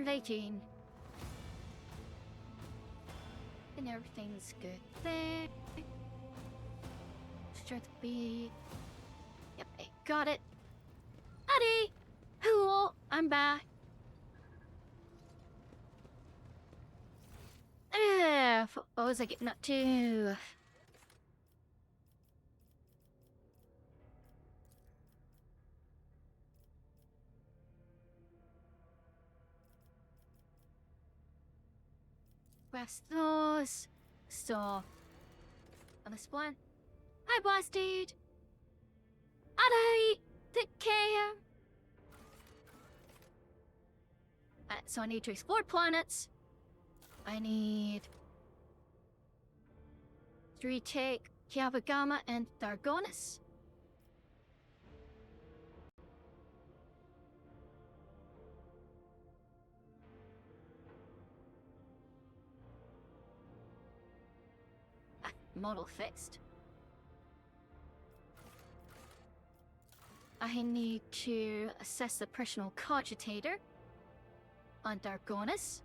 inviting. And everything's good there. Start the beat. Yep, I got it. Howdy! Hello, I'm back. What was I getting up to? Press those. So, on this one. Hi, boss dude. Howdy! Take care. So I need to explore planets. I need to retake Kiabagama and Dargonis. Model fixed. I need to assess the personal cogitator on Dargonis.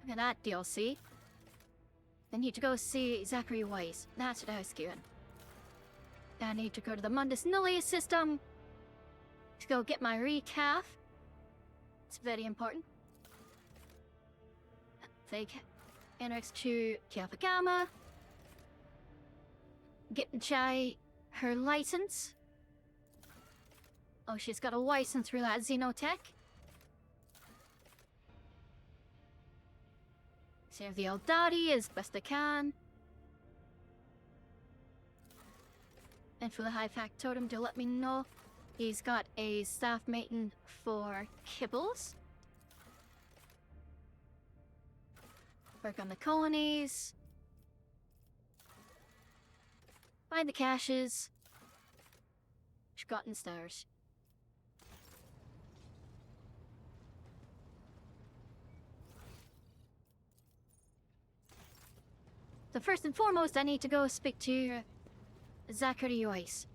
Look at that DLC. I need to go see Zachary Weiss. That's what I was doing. I need to go to the Mundus Nullius system to go get my recaf. It's very important. Take NX to Kiabagama. Get Chai her license. Oh, she's got a license through that Xenotech. Save the Eldari as best I can. And for the High Factotum to let me know he's got a staff mating for Kibbles. Work on the colonies. Find the caches. Forgotten stars. So first and foremost, I need to go speak to Zachary Weiss.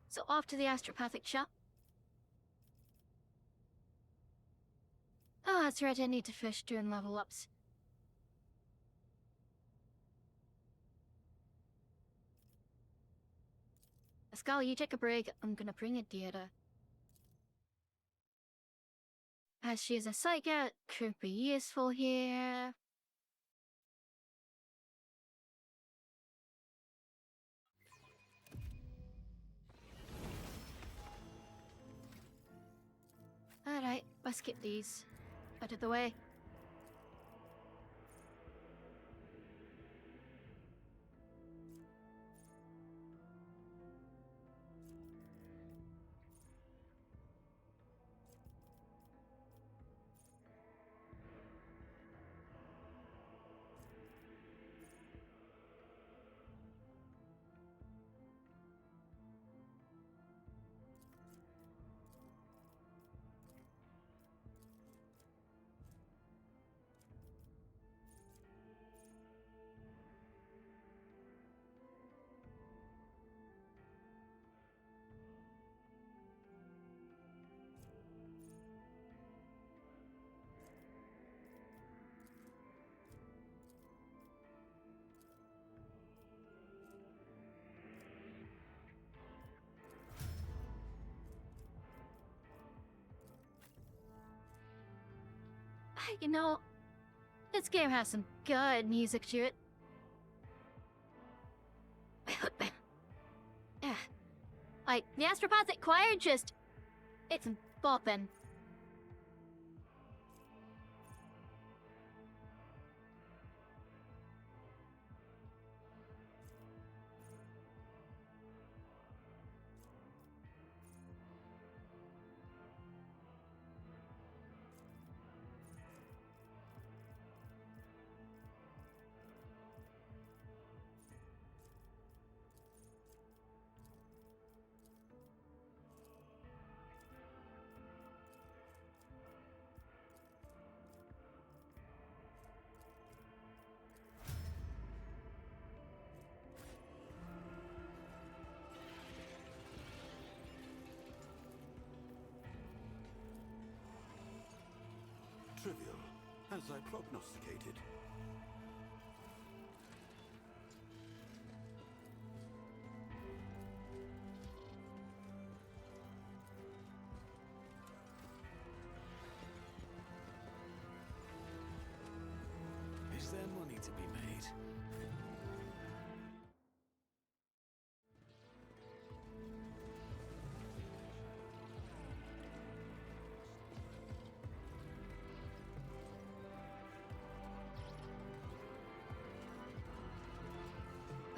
So off to the astropathic shop. Oh, that's right, I need to fish doing level ups. Pascal, you take a break. I'm gonna bring a data. As she is a psychic, could be useful here. Alright, let's get these out of the way. You know, this game has some good music to it. Like, the astropathic choir just... it's bopping. as I prognosticated. Is there money to be made?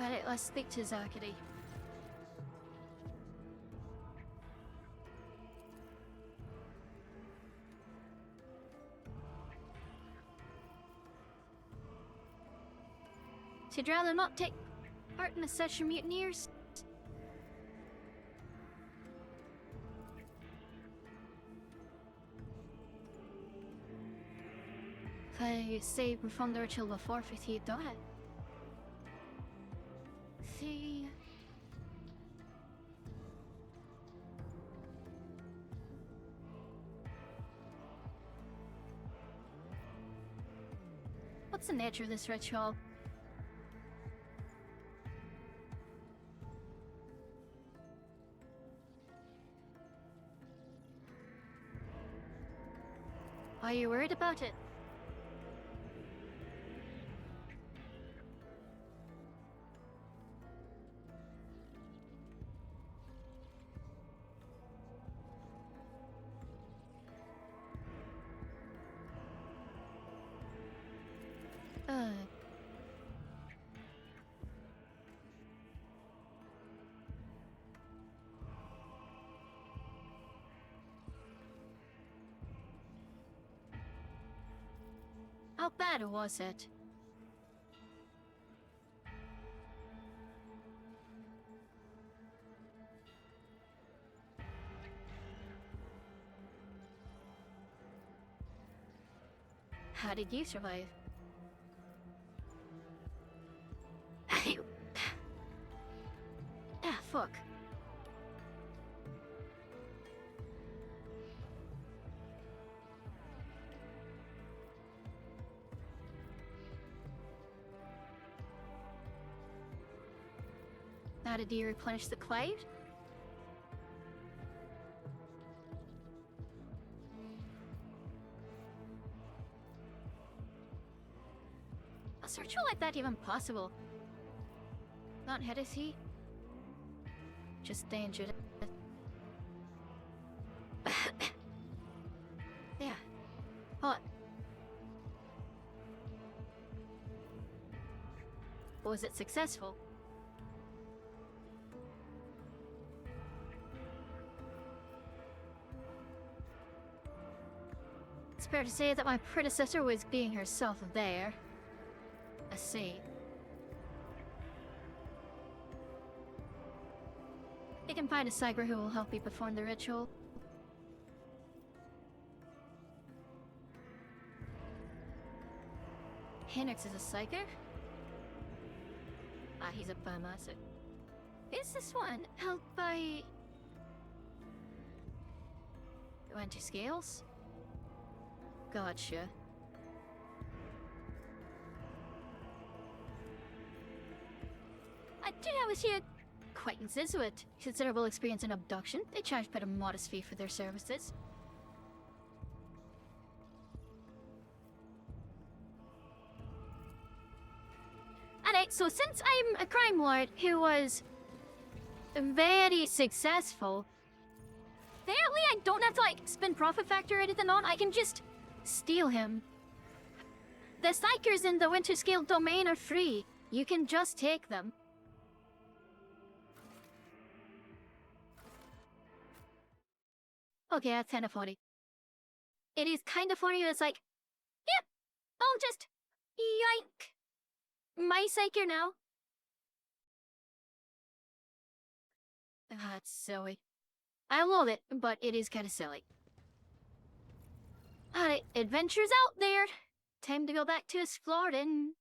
Alright, let's speak to Zachary. So you'd rather not take part in the session mutineers? If I say perform the ritual before 50, do it. See. What's the nature of this ritual? Are you worried about it? Uh. How bad was it? How did you survive? Ah, fuck. How did you replenish the cloud? Is a ritual like that even possible? Not heresy? Just dangerous. Yeah. What? Was it successful? It's fair to say that my predecessor was being herself there. I see. You can find a Cyber who will help you perform the ritual. Hendrix is a psyker? Ah, he's a biomaster. Is this one held by... Went to Scales? Gotcha. I do have a few acquaintances with considerable experience in abduction. They charge but a modest fee for their services. Alright, so since I'm a crime lord who was very successful, apparently I don't have to like spend profit factor or anything on. I can just steal him. The psychers in the Winter Scale domain are free. You can just take them. Okay, that's kind of funny. It is kind of funny. It's like, yep, I'll just yoink my psyker now. That's silly. I love it, but it is kind of silly. Alright, adventures out there. Time to go back to exploring.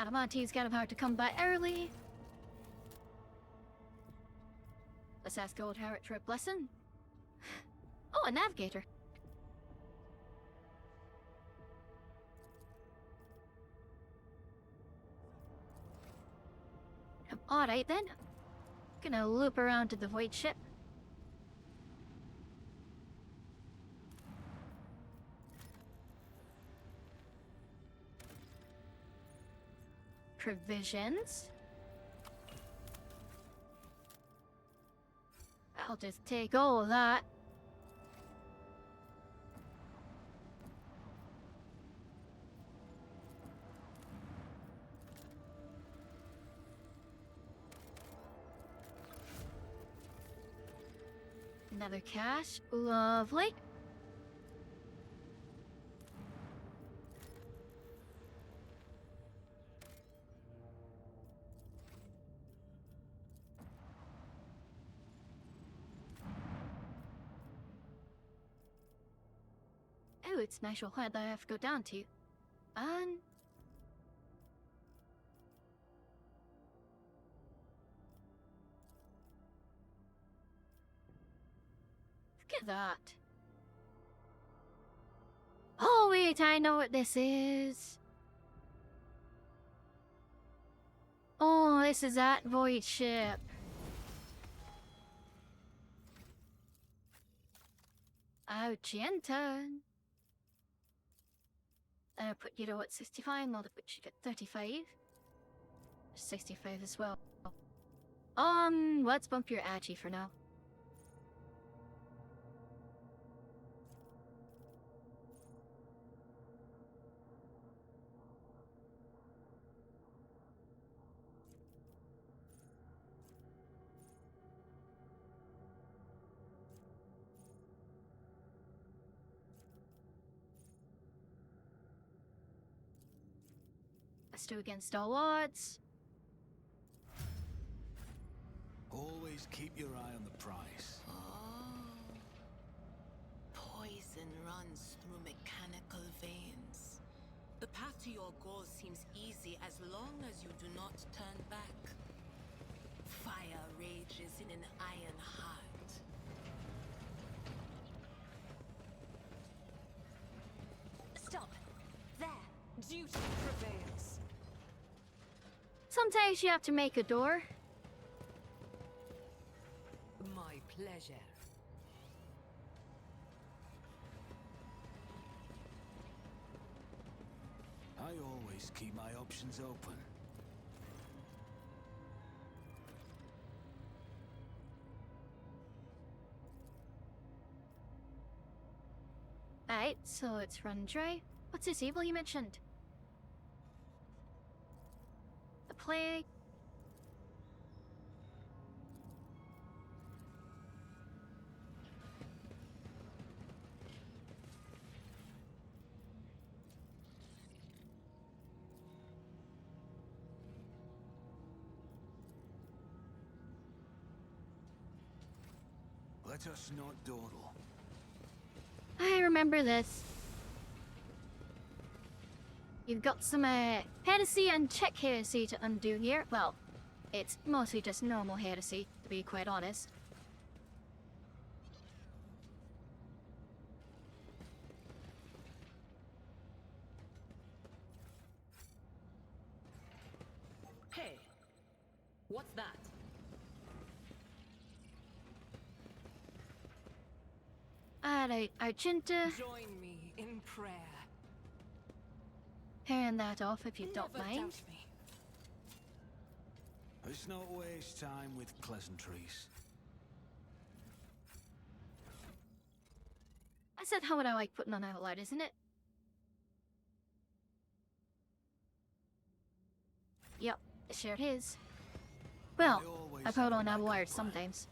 Adamanti's got about to come by early. Let's ask old Harriet for a blessing. Oh, a navigator. Alright then. Gonna loop around to the void ship. Provisions. I'll just take all that. Another cache. Lovely. Oh, it's nice you'll that I have to go down to. And look at that. Oh wait, I know what this is. Oh, this is that void ship. Argenta. Put you at 65, not to put you at 35. 65 as well. Let's bump your Agi for now. Let's do against all odds. Always keep your eye on the price. Oh. Poison runs through mechanical veins. The path to your goal seems easy as long as you do not turn back. Fire rages in an iron heart. Stop. There. Duty prevails. Sometimes you have to make a door. My pleasure. I always keep my options open. Right, so it's run dry. What's this evil you mentioned? The plague. Let us not dawdle. I remember this. You've got some heresy and Czech heresy to undo here. Well, it's mostly just normal heresy, to be quite honest. Hey. What's that? Alright, Argenta, Join me in prayer. turn that off if you don't Never mind. doubt me. Let's not waste time with pleasantries. I said how would I like putting on out loud, isn't it? Yep, it sure is. Well, I put on out loud sometimes.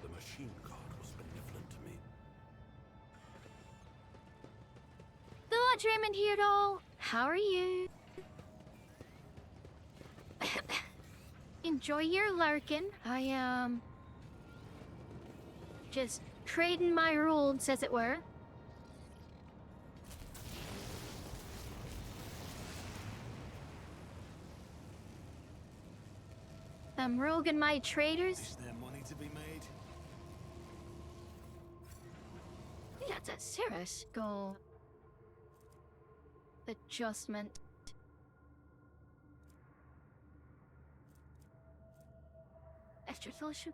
The machine god was benevolent to me. The Lord Raymond here, doll. How are you? enjoy your larkin. I am just trading my rules, as it were. I'm roguing my traders. Is there money to be made? That's a serious goal. Adjustment. Extra fellowship?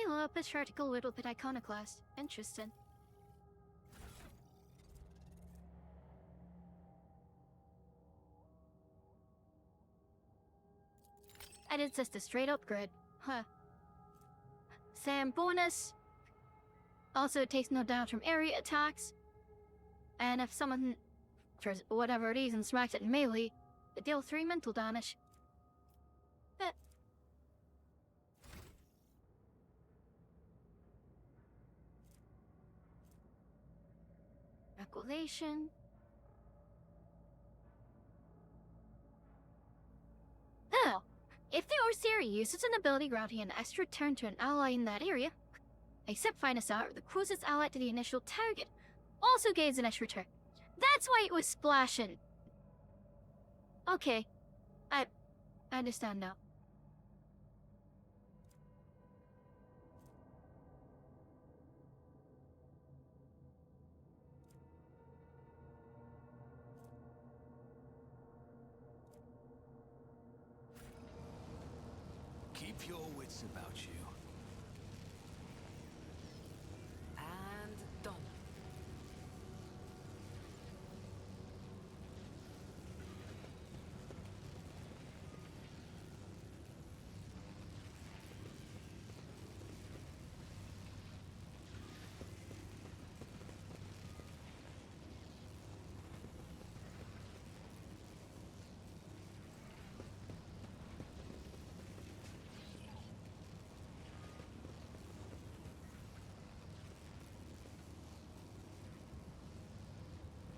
A little bit article, little bit iconoclast. Interesting. And it's just a straight upgrade. Huh. Sam bonus. Also, it takes no damage from area attacks. And if someone, for whatever reason, smacks it in melee, they deal 3 mental damage. Eh. Regulation. Oh, if the Overseer uses an ability granting an extra turn to an ally in that area, except Finest Out, the closest ally to the initial target also gains an extra turn. That's why it was splashing. Okay, I understand now. Keep your wits about you. And done.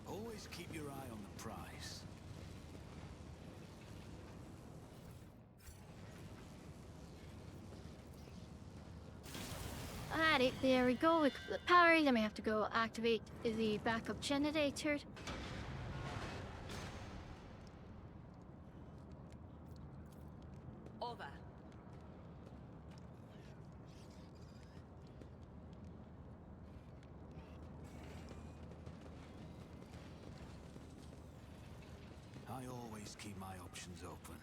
Always keep your eye on the prize. Alright, there we go. We got the power. Then we have to go activate the backup generator. Over. I always keep my options open.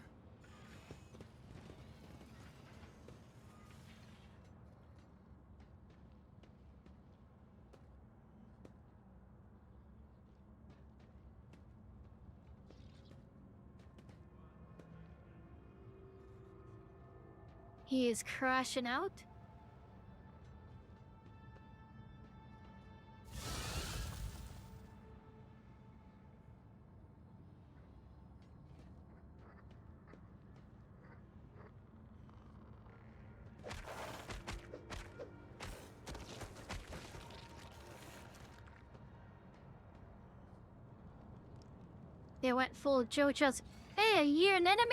He is crashing out. They went full JoJo's. Hey, you're an enemy?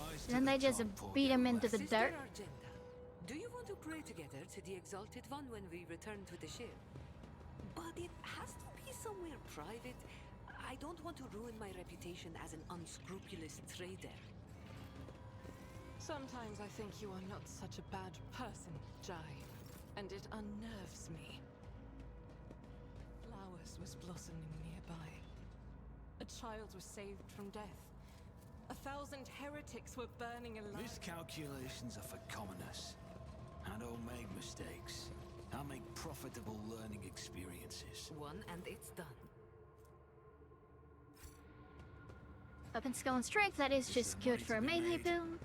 Rise to And then the they just top, poor beat him girl. into the Sister dirt. Argenta, do you want to pray together to the Exalted One when we return to the ship? But it has to be somewhere private. I don't want to ruin my reputation as an unscrupulous trader. Sometimes I think you are not such a bad person, Jai, and it unnerves me. Flowers was blossoming nearby. A child was saved from death. 1,000 heretics were burning alive. Miscalculations are for commoners. I don't make mistakes. I make profitable learning experiences. One and it's done. Weapon skill and strength, that is just there good money for a to be melee made? build.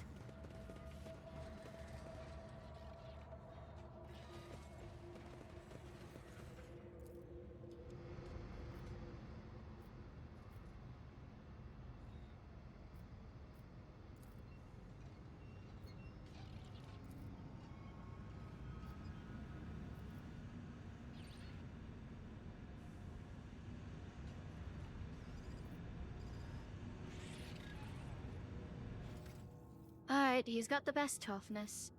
Alright, he's got the best toughness.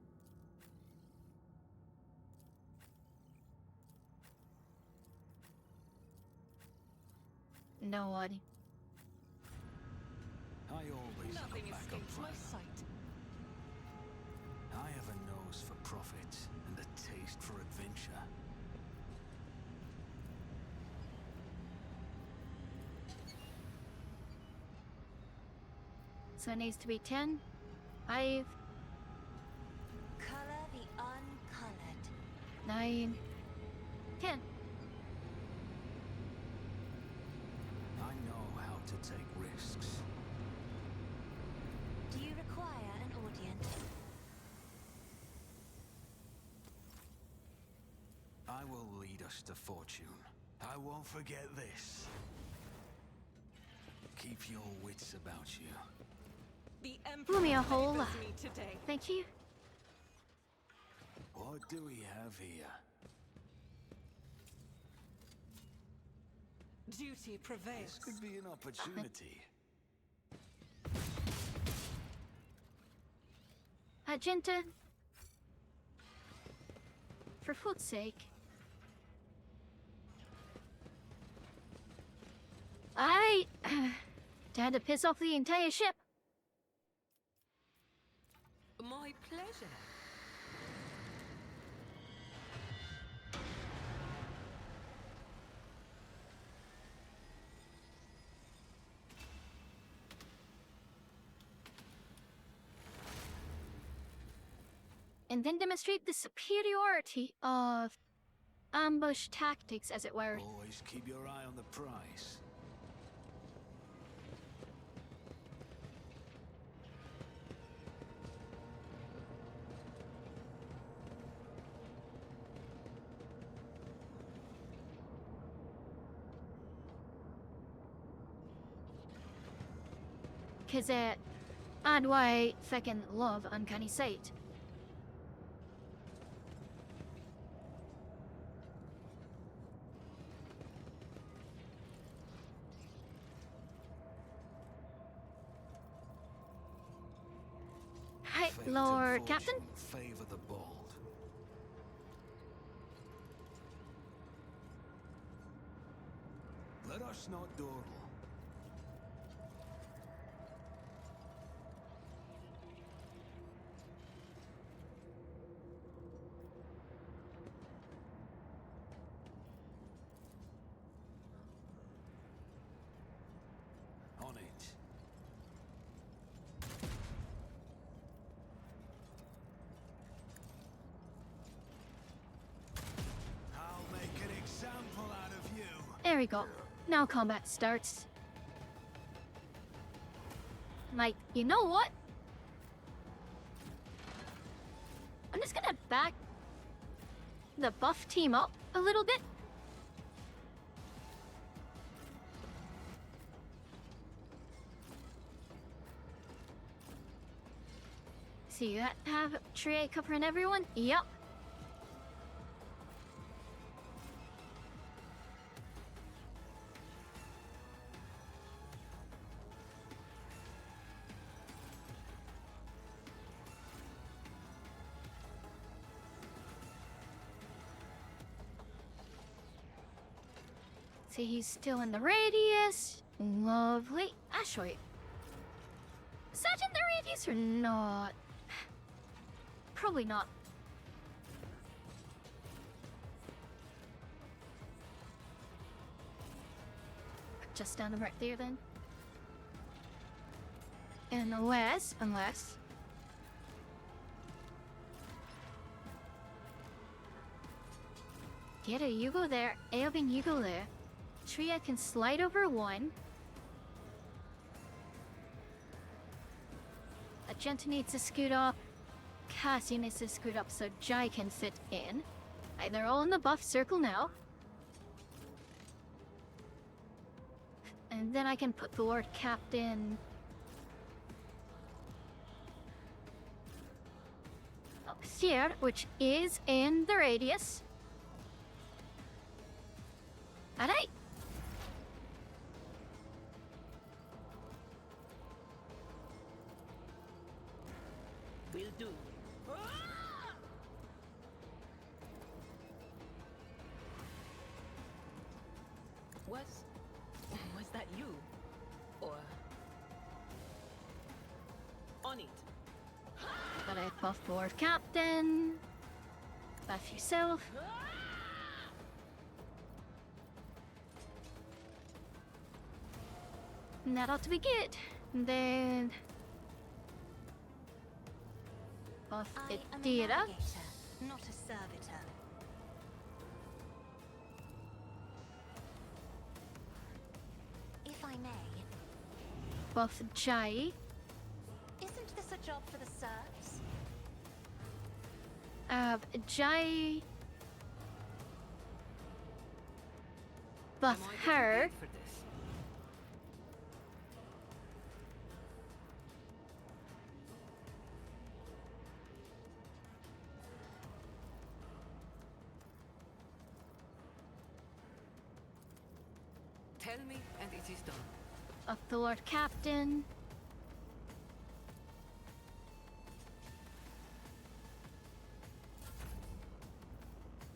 No one. I always have Nothing a backup escapes my plan. sight. I have a nose for profit and a taste for adventure. So it needs to be 10, 5, Color the uncolored. 9, 10. I know how to take risks. Do you require an audience? I will lead us to fortune. I won't forget this. Keep your wits about you. The Blew me a Emperor hole. favors me today. Thank you. What do we have here? Duty This prevails. could be an opportunity. Agenta. For foot's sake. I had to piss off the entire ship. My pleasure. And then demonstrate the superiority of ambush tactics, as it were. Always keep your eye on the prize. Cause I'd why feckin' love Uncanny Sight. Hi, Fate and Lord Captain. fortune favor the bold. Let us not dawdle. On it. I'll make an example out of you. There we go. Now combat starts. Like, you know what? I'm just gonna back the buff team up a little bit. So you have Trey covering everyone? Yup. See, he's still in the radius. Lovely. I'll show you. Is that in the radius or not? Probably not. Just stand him right there then. Unless... Geta, you go there. Aoben, you go there. Tria can slide over one. Agenta needs to scoot up. Cassie needs to scoot up so Jai can fit in. Right, they're all in the buff circle now. And then I can put the Lord Captain up here, which is in the radius. Alright. do. Was that you? Or on it? Gotta buff Lord Captain. Buff yourself. And that ought to be good. And then buff I am a Adira. navigator, not a servitor. If I may, Buff Jai. isn't this a job for the serfs? Jai. Buff Am I getting her. paid for this? Tell me, and it is done. Buff the Lord Captain.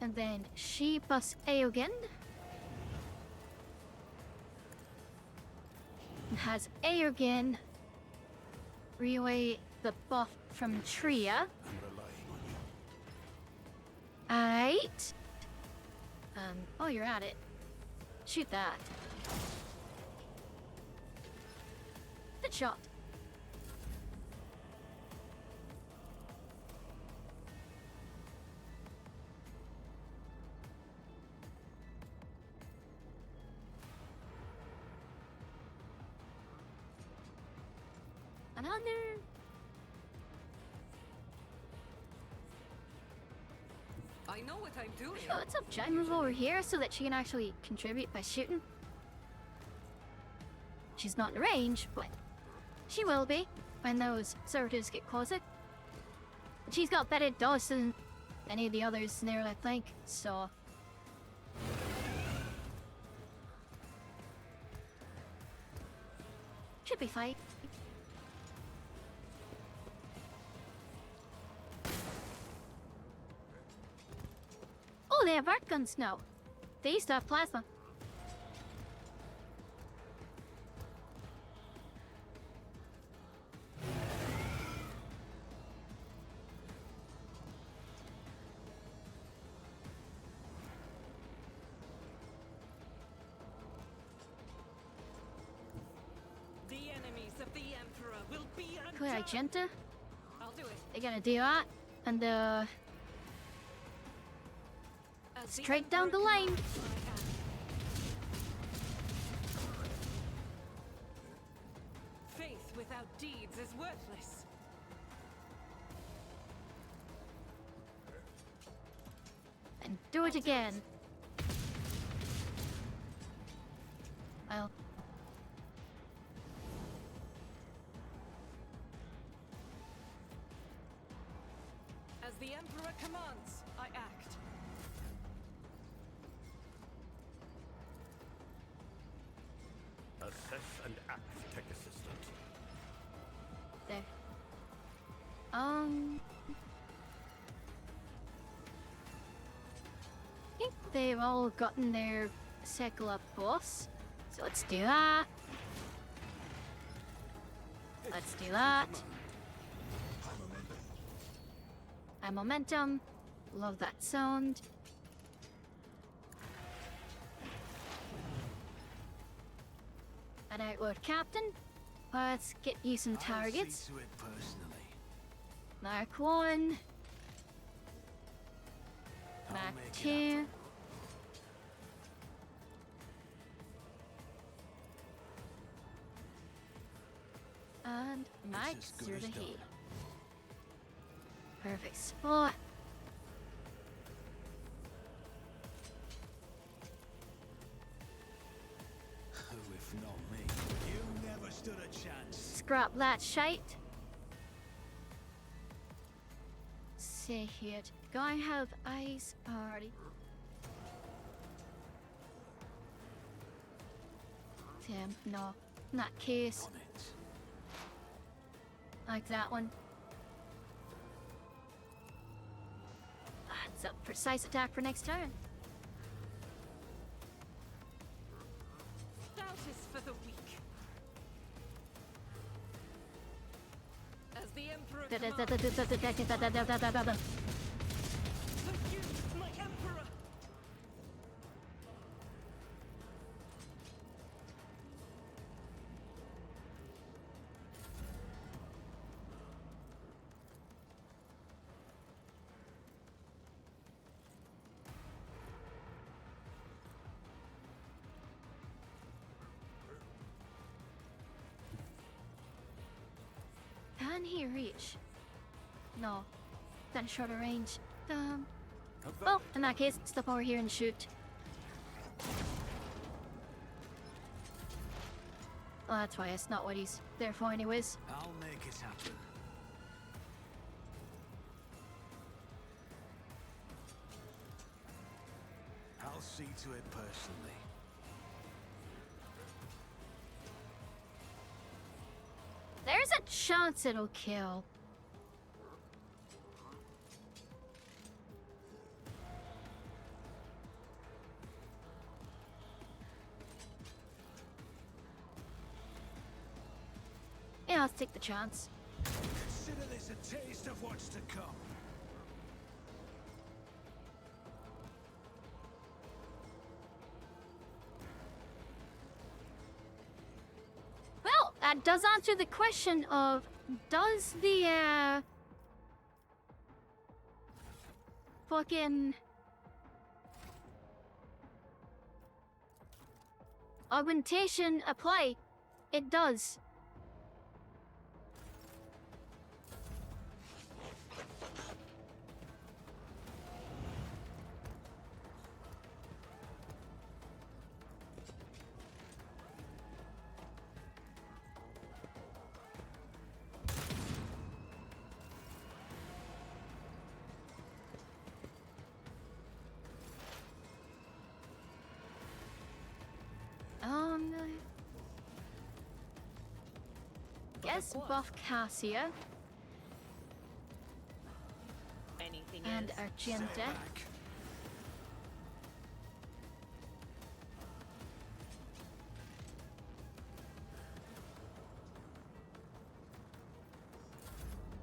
And then she buffs Eogan. And has Eogan relay the buff from Tria. I'm relying on you. Aight. Oh, you're at it. Shoot that. Good shot. Another. I know what I'm doing. Oh, what's up, Jai? Move over here so that she can actually contribute by shooting. She's not in range, but she will be when those servitors get closer. And she's got better dodge than any of the others there, I think, so. Should be fine. Oh, they have arc guns now. They used to have plasma. The enemies of the Emperor will be Wait, undone. Argenta? I'll do it. They're gonna do that. And As the straight down the Emperor line. commands, I am. Faith without deeds is worthless. And do it again. Well. As the Emperor commands, I act. Assess and act, tech assistant. There. I think they've all gotten their cycle up boss. So let's do that. Let's do that. High momentum. Love that sound. An Outward Captain. Let's get you some targets. I'll see to it personally. Mark 1. I'll Mark make it 2. happen. And Mark as good 0 as to done. heat. Perfect spot. Who if not me? You never stood a chance. Scrap that shite. See here. Do I have eyes already? Damn, no. In that case, On it. like that one. So, precise attack for next turn. Stout is for the weak. As the Emperor commands. For you, my Emperor! Can he reach? No. Then shorter range. Well, in that case, step over here and shoot. Oh, that's why it's not what he's there for anyways. I'll make it happen. I'll see to it personally. There's a chance it'll kill. Yeah, I'll take the chance. Consider this a taste of what's to come. Well, that does answer the question of, does the, fucking augmentation apply? It does. Guess buff Cassia Anything and else? Argenta. Stay back.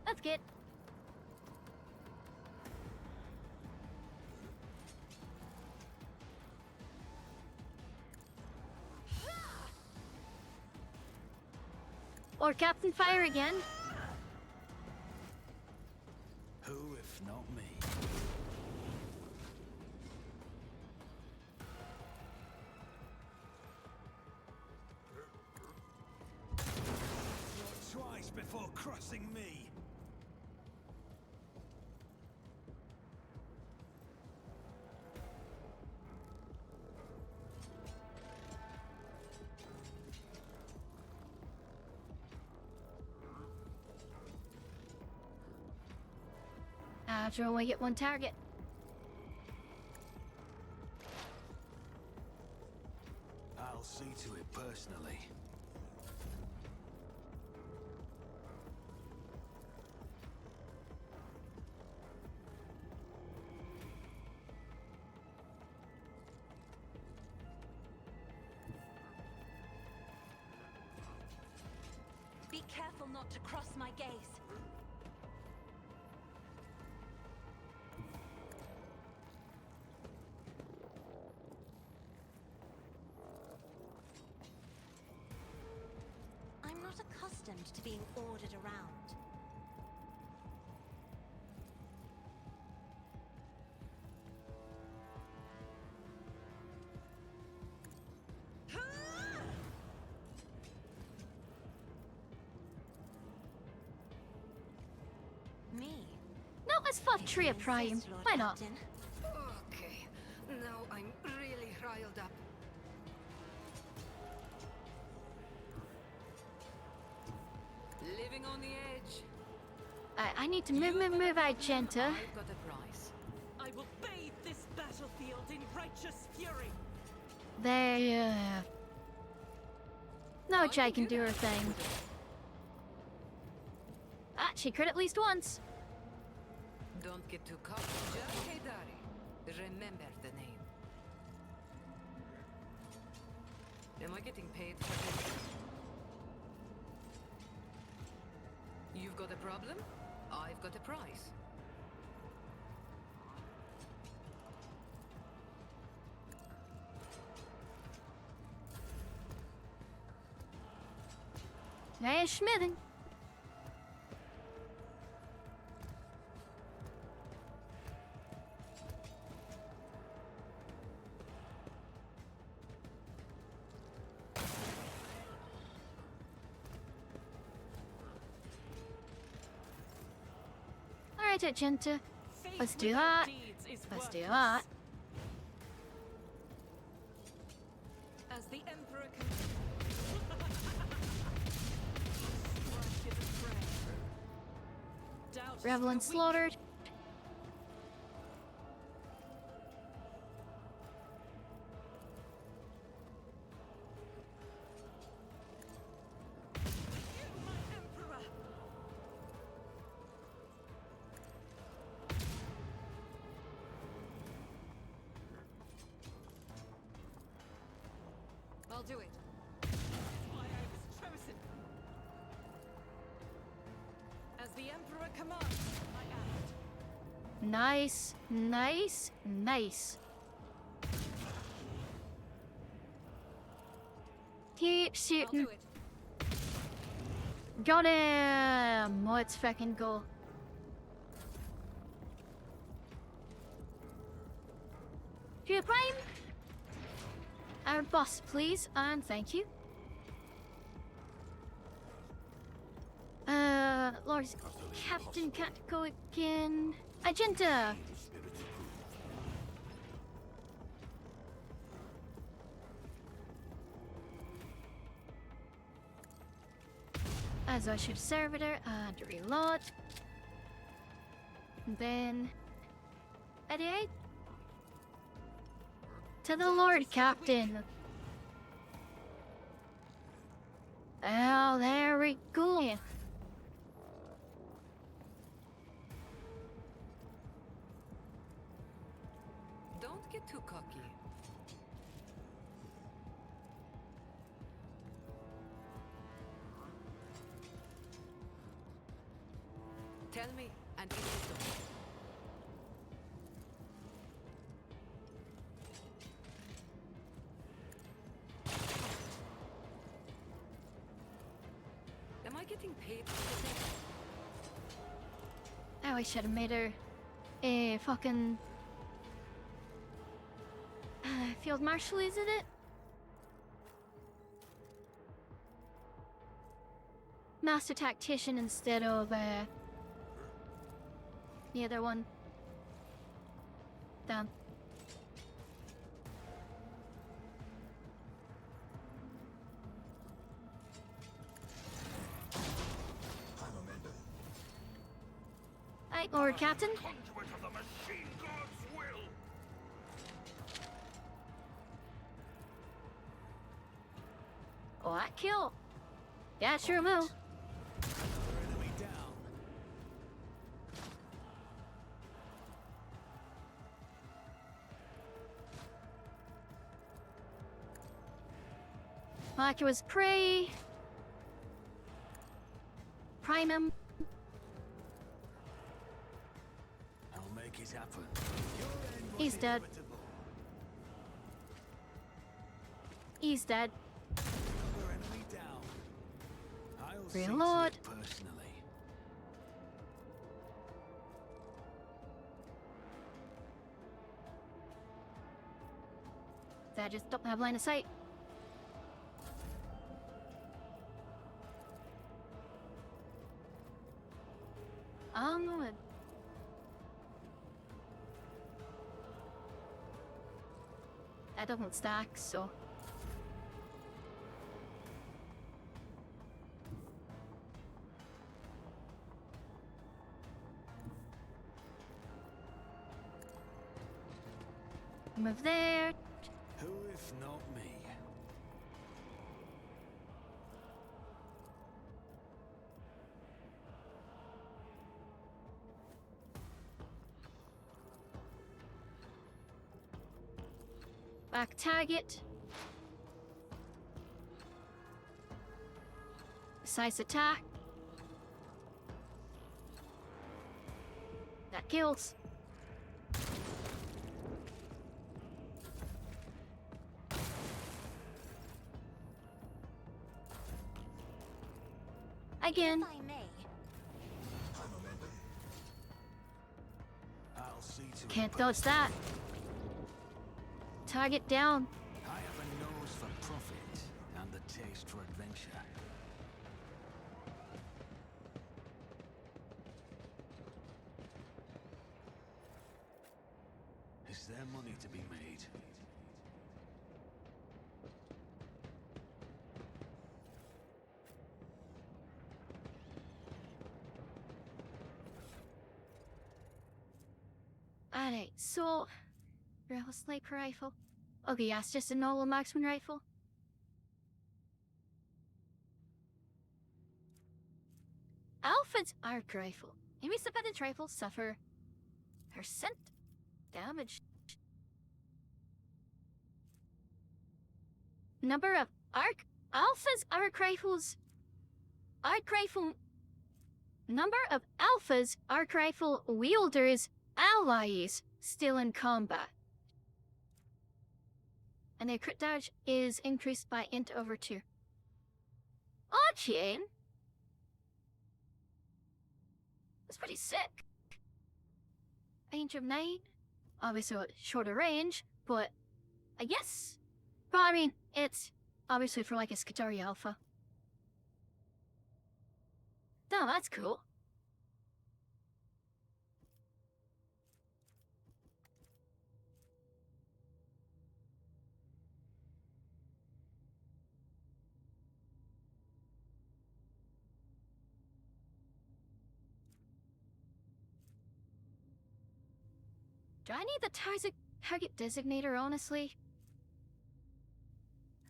That's good. Or Captain Fire again. Who if not me? Thought twice before crossing me. After only get one target. I'll see to it personally. Be careful not to cross my gaze. I'm not accustomed to being ordered around. Me? No, let's fuck Tria Prime. Why not? Okay, now I'm really riled up. Living on the edge. I need to move Argenta. I've got a price. I will bathe this battlefield in righteous fury. There, no, Jai can do her thing. Ah, she crit at least once. Don't get too cocky, Jack. Hey, Daddy. Remember the name. Am I getting paid for this? You've got a problem? I've got a prize. Hey, Schmitten. Alright, Agenta. Faith Let's do without that. deeds is Let's do worthless. that. As the Emperor can. Strike is a prayer. Doubt is for Revelin the weak. slaughtered. My Emperor. I'll do it. Why I was chosen. As the Emperor commands, I act. Nice, nice, nice. Keep I'll shooting. do it. Got him! Let's fucking go. To the prime! Our boss, please, and thank you. Lord Captain can't go again. Agenda! As I should servitor and reload. And then 88 to the Lord Captain. Oh, there we go. Don't get too cocky. Tell me, and it is done. Am I getting paid for this? Oh, I should have made her a fucking field marshal, isn't it? Master tactician instead of the other one. Damn. Hi, Lord Captain. Conduit of the machine god's will! Oh, that kill. Yeah, sure will. Another enemy down. Like it was prey. Prime him. I'll make it happen. He's dead. He's dead. Another enemy down. I'll see to Reload. it personally. That just don't have line of sight. No. That doesn't stack, so. Move there. Who if not me? Attack target. Precise attack. That kills. Again. If I may, I'll see to it. Can't dodge that. Target down. I have a nose for profit and the taste for adventure. Is there money to be made? Alright, so Rail sniper rifle. Okay, yeah, it's just a normal marksman rifle. Alpha's arc rifle. Enemies of this rifle suffer percent damage. Number of Alpha's arc rifles. Number of Alpha's arc rifle wielders allies still in combat. And their crit damage is increased by int over 2. On-chain? That's pretty sick. Range of 9. Obviously a shorter range, but I guess. But I mean, it's obviously for like a Skitarii Alpha. Damn, that's cool. Do I need the target designator, honestly?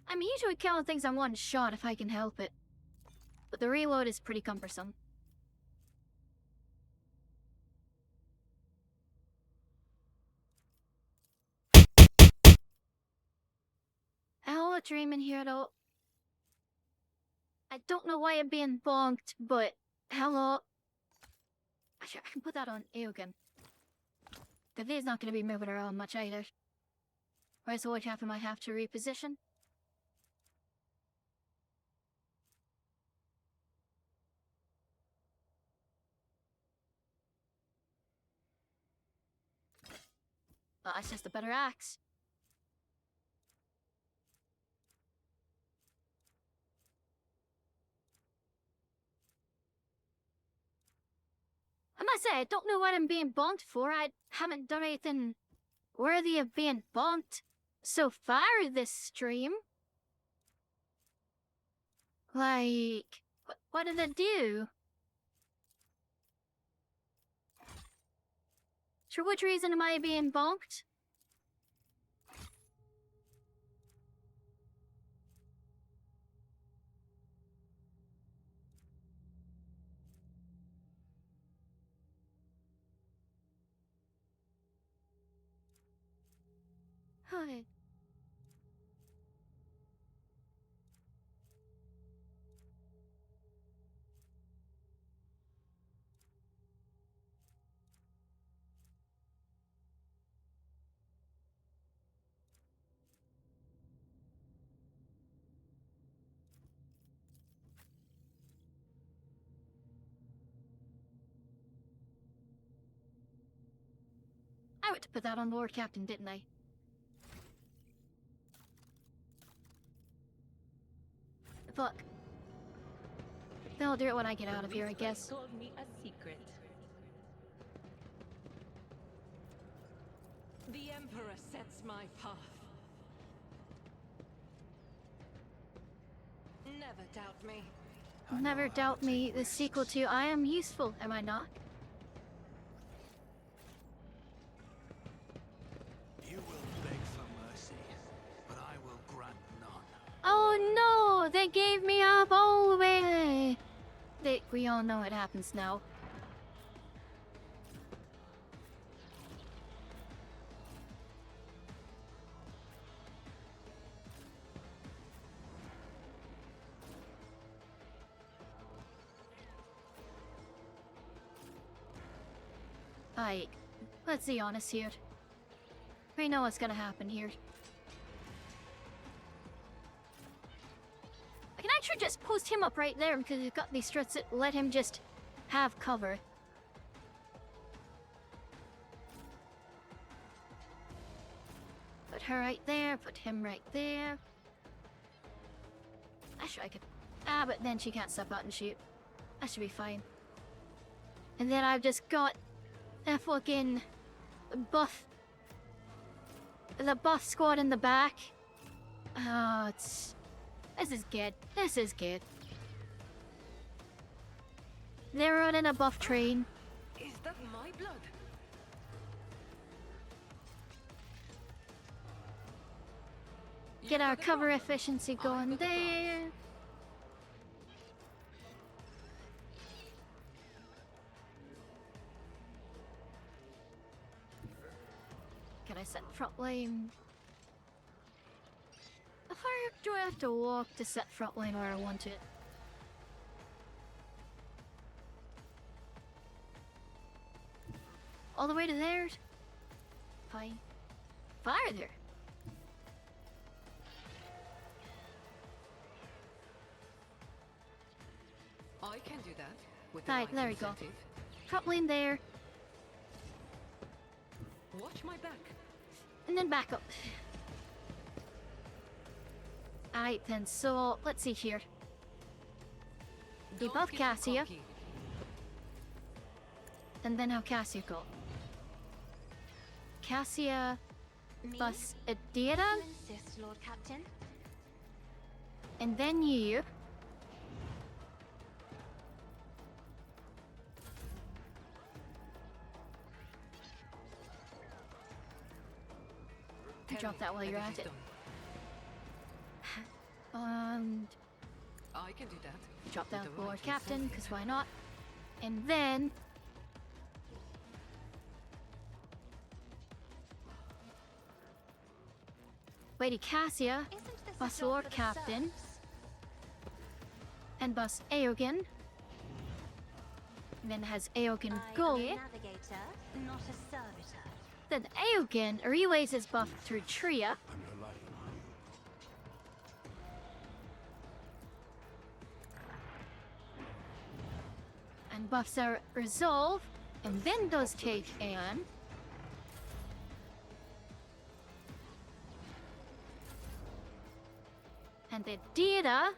I'm usually killing things on one shot if I can help it. But the reload is pretty cumbersome. Hello, dreaming here though. I don't know why I'm being bonked, but hello. Actually, I can put that on Eogan. The V's not going to be moving around much either. Whereas the White Half might have to reposition. Well, that's just a better axe. I must say, I don't know what I'm being bonked for. I haven't done anything worthy of being bonked so far this stream. Like, what did I do? For which reason am I being bonked? Hi. I went to put that on Lord Captain, didn't I? Fuck. Then I'll do it when I get out of here, I guess. Told me a secret. The Emperor sets my path. Never doubt me. I know Never how to doubt me, take the risks. sequel to I Am Useful, am I not? You will beg for mercy, but I will grant none. Oh no! They gave me up all the way! We all know it happens now. Like, let's be honest here. We know what's gonna happen here. I can actually just post him up right there because he's got these struts that let him just have cover. Put her right there, put him right there. Actually, I could. Ah, but then she can't step out and shoot. That should be fine. And then I've just got a fucking buff. The buff squad in the back. Oh, it's. This is good. This is good. They're running a buff train. Is that my blood? Get our cover efficiency going there. Can I set front line? How far do I have to walk to set front line where I want it? All the way to there? Fine. Farther. I can do that. With the Right, right there we go. incentive. Front line there, Watch my back. and then back up. Alright then, so let's see here. Don't Debuff get Cassia, cocky. and then how Cassia go. Cassia Me? plus You Adira, insist, Lord Captain. and then you. Tell Drop me that while when you're this at is it. done. I can do that. Drop With that the Lord right Captain, incentive. because why not? And then. Lady Cassia, Isn't this Bus a job Lord for the Captain. serfs? and Bus Aogen. Then has Aogen I go. am a navigator, not a servitor. Then Aogen relays his buff through Tria. I'm relying on you. And buffs are Resolve. And then does take Aeon. And then Dira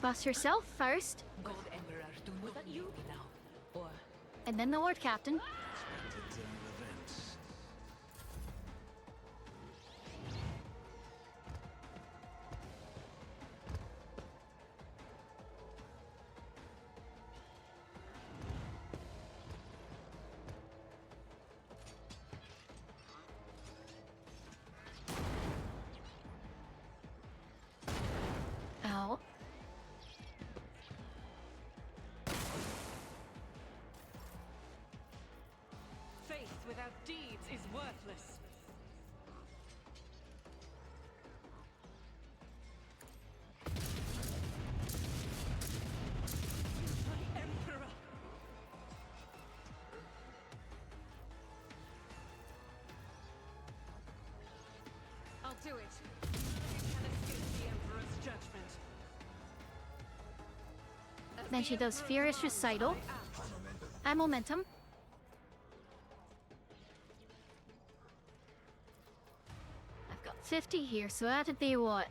buffs herself first. God Emperor, do not leave me now. Or And then the Lord Captain. Expected turn of events. Ow. Faith without deeds is worthless. My Emperor! I'll do it. You can escape the Emperor's judgment. As Then the she does Emperor Furious commands, Recital. I act. And Momentum. I've got 50 here, so that'd be what?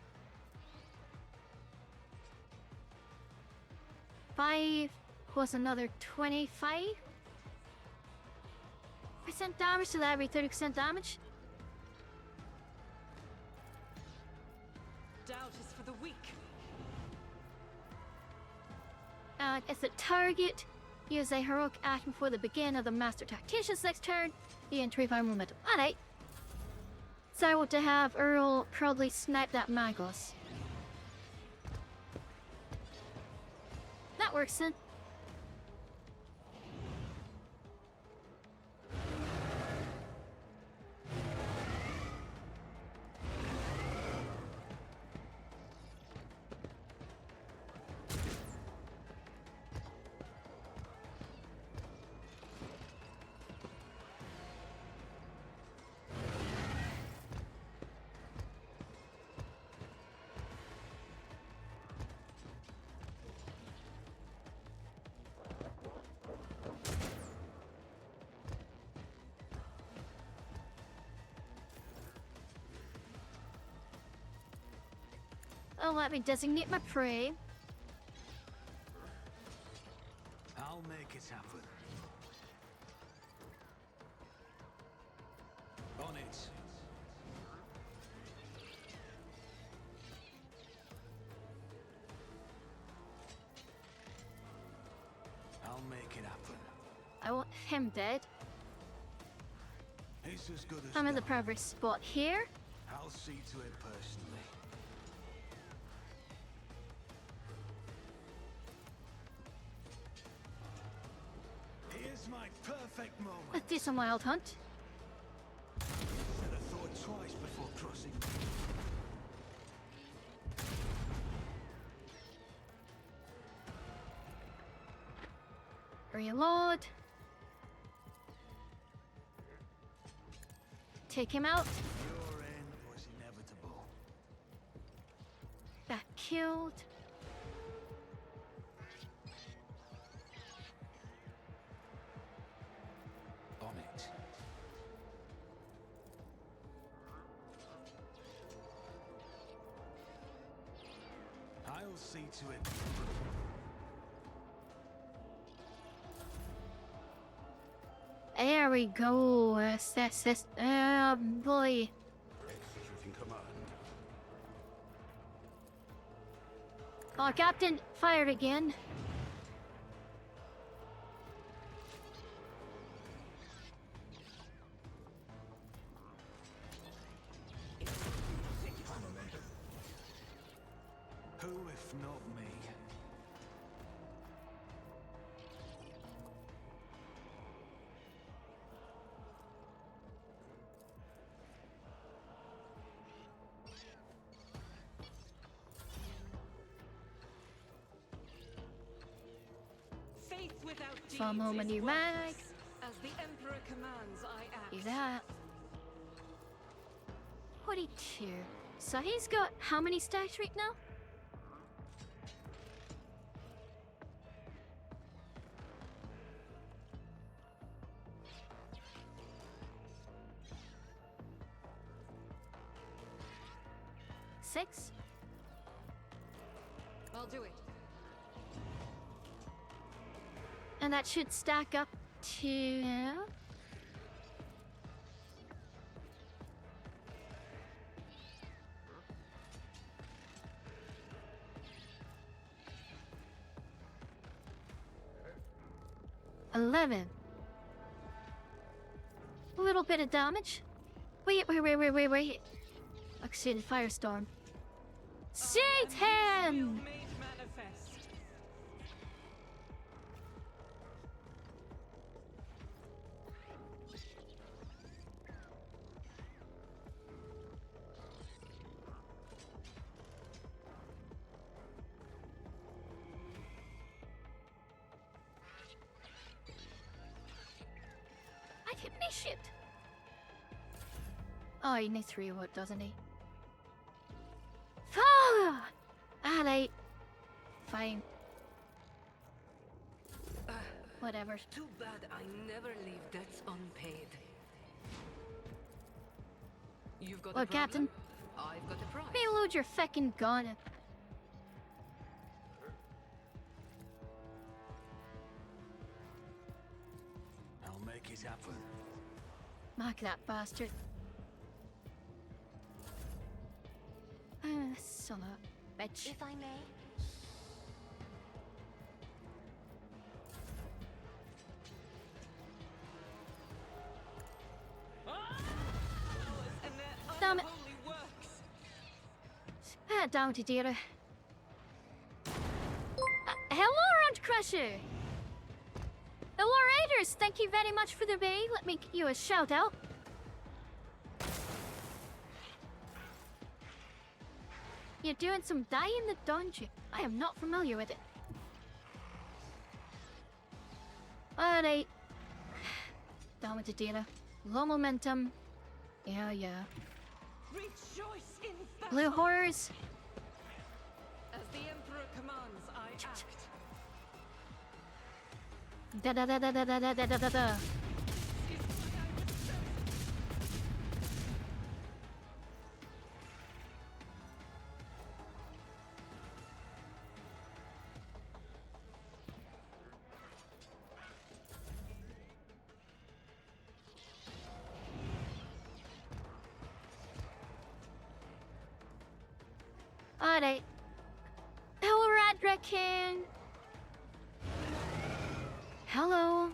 5 plus another 25? Percent damage, so that'd be 30% damage. Doubt is for the weak. As the target, use a heroic action before the beginning of the Master Tactician's next turn. You gain 25 momentum. Alright. So I want to have Earl probably snipe that Magos. That works then. Now let me designate my prey. I'll make it happen. On it. I'll make it happen. I want him dead. It's as good as I'm in the done. proper spot here. I'll see to it personally. Here's my perfect moment. Let's do some wild hunt. Should have thought twice before crossing. Reload. Take him out. Your end was inevitable. Got killed. On it. I'll see to it. There we go. That's boy. Executing command. Oh, Captain, fired again. Who if not me? Faith without deeds For a moment, is you worthless. mag. As the Emperor commands, I act. Do that. 42. So he's got how many stacks right now? Six? I'll do it. And that should stack up to... $11. A little bit of damage. Wait. Exceeded firestorm. Feel Satan! made manifest. I didn't miss it. Oh, he needs 3 wood, doesn't he? Ah, alright. Fine. Whatever. Too bad I never leave debts unpaid. You've got Well, a problem? Captain. I've got a prize. Reload your feckin' gun. I'll make it happen. Mark that bastard. Son of a bitch. If I may, And their Damn it. unholy works. Down to Dira. Hello, Round Crusher! Hello, Raiders! Thank you very much for the raid. Let me give you a shout out. You're doing some die in the dungeon. I am not familiar with it. Alright. Down to Dira. Low momentum. Yeah. Rejoice in battle. Blue horrors. As the Emperor commands, I act. Da. Alright. Hello, Radrekin. Hello.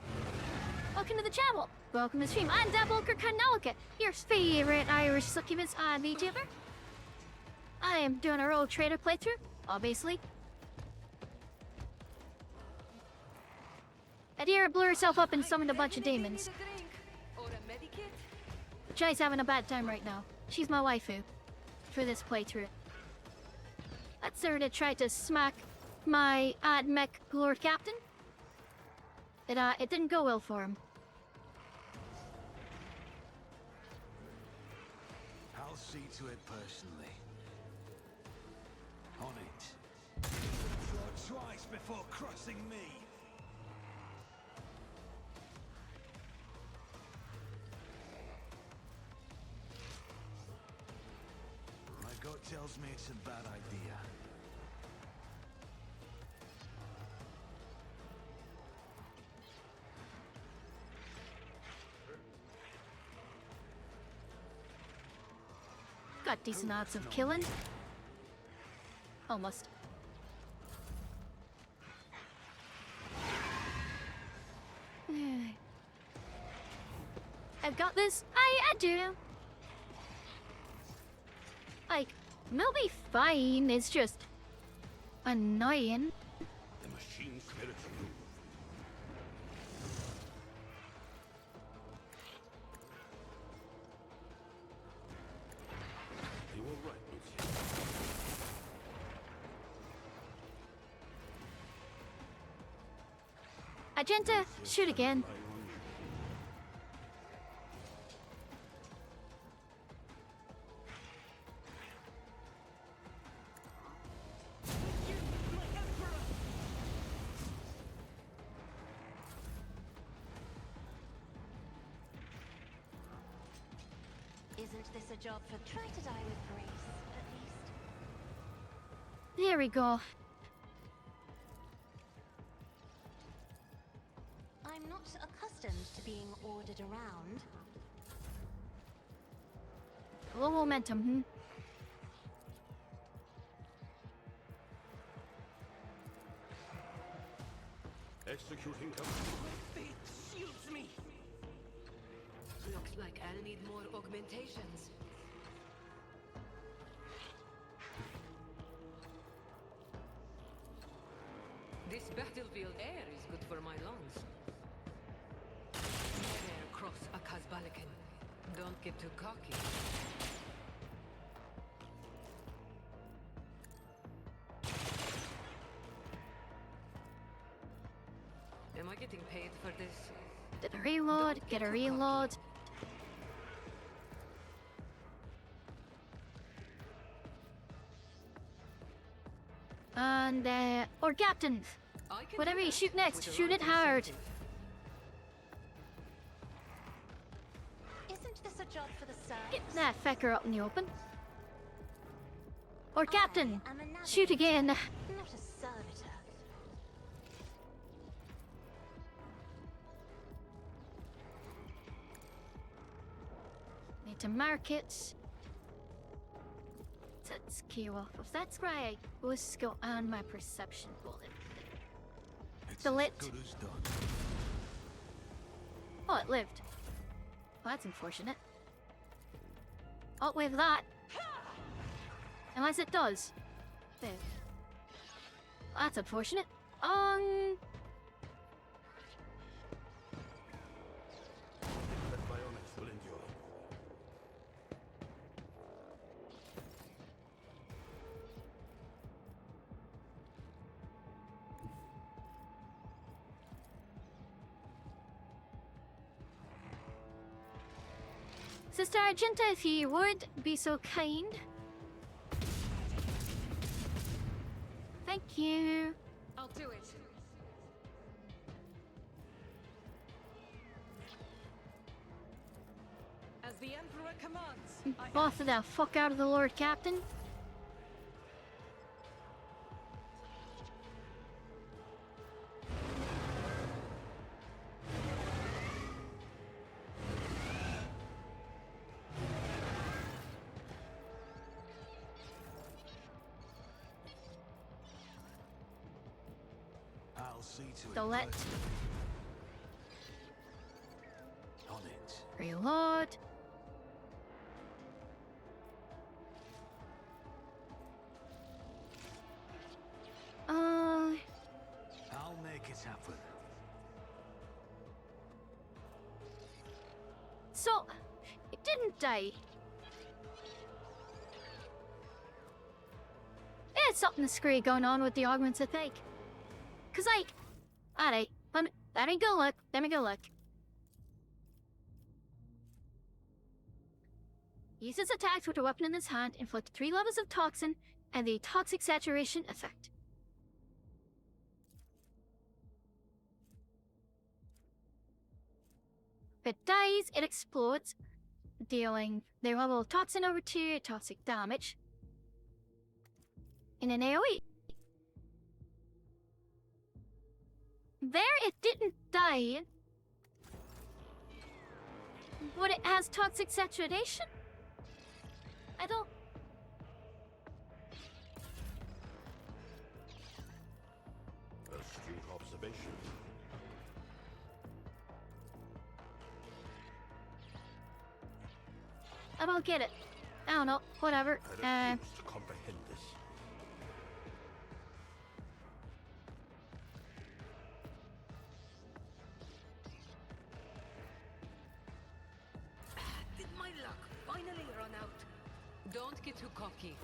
Welcome to the channel. Welcome to the stream. I'm Dabbleker Kanalka, your favorite Irish succubus on VTuber. I am doing a Rogue Trader playthrough, obviously. Adira blew herself up and summoned a bunch of demons. Or a medikit? Jai's having a bad time right now. She's my waifu for this playthrough. That's her to try to smack my Admech Lord Captain. It didn't go well for him. I'll see to it personally. On it. Thought twice before crossing me. My gut tells me it's a bad idea. Got decent odds of killing. Almost. I've got this. I do. Like, we'll be fine. It's just annoying. The machine spirits move. You all right, monsieur? Agenta, shoot again. Isn't this a job for try to die with grace, at least? There we go. I'm not accustomed to being ordered around. Low momentum, hmm? Executing command. Fate shields me! Looks like I'll need more augmentations. This battlefield air is good for my lungs. Never cross a Kazbalikan. Don't get too cocky. Am I getting paid for this? Get a reload, get a reload. And, or Captain, I can whatever do you that shoot next, with a shoot it right hard. incentive. Isn't this a job for the serfs? Get that fecker out in the open. Or Captain, I am a shoot navigator, again. not a servitor. Need to mark it. Let's key off. If that's right, let's go on my perception bullet. It's Delete. as good as done. Oh, it lived. Well, that's unfortunate. Oh, with that. Unless it does. There. That's unfortunate. That bionics will endure. Sister Argenta, if you would be so kind. Thank you. I'll do it. As the Emperor commands. Both of the fuck out of the Lord Captain. I'll see to Don't it. let On it. reload. I'll make it happen. So it didn't die. There's something screwy going on with the augments, I think. Cause like, alright, let me go look. Let me go look. Uses attacks with a weapon in his hand, inflict 3 levels of toxin, and the toxic saturation effect. If it dies, it explodes, dealing the level of toxin over 2 toxic damage in an AoE. There, it didn't die, but it has toxic saturation. I don't. Astute observation. I don't get it. I don't know. Whatever. I refuse to comprehend this. Did my luck finally run out? Don't get too cocky.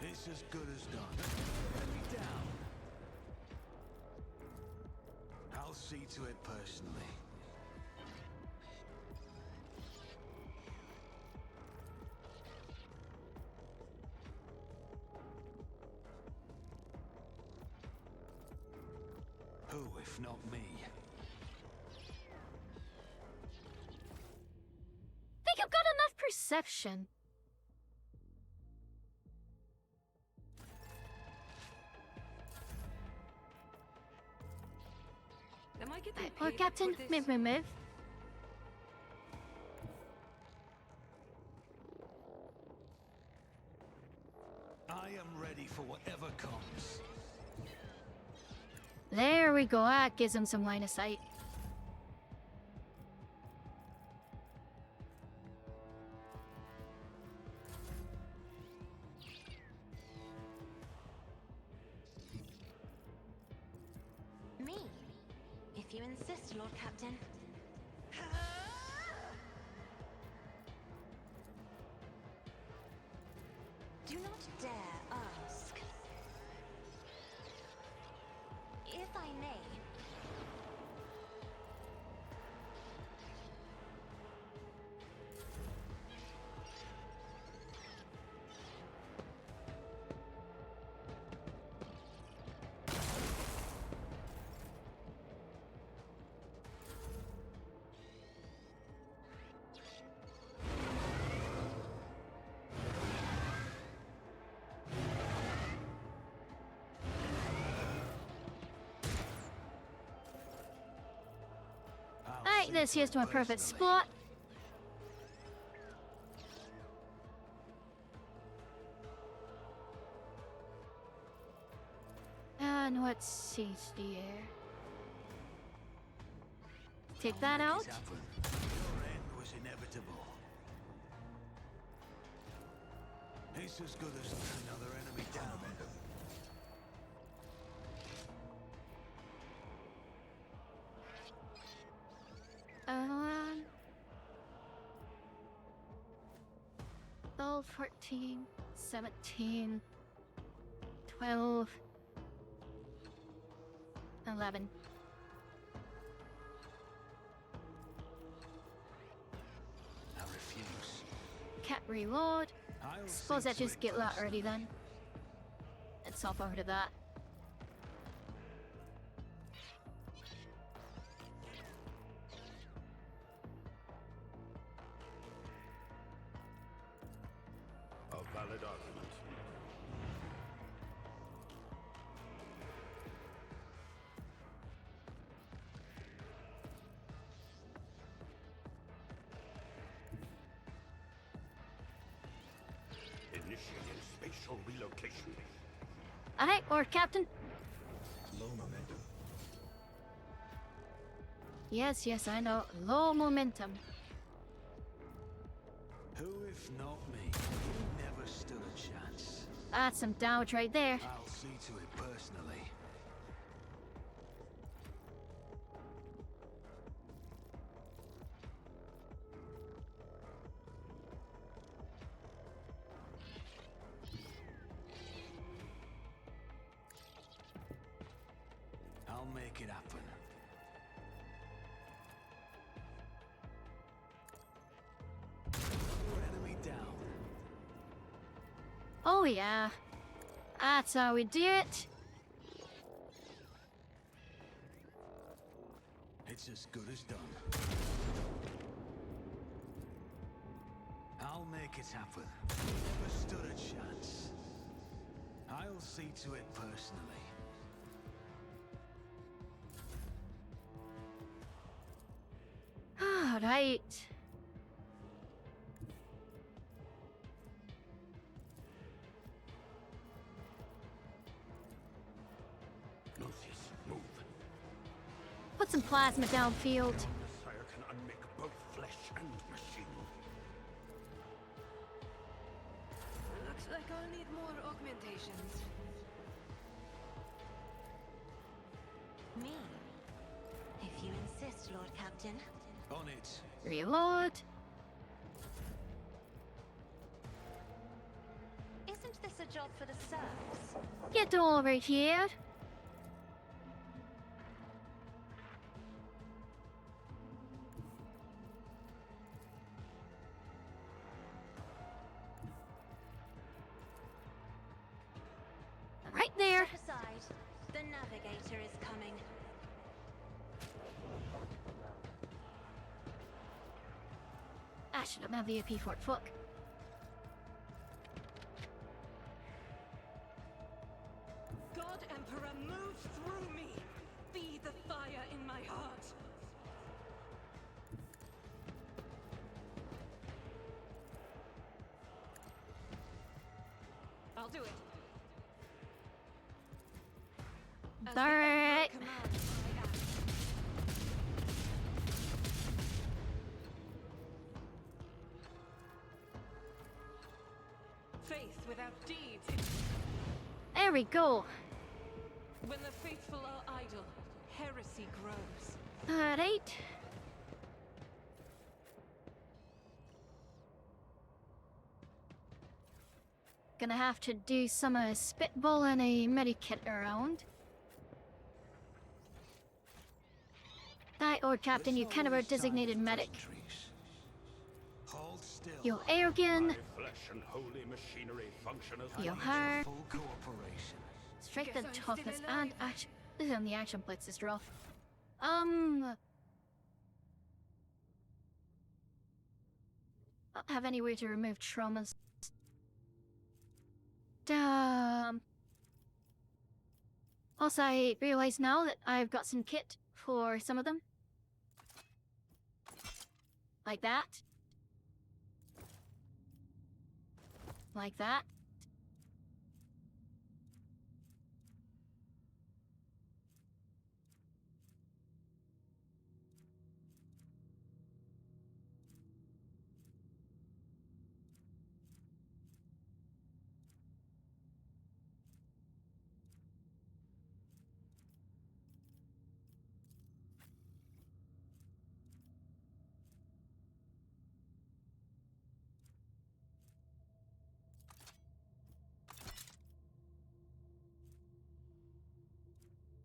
It's as good as done. Enemy down. I'll see to it personally. Who, if not me? Think I've got enough perception. Am I getting Oh, paid Captain, for this? move. I am ready for whatever comes. There we go. That gives him some line of sight. Me? If you insist, Lord Captain. Do not dare ask. If I may. Alright, this here's to a perfect spot. And let's see here. Take that out. Your end was inevitable. It's as good as another enemy down. Um, 12, 14, 17, 12, 11. I refuse. Can't reload. I'll Suppose see I to just it get that personally. ready then. Let's hop over to that. A valid argument. Initiating spatial relocation. Alright, Lord Captain. Low momentum. Yes, yes, I know. Low momentum. Who, if not me? You never stood a chance. That's some damage right there. I'll see to it personally. I'll make it happen. Enemy down. Oh yeah. That's how we do it. It's as good as done. I'll make it happen. Never stood a chance. I'll see to it personally. Alright. Lucius, move. Put some plasma downfield. Messiah can unmake both flesh and machine. Looks like I'll need more augmentations. Me? If you insist, Lord Captain. On it. Reload. Isn't this a job for the serfs? Get over here. Right there. Step aside. The navigator is coming. I should have had the AP for it. Fuck. God Emperor, move through me! Be the fire in my heart! I'll do it. As the Emperor Alright. commands, I act. Faith without deeds. There we go. When the faithful are idle, heresy grows. Alright. Gonna have to do some spitball and a medikit around. That Lord Captain, you kind of are a designated medic. Hold still. You'll Airgun, My flesh and holy machinery function as you'll one. Har, Full cooperation. strength Guess and I'm toughness, still and alive. action. This is on the action blitz is rough. I don't have any way to remove traumas. Also, I realize now that I've got some kit for some of them. Like that. Like that.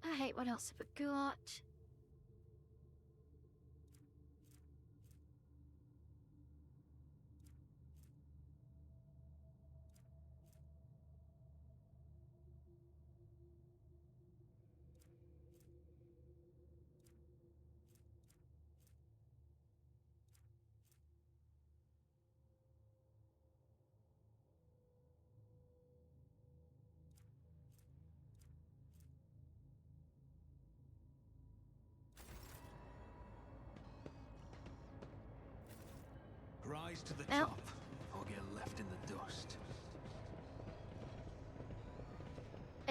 Alright, what else have we got? Rise to the Well. top, or get left in the dust.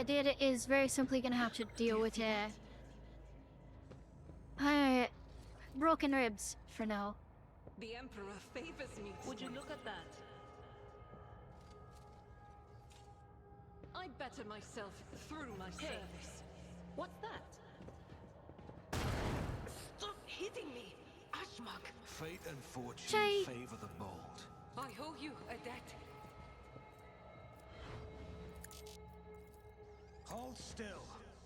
Adira is very simply gonna have to deal with broken ribs for now. The Emperor favors me. Would you look at that? I better myself through my service. What's that? Stop hitting me, Ashmak! Fate and fortune Jay. favor the bold. I owe you a debt. Hold still.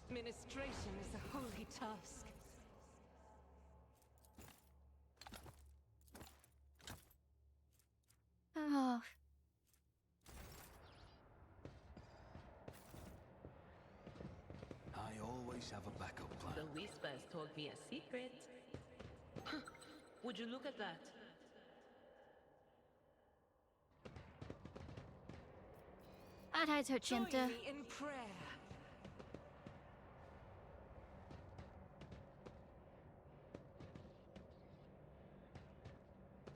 Ministration is a holy task. Oh, I always have a backup plan. The Whispers told me a secret. Would you look at that? I'd Join Jinta. me in prayer.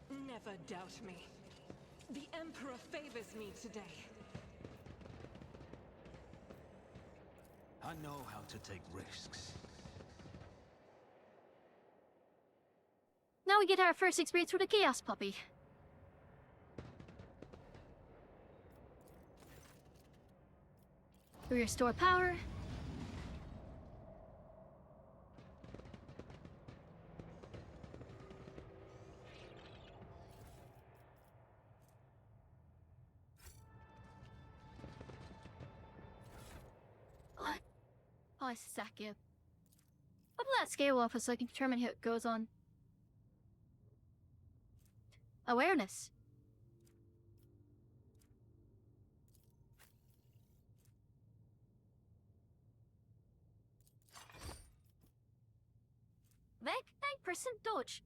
Never doubt me. The Emperor favors me today. I know how to take risks. Now we get our first experience with a Chaos Puppy. We restore power. What? Oh, I sack you. What will that scale off so I can determine how it goes on? Awareness. Meg, 9% dodge.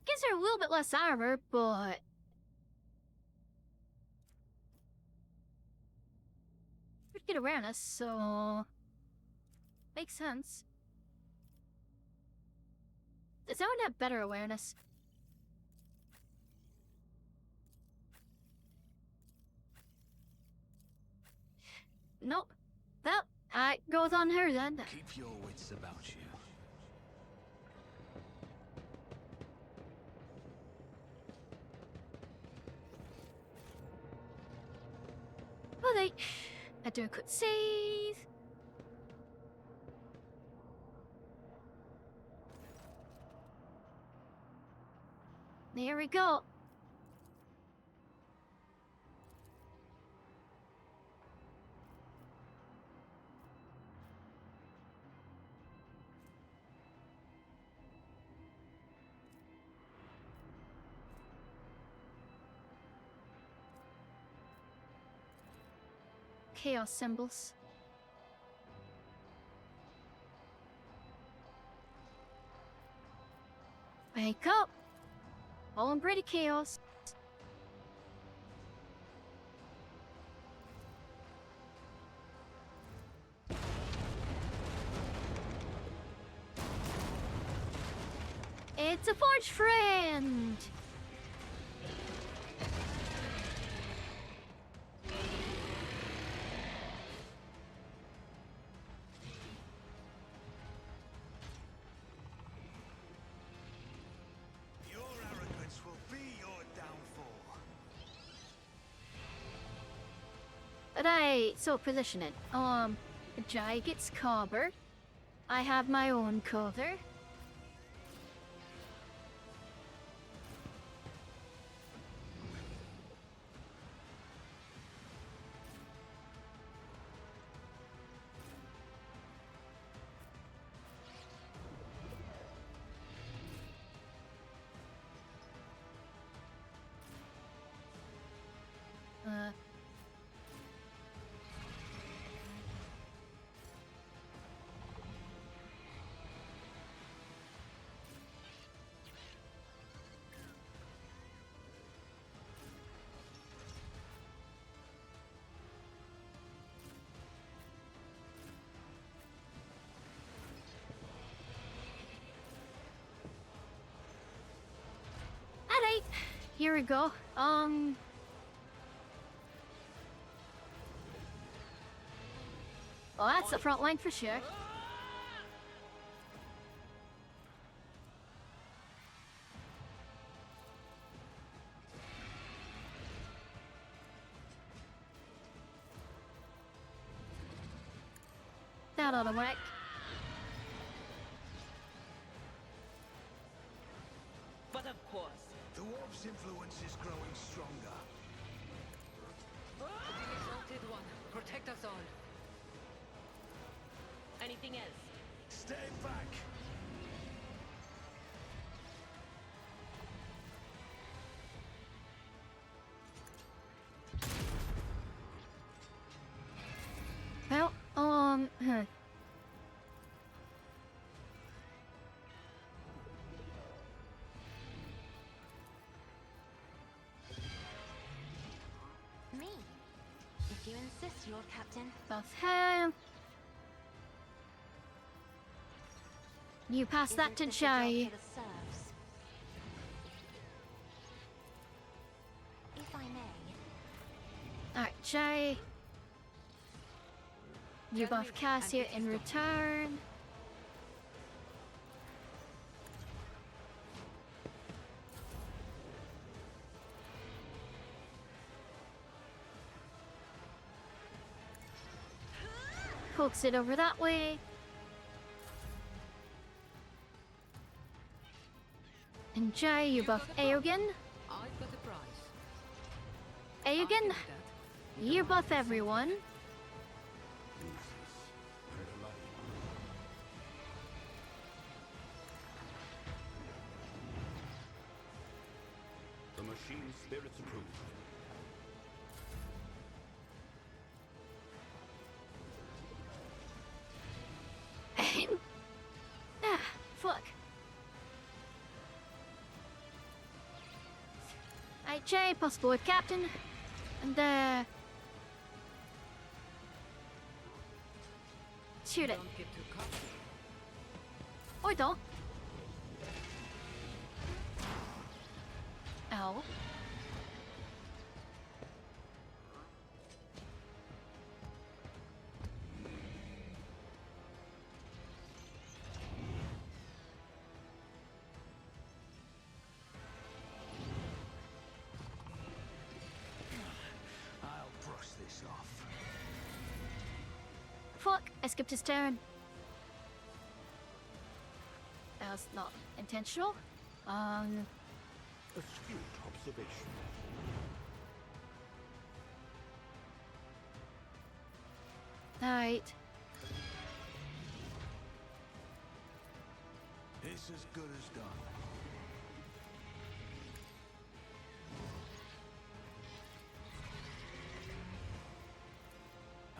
Gives her a little bit less armor, but... Would get awareness, so... Makes sense. Does anyone have better awareness? Nope. Well, goes on her then. Keep your wits about you. Well, I do a quick save. There we go. Chaos symbols. Wake up! All in pretty chaos. It's a forge friend! Your arrogance will be your downfall. But so position it. Jai gets covered. I have my own cover. Alright, here we go. Well, that's the front line for sure. That ought to work. But of course. The warp's influence is growing stronger. The Exalted One, protect us all. Anything else? Stay back! Well, Me. If you insist, Lord Captain. buff him. You pass that Isn't to this a job Jay. for the serfs? If I may. Alright, Jay. You Tell buff me Cassia and in it is done. return. Coax it over that way. And Jay, you buff Aogen. I've got a prize. I Aogen, can do that. you buff everyone. The machine spirits approved. Ah, fuck. Right, Jay, possible with Captain. And, shoot it. Don't get too cocky. Or don't. Ow. I'll brush this off. Fuck, I skipped his turn. That was not intentional. Astute observation. Alright. It's as good as done.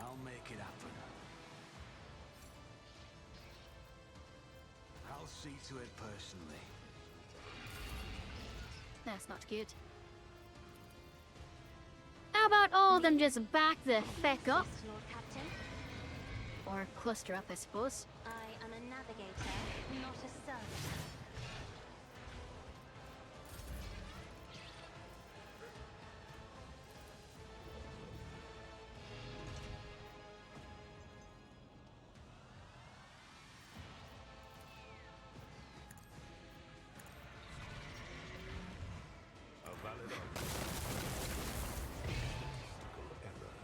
I'll make it happen. I'll see to it personally. That's not good. How about all of them just back the feck up? Insist, Lord Captain. Or cluster up, I suppose. I am a navigator, not a servant. A valid argument. Statistical error.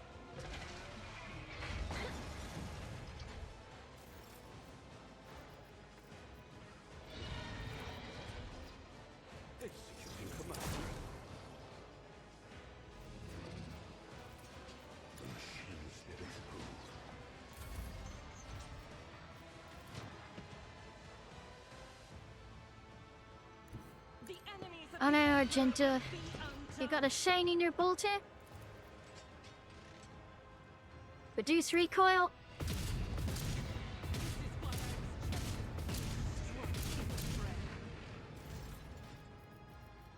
Executing command. The machine spirits approved. The enemies of Oh no, the Argenta. be You undone. got a shine in your bolter? Reduce recoil?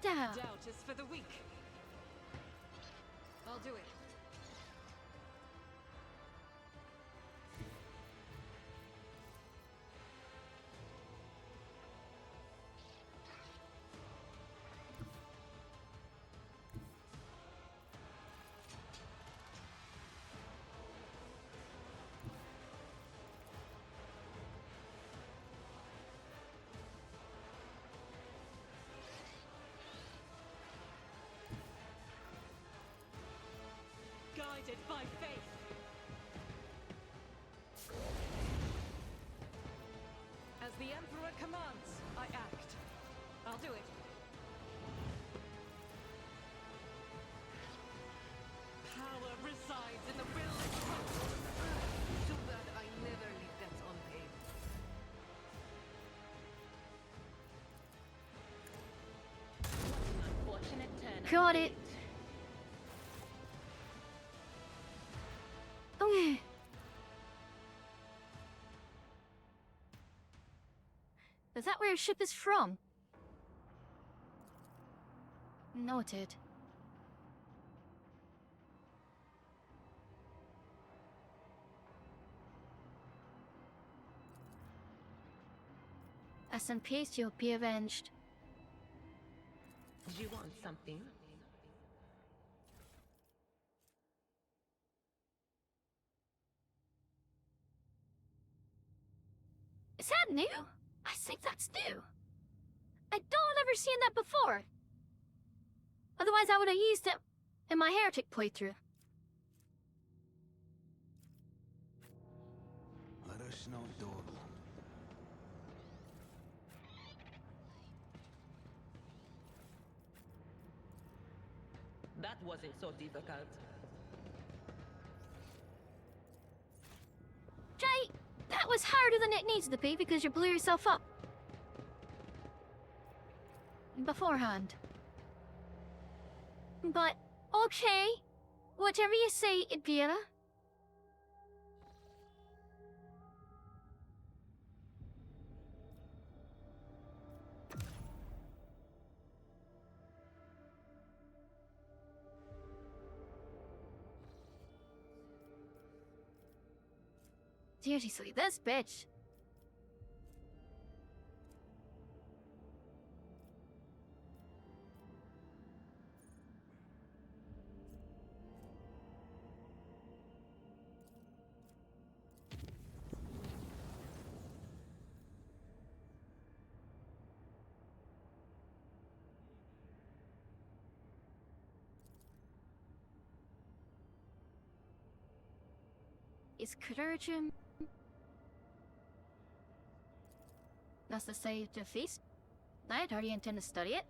Damn. Doubt is for the weak. I'll do it. Got it. Okay. Is that where your ship is from? Noted. As in peace, you'll be avenged. Do you want something? Is that new? I think that's new. I don't ever seen that before. Otherwise, I would have used it in my heretic playthrough. Let us not dawdle. That wasn't so difficult. Jay, that was harder than it needs to be because you blew yourself up beforehand. But, okay. Whatever you say, Idvira. Seriously, this bitch. Is Clergyman? That's to say, the feast? I had already intend to study it.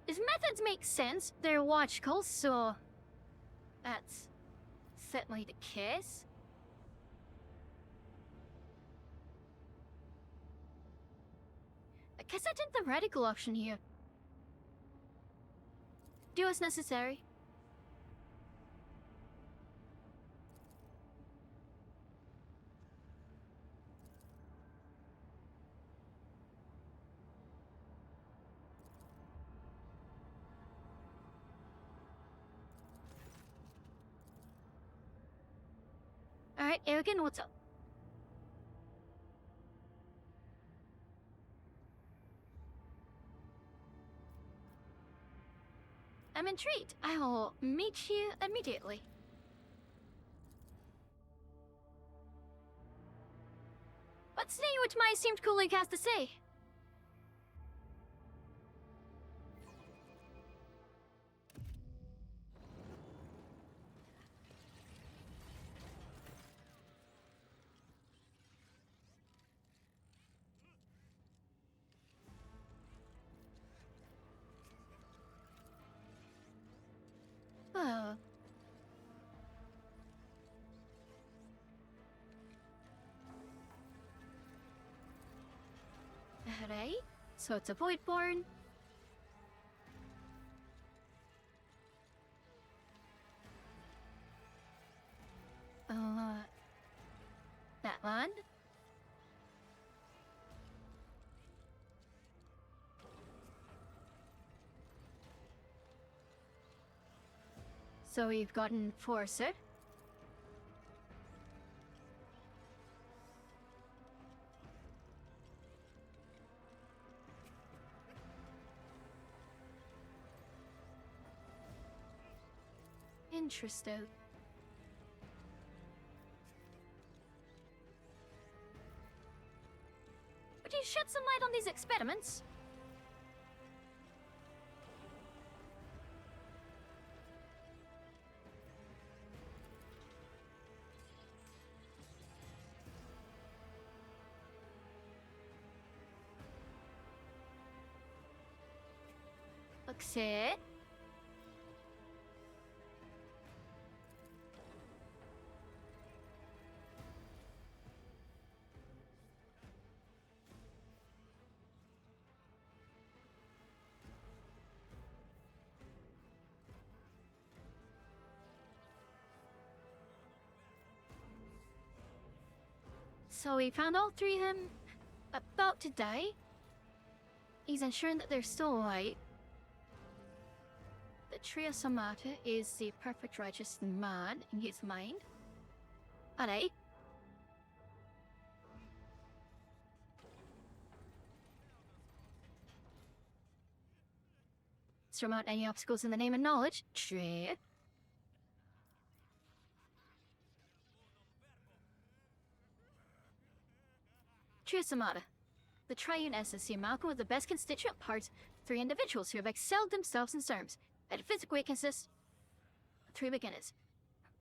His methods make sense. They're logical, so that's certainly the case. I guess I did the radical option here. Do as necessary. Alright, Arrogant, what's up? I'm intrigued. I'll meet you immediately. Let's see what my esteemed colleague has to say. Oh. Alright, so it's a Voidborn. That one. So we've gotten Enforcer. interest out. Would you shed some light on these experiments? Looks it. So we found all three of them about to die. He's ensuring that they're still alive. The Tria Samata is the perfect righteous man in his mind. Alright. Surmount any obstacles in the name of knowledge. Tria. Tria Samata. The triune essence, the amalgam of the best constituent parts, three individuals who have excelled themselves in terms. Metaphysic weaknesses, three beginners.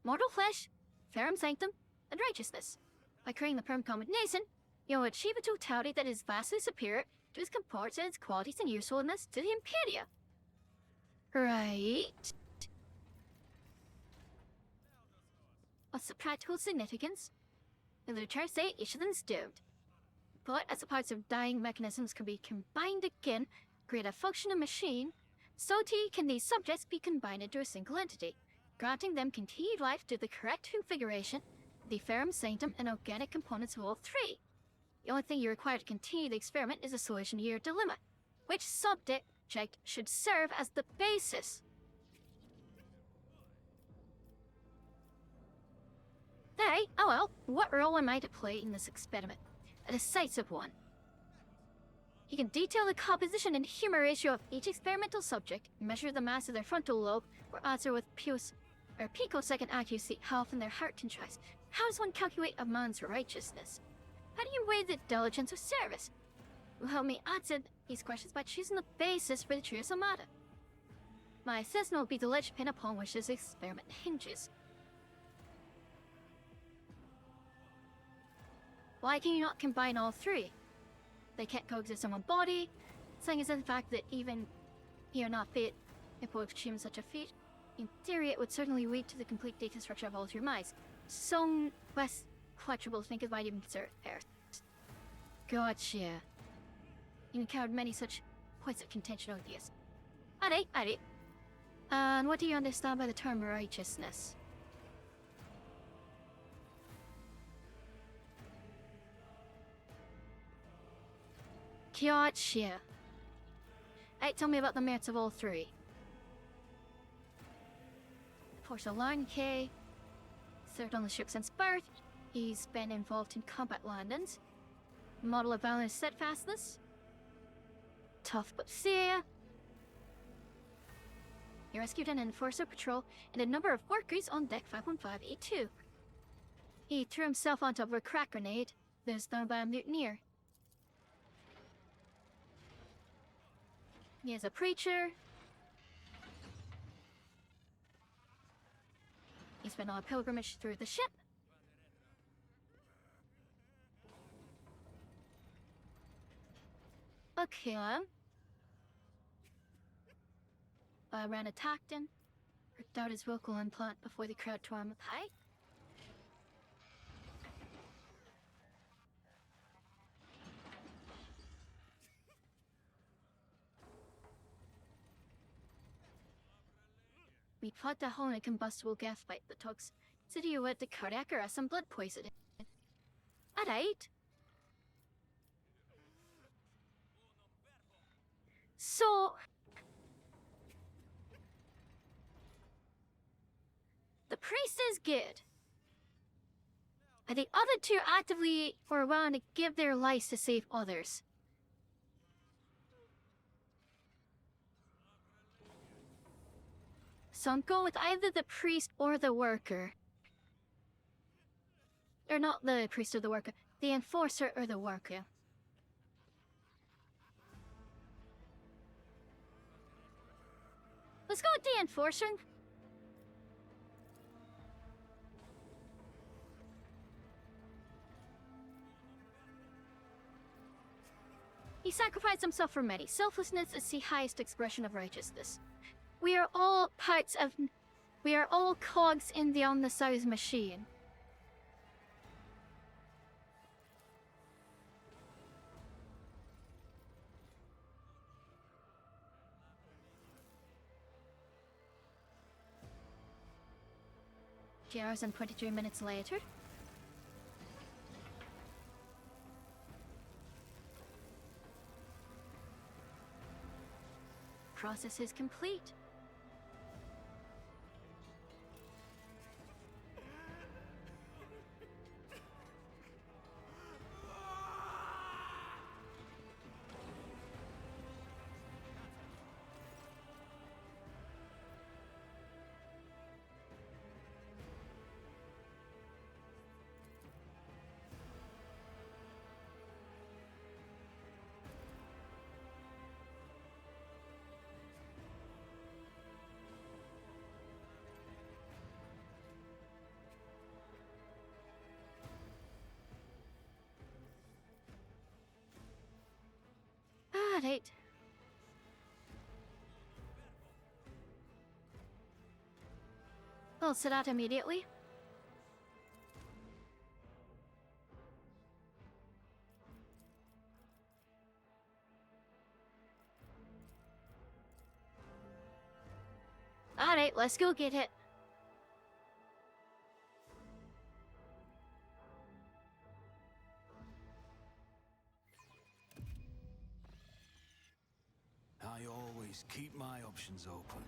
Mortal flesh, ferrum sanctum, and righteousness. By creating the perm combination, you'll achieve a totality that is vastly superior to its comports and its qualities and usefulness to the Imperia. Right. What's the practical significance? The literature say each of them is doomed. But as the parts of dying mechanisms can be combined again, create a functional machine, so too can these subjects be combined into a single entity, granting them continued life to the correct configuration, the ferrum sanctum and organic components of all three. The only thing you require to continue the experiment is a solution to your dilemma. Which subject should serve as the basis? Hey, oh well, what role am I to play in this experiment? A decisive one. You can detail the composition and humor ratio of each experimental subject, measure the mass of their frontal lobe, or answer with picosecond accuracy how often their heart contracts. How does one calculate a man's righteousness? How do you weigh the diligence of service? Will help me answer these questions by choosing the basis for the Tria Samata. My assessment will be the linchpin upon which this experiment hinges. Why can you not combine all three? They can't coexist in one body, saying is the fact that even you're not fit, if we achieve such a feat, in theory it would certainly lead to the complete deconstruction of all three minds. So less flexible to think of might even consider Earth. Gotcha. You encountered many such points of contention over the years. Alright. And what do you understand by the term righteousness? Gotcha. Hey, tell me about the merits of all three. Porcelain K. Served on the ship since birth. He's been involved in combat landings. Model of valor and steadfastness. Tough but fair. He rescued an enforcer patrol and a number of workers on deck 515A2. He threw himself on top of a crack grenade that was thrown by a mutineer. He is a preacher. He's been on a pilgrimage through the ship. Okay. Ran attacked him. Ripped out his vocal implant before the crowd tore him apart. We plugged a hole in a combustible gas pipe that talks to do with the cardiac arrest and blood poisoning. Alright. So... the priest is good. And the other two actively were willing to give their lives to save others. so I'm going with either the priest or the worker. Or not the priest or the worker, the enforcer or the worker. Let's go with the enforcer. He sacrificed himself for many. Selflessness is the highest expression of righteousness. We are all cogs in the on-the-size machine. Hours and 23 minutes later. Process is complete. Right. I'll set out immediately. Alright, let's go get it. I always keep my options open.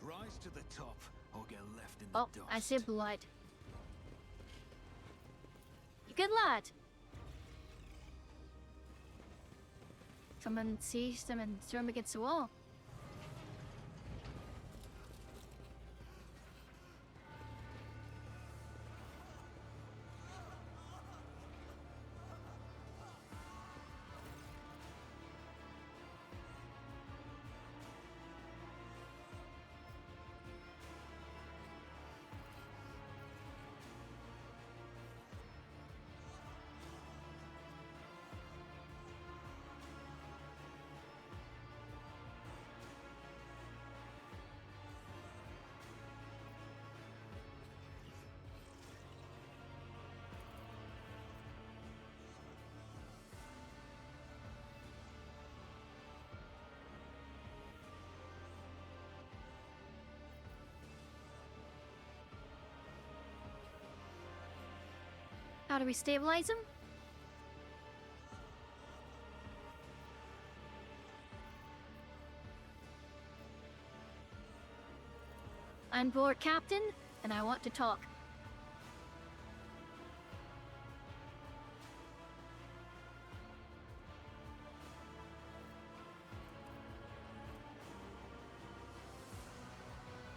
Rise to the top, or get left in the Oh, dust. I see blood. You good lad. Someone seized him and threw him against the wall. How do we stabilize him? I'm bored, Captain, and I want to talk.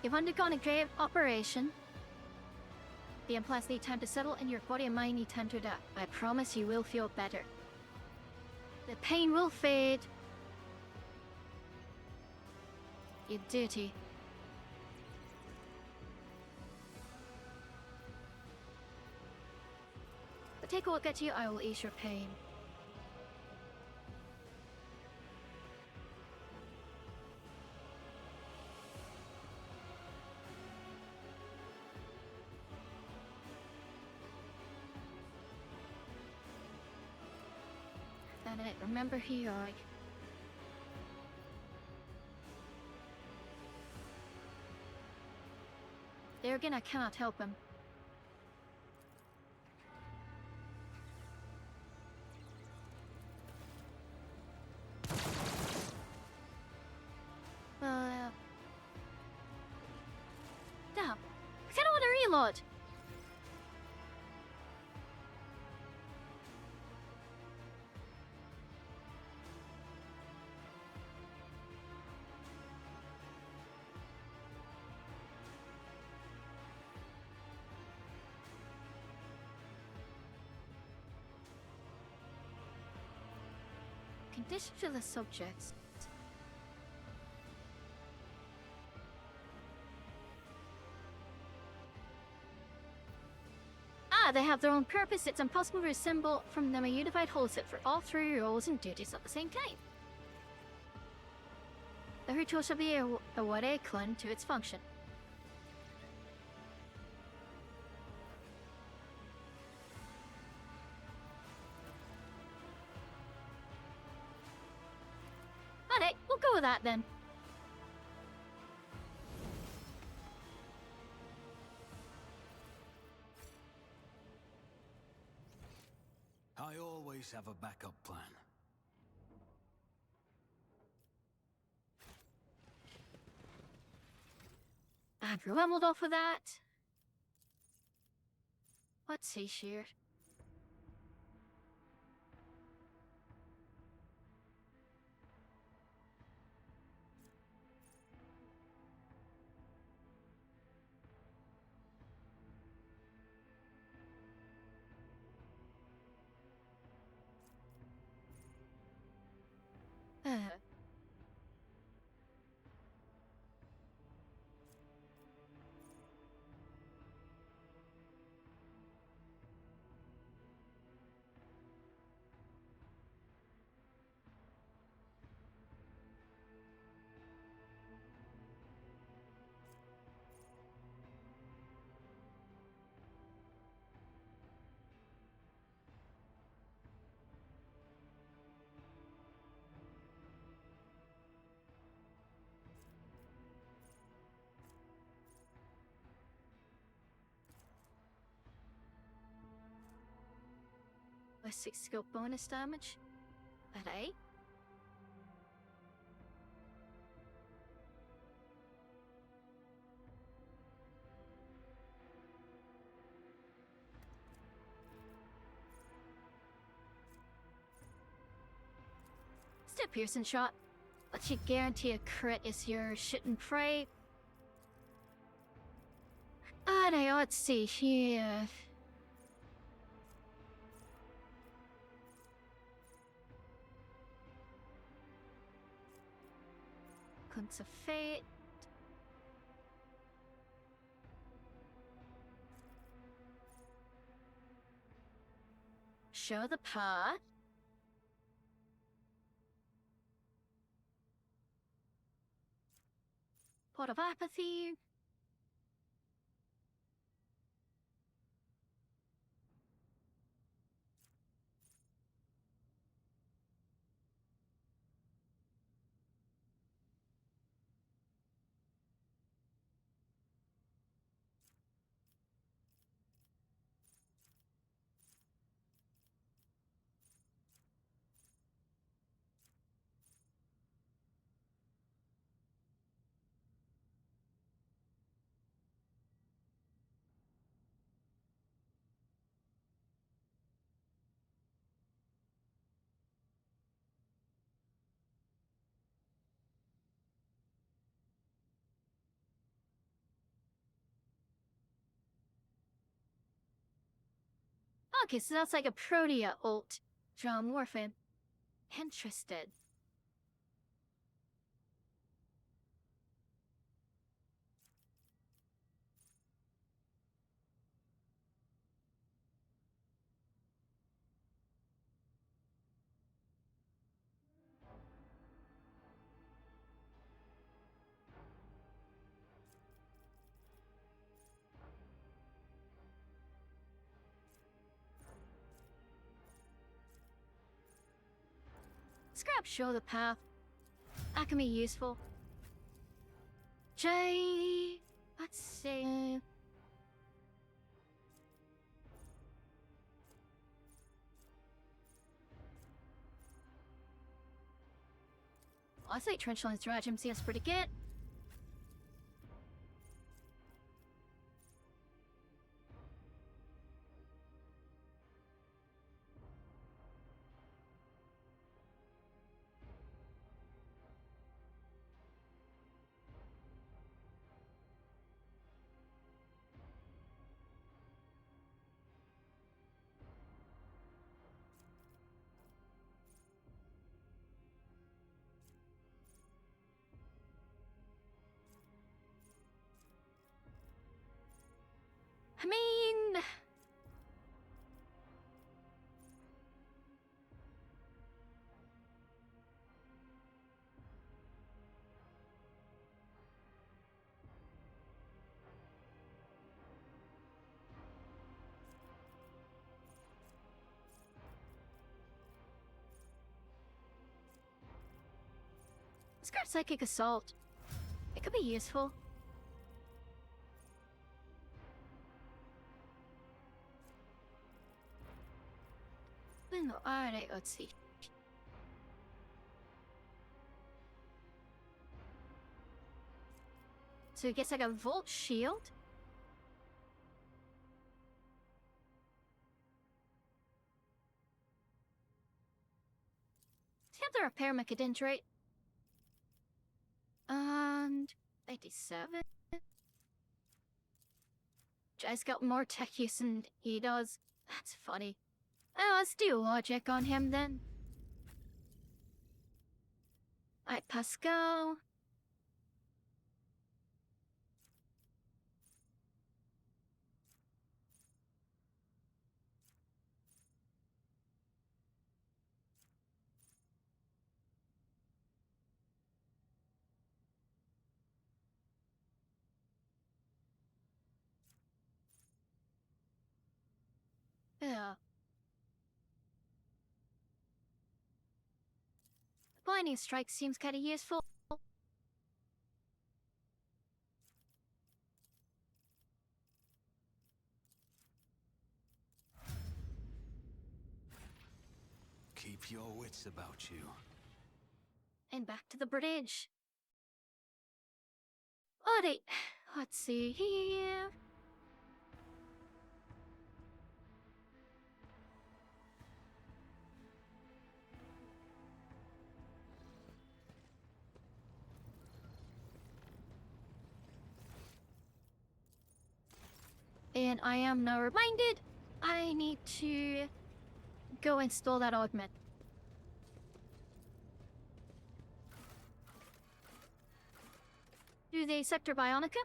You've undergone a grave operation. The implants need time to settle, and your body and mind need time to adapt. I promise you will feel better. The pain will fade. Your duty. But take a look at you, I will ease your pain. Remember who you are. again, I cannot help him. Damn. I kinda wanna reload. Condition to the subjects. They have their own purpose. It's impossible to assemble from them a unified whole set for all three roles and duties at the same time. The ritual shall be a Wareklan to its function. Alright, we'll go with that then. I always have a backup plan. I've leveled off of that. Let's see here. A 6 skill bonus damage. Alright. Still piercing shot. Let you guarantee a crit is your shit and pray. Alright, let's see here. Clinks of Fate. Show the path. Pot of Apathy. Okay, so that's like a Protea ult. John Morphin. Interested. Scrap show the path. That can be useful. J. Let's see. I think Trenchline's Rajam seems pretty good. I mean... Let's go Psychic Assault. It could be useful. Alright, let's see. So it gets like a Volt Shield? Let's have the Repair Mechadendrite. And 87. Jai's got more tech use than he does. That's funny. Oh, let's do logic on him then. Alright, Pascal. Yeah. Blinding Strike seems kinda useful. Keep your wits about you. And back to the bridge. Alright, let's see here. And I am now reminded I need to go install that augment. Do the Sector Bionica?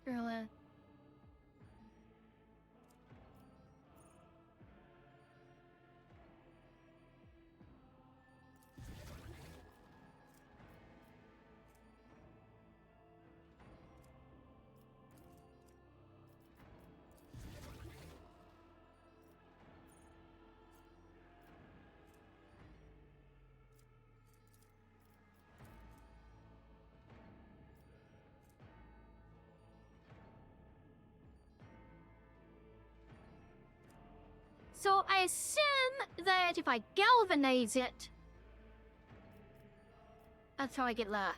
Girl, So I assume that if I galvanize it, that's how I get that.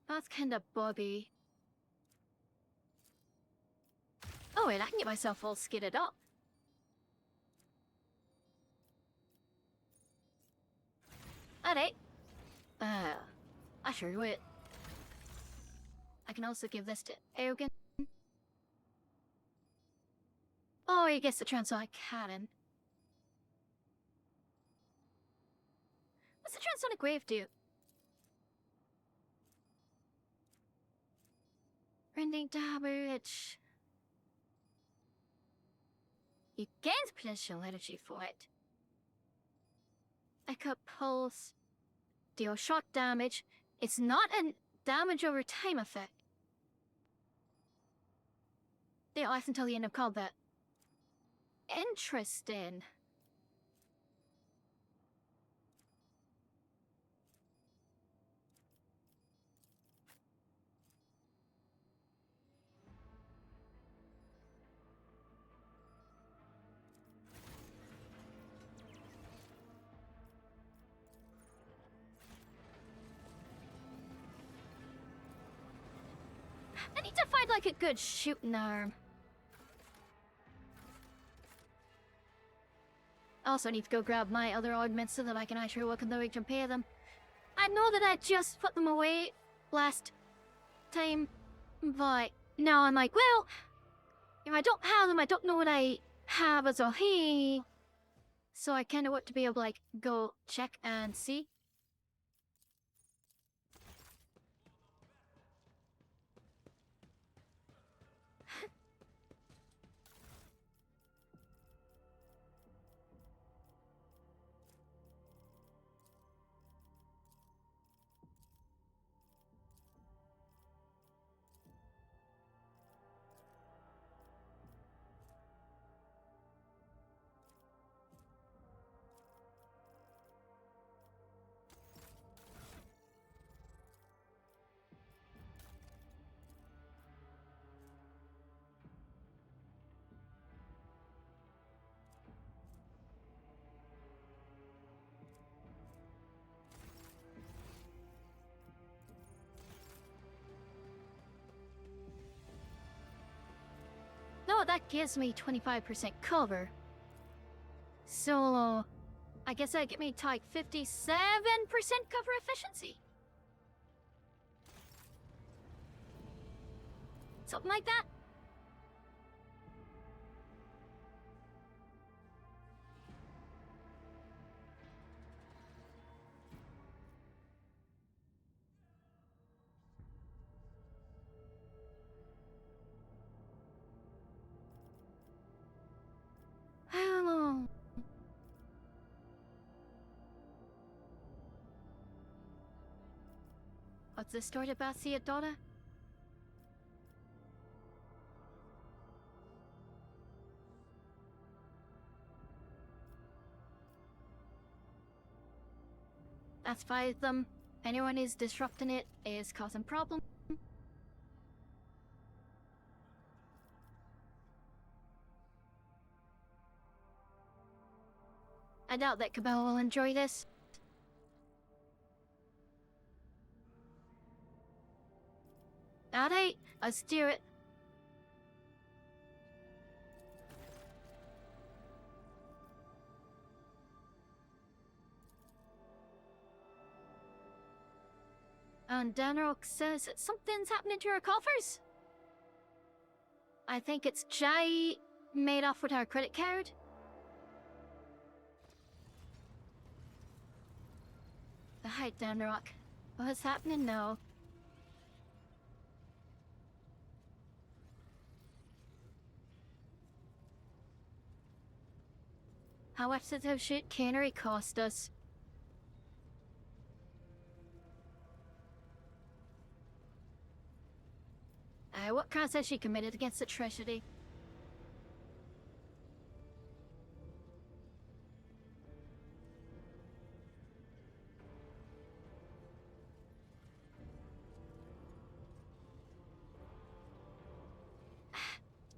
That's kinda buggy. Oh wait, I can get myself all skidded up. Alright. I sure would. I can also give this to Eogan. Oh, he gets the transonic cannon. What's the transonic wave do? Rending damage. You gain potential energy for it. Echo pulse. Deal shock damage. It's not a damage over time effect. They last until the end of combat. Interesting. I need to find like a good shooting arm. I also need to go grab my other augments so that I can actually look in the week and pay them. I know that I just put them away last time, but now I'm like, well, if I don't have them, I don't know what I have as a hey. So I kind of want to be able to like go check and see. No, that gives me 25% cover. So, I guess that get me to like 57% cover efficiency. Something like that. Hello. What's the story about Theodora? That's 5 of them. Anyone who's disrupting it is causing problems. I doubt that Cabal will enjoy this. Alright, let's do it. And Danrock says that something's happening to our coffers. I think it's Jai made off with our credit card. Hi, Danrock. What's happening now? How much did that shit cannery cost us? What crime has she committed against the treasury?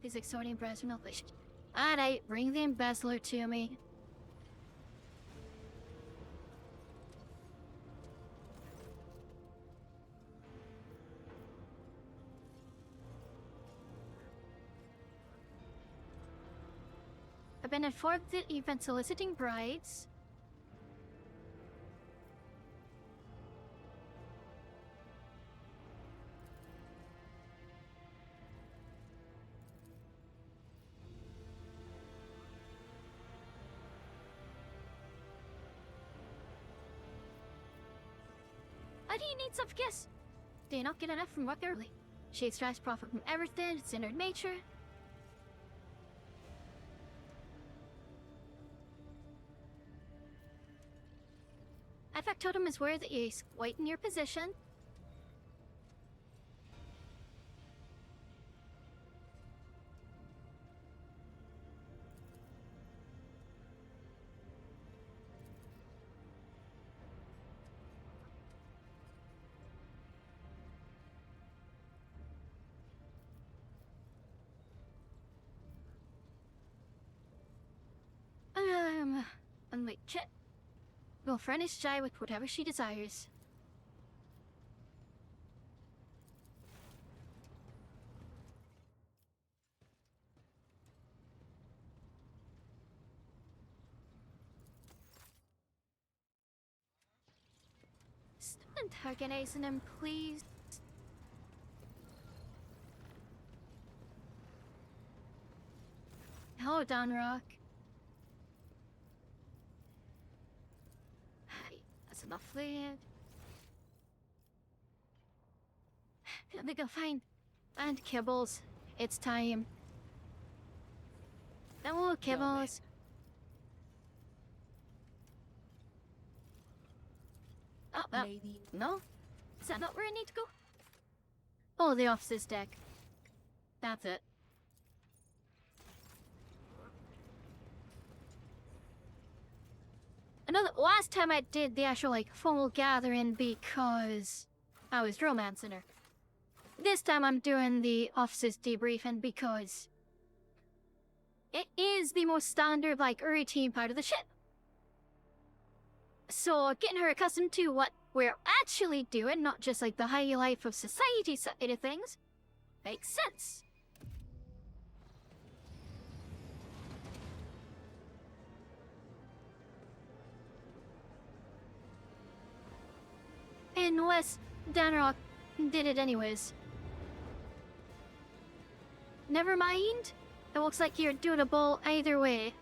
These extorting brass are not leashed. Alright, bring the embezzler to me. I've been informed that you've been soliciting brides. Why do you need such gifts? Do you not get enough from work early? She extracts profit from everything, it's in her nature. I factotum is where that you whiten your position. And wait, Chit will furnish Jai with whatever she desires. Stop antagonizing him, please. Hello, Donrock. That's enough food. Let me go find and Kibbles. It's time. No, Kibbles. Oh, Maybe. no? Is that not where I need to go? Oh, the officer's deck. That's it. I know that last time I did the actual, like, formal gathering because I was romancing her. This time I'm doing the officer's debriefing because it is the most standard, like, routine part of the ship. So getting her accustomed to what we're actually doing, not just, like, the high life of society side of things, makes sense. Unless Danrock did it anyways. Never mind. It looks like you're doable either way.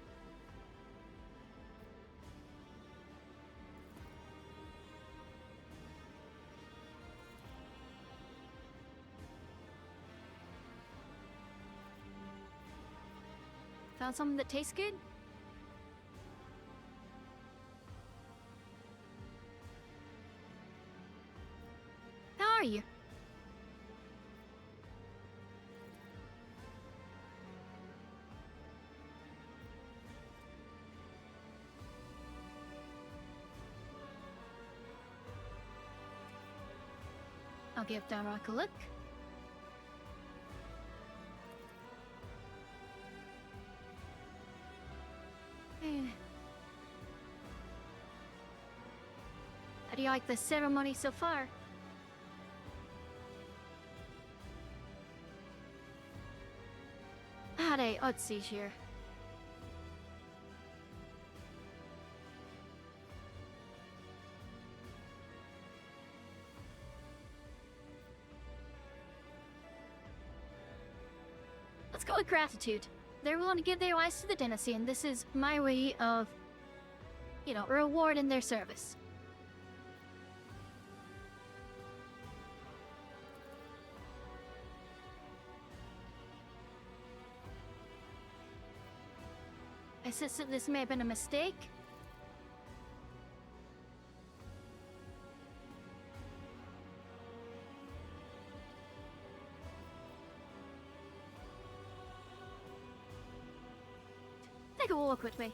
Found something that tastes good? How are you? I'll give Danrock a look. How do you like the ceremony so far? Hare Otzi here. Let's go with gratitude. They're willing to give their lives to the dynasty, and this is my way of, you know, rewarding their service. I insist that this may have been a mistake. Take a walk with me.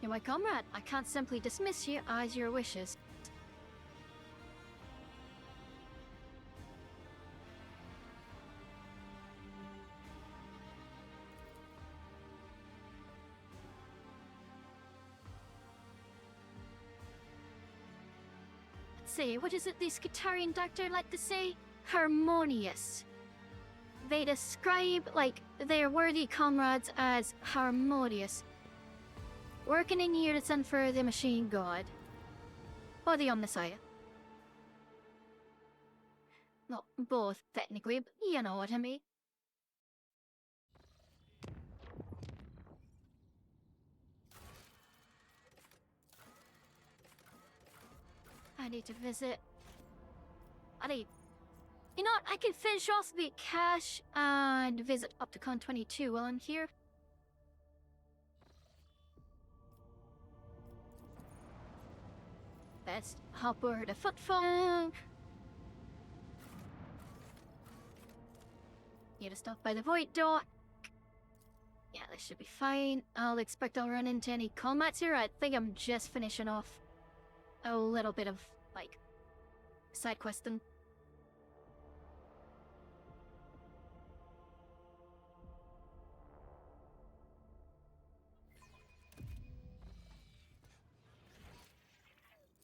You're my comrade. I can't simply dismiss you as your wishes. say, what is it the Skitarian doctor like to say? Harmonious. They describe, like, their worthy comrades as harmonious. Working in unison for the machine god. Or the Omnissiah. Not both, technically, but you know what I mean. I need to visit. You know what? I can finish off the cache and visit Opticon 22 while I'm here. Let's hop over to Footfall. Need to stop by the Void Dock. Yeah, this should be fine. I'll expect I'll run into any combats here. I think I'm just finishing off a little bit of, like, side questing.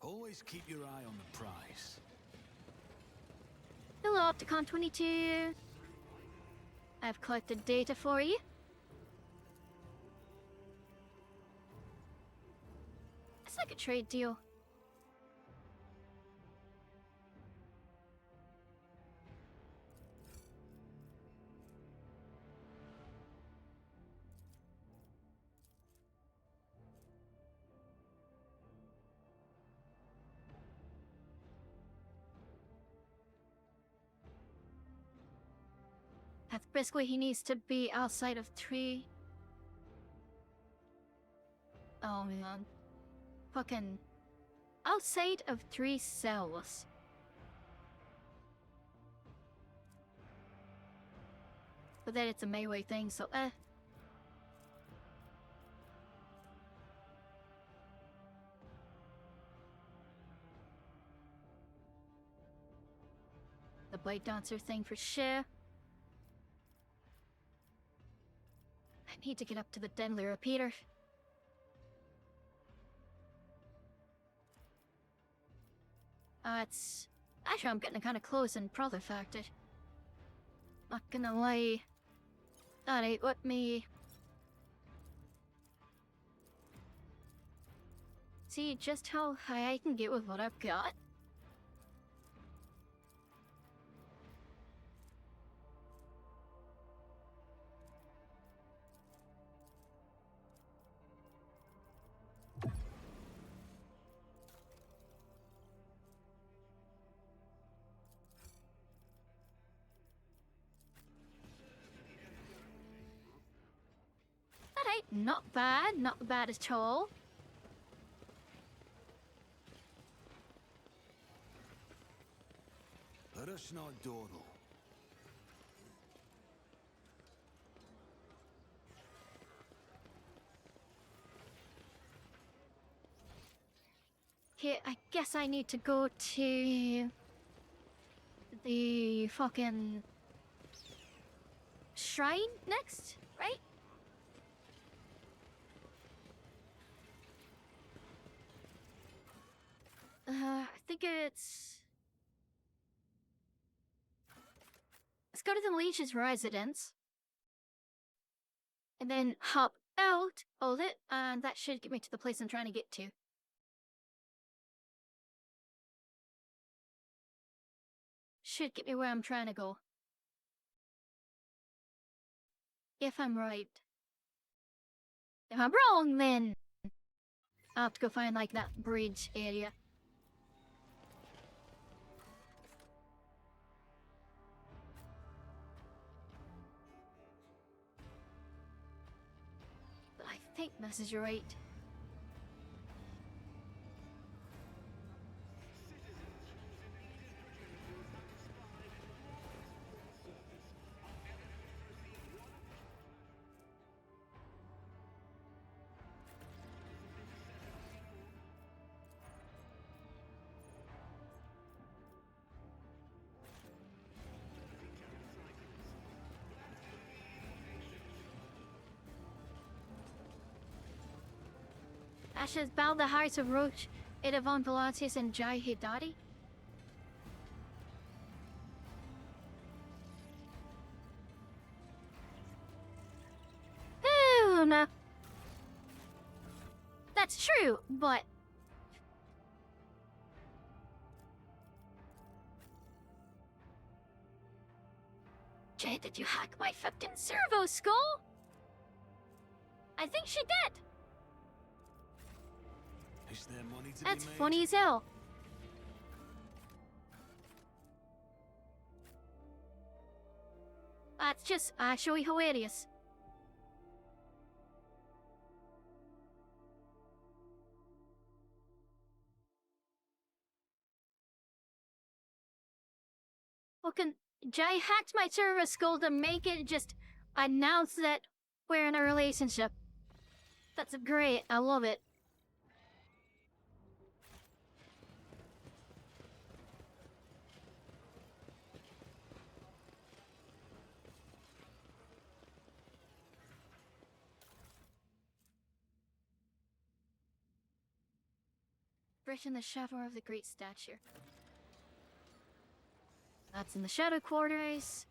Always keep your eye on the prize. Hello, Opticon 22. I've collected data for you. It's like a trade deal. That's basically he needs to be outside of 3. Oh man. Fucking outside of 3 cells. But then it's a melee thing, so The Blade Dancer thing for sure. I need to get up to the Deadly Repeater. It's... Actually, I'm getting kind of close and Brother Factor. Not gonna lie. Alright, let me... see just how high I can get with what I've got. Alright, not bad at all. Let us not dawdle. Okay, I guess I need to go to the fucking shrine next, right? I think it's... let's go to the Leech's residence. And then hop out, hold it, and that should get me to the place I'm trying to get to. Should get me where I'm trying to go. If I'm right. If I'm wrong, then I'll have to go find, like, that bridge area. But I think this is right. Ashes bound the hearts of Roche, Edavon Pilates, and Jai Hidari. Luna. That's true, but... Jade, did you hack my fucking servo skull? I think she did. Is there money to That's be made? funny as hell. That's just actually hilarious. Fucking Jay hacked my server skull to make it just announce that we're in a relationship. That's great. I love it. Bridge in the shadow of the great statue. That's in the shadow quarters.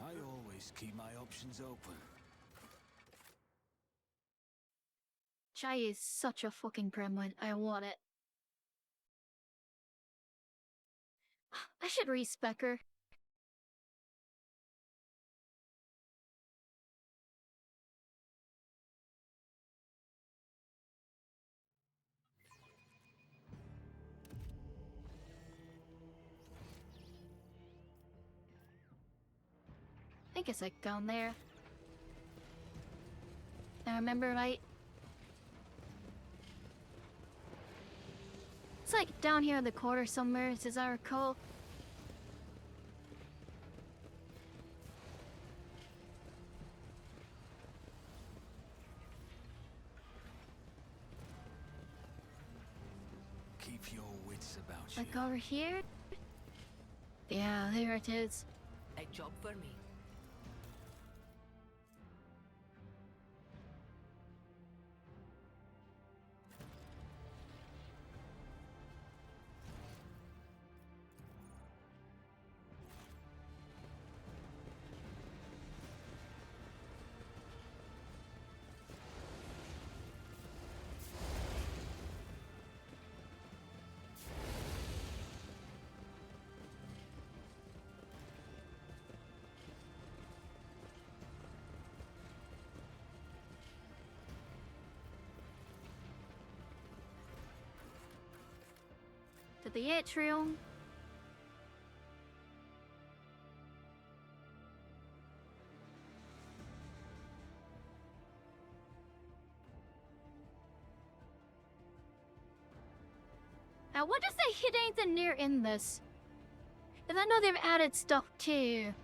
I always keep my options open. Chai is such a fucking gremlin. I want it. I should respec her. I guess I down there. I remember right. It's like down here in the corner somewhere, as I recall. Keep your wits about you. Like over here? Yeah, there it is. A job for me. To the atrium. I wonder if they hid anything near in this. And I know they've added stuff too.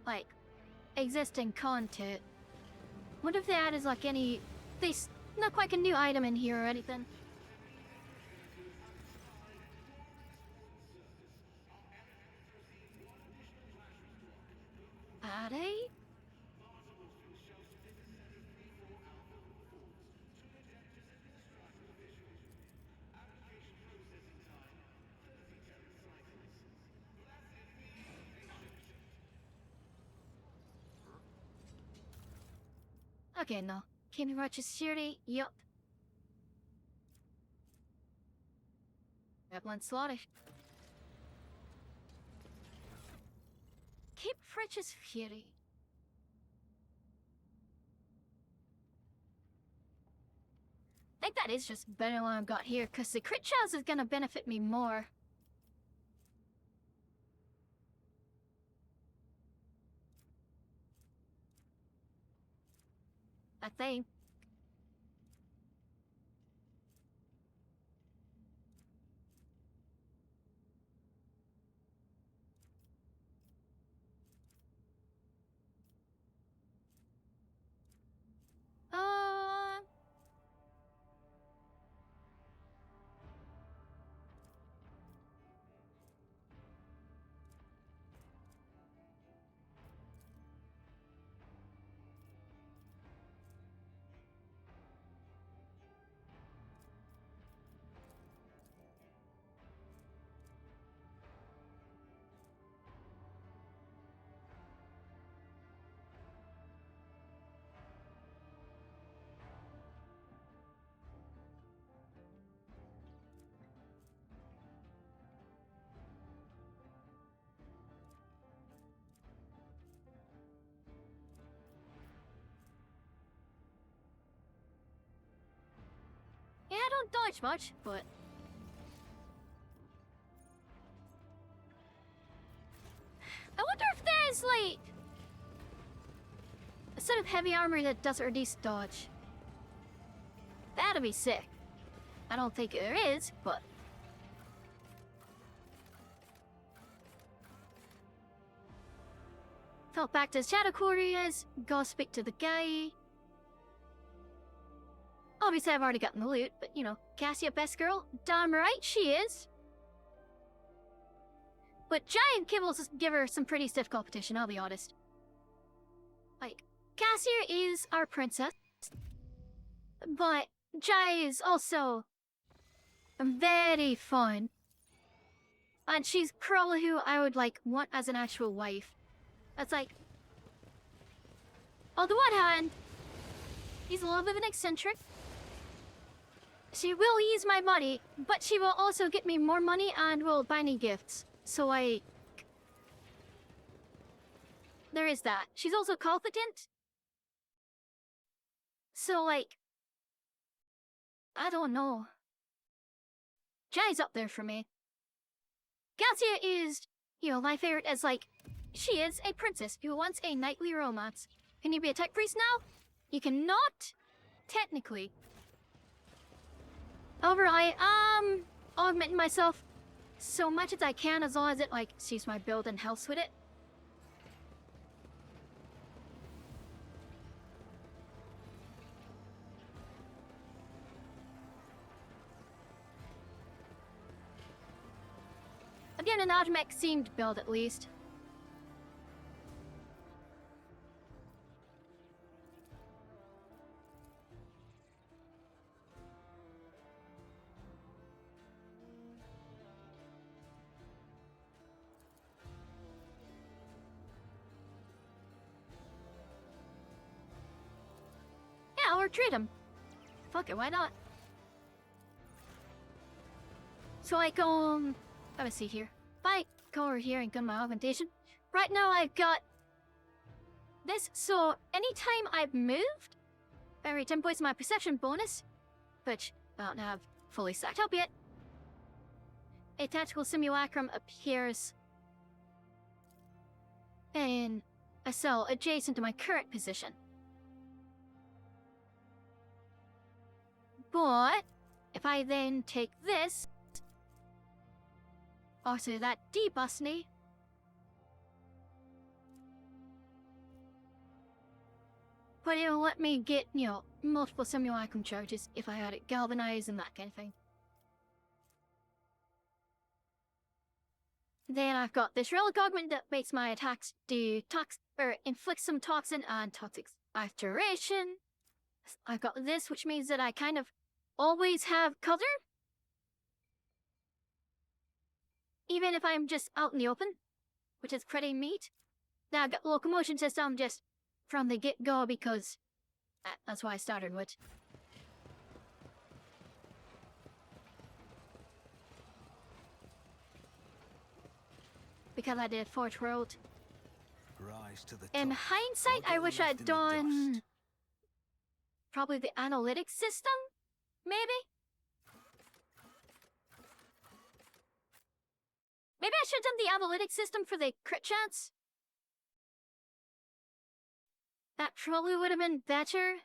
Like, existing content. What if they added like any... They snuck like a new item in here or anything? Are they? Okay, no. Keeping Roch's security, yup. Evelyn Slaughter. Keep French's fury. I think that is just better than what I've got here, because the crit chance is gonna benefit me more. I think. Uh... don't dodge much, but I wonder if there's like a set of heavy armor that does reduce dodge. That'd be sick. I don't think there is, but felt back to Shadow Quarters, go speak to the guy. Obviously, I've already gotten the loot, but you know, Cassia, best girl, damn right she is. But Giant Kibbles give her some pretty stiff competition, I'll be honest. Like, Cassia is our princess, but Jai is also very fun. And she's probably who I would like want as an actual wife. It's like, on the one hand, he's a little bit of an eccentric. She will use my money, but she will also get me more money and will buy me gifts. So there is that. She's also confident. So like, I don't know. Jai's up there for me. Cassia is, you know, my favorite as like, she is a princess who wants a knightly romance. Can you be a tech priest now? You cannot, technically. However, I am augmenting myself so much as I can, as long as it like suits my build and helps with it. Again, an Audmec seemed build at least. Yeah, or treat him. Fuck it, why not? So like, let me see here. If I go over here and go to my augmentation, right now I've got this. So anytime I've moved, every 10 points of my perception bonus, which I don't have fully stacked up yet, a tactical simulacrum appears in a cell adjacent to my current position. But if I then take this, also that debuffs me. But it'll let me get, you know, multiple simulacrum charges if I had it galvanized and that kind of thing. Then I've got this relic augment that makes my attacks do inflict some toxin and toxic alteration. I've got this, which means that I kind of always have cover. Even if I'm just out in the open, which is pretty neat. Now I've got the locomotion system just from the get-go because that's why I started with. Because I did Forge World. Rise to the In top. hindsight, I'll I get wish left I'd in the done dust. probably the analytics system, maybe? Maybe I should have done the analytics system for the crit chance. That probably would have been better.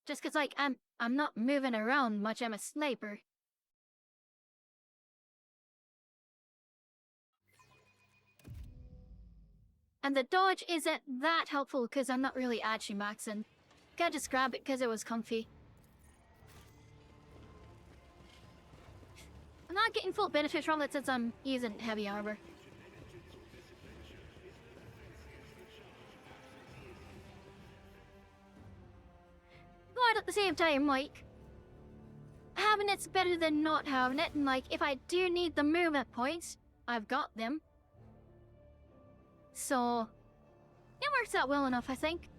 Just cause like I'm not moving around much, I'm a sniper. And the dodge isn't that helpful because I'm not really actually maxing. Gotta just grab it because it was comfy. I'm not getting full benefit from it since I'm using heavy armor. But at the same time, like, having it's better than not having it, and like, if I do need the movement points, I've got them. So, it works out well enough, I think.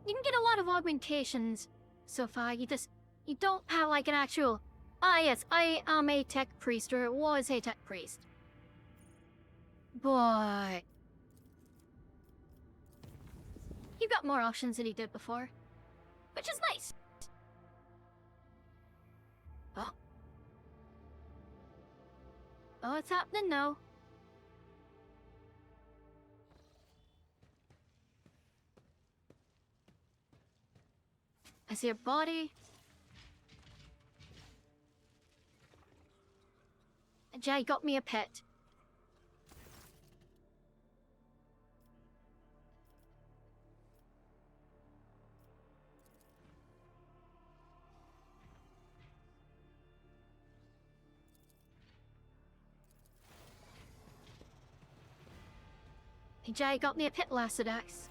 you can get a lot of augmentations so far. You don't have like an actual. Ah, yes, I am a tech priest, or was a tech priest. But you got more options than you did before, which is nice. Oh. Oh, it's happening now. I see a body. Jay got me a pet. Jay got me a pet Lacidax.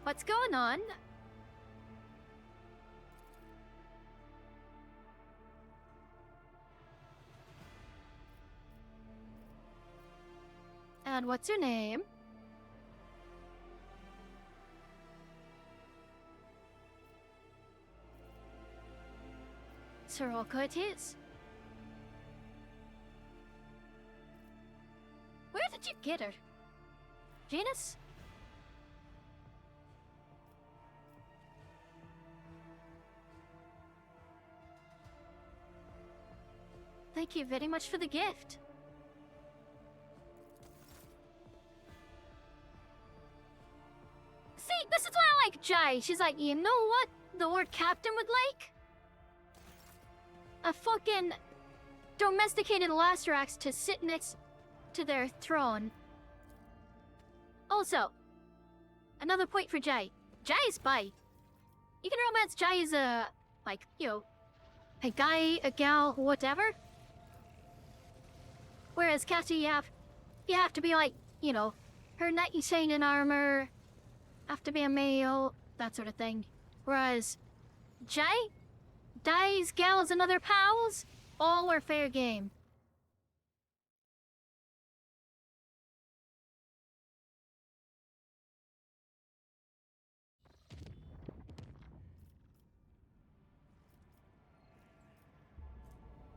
What's going on? And what's your name? Sirocco it is. Where did you get her? Janus? Thank you very much for the gift. See, this is why I like Jai. She's like, you know what the Lord Captain would like? A fucking domesticated Lacerax to sit next to their throne. Also, another point for Jai. Jai is bi. You can romance Jai as a, like, you know, a guy, a gal, whatever. Whereas Cassie, you have to be like, you know, her knight in shining armor, have to be a male, that sort of thing. Whereas Jai, guys, gals, and other pals, all are fair game.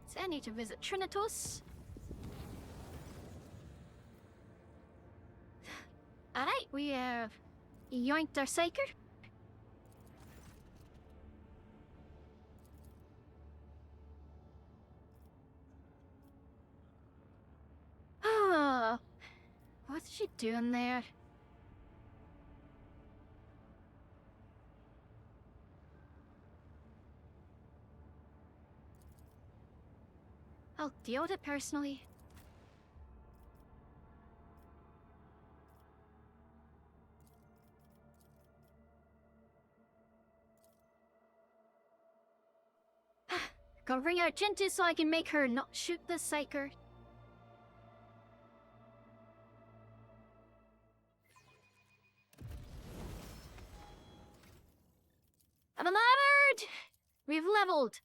So I need to visit Trinitos. Alright, we have yoinked our Psyker. Ah, what's she doing there? I'll deal with it personally. Gotta bring out Jintu so I can make her not shoot the Psyker. I'm enamored! We've leveled.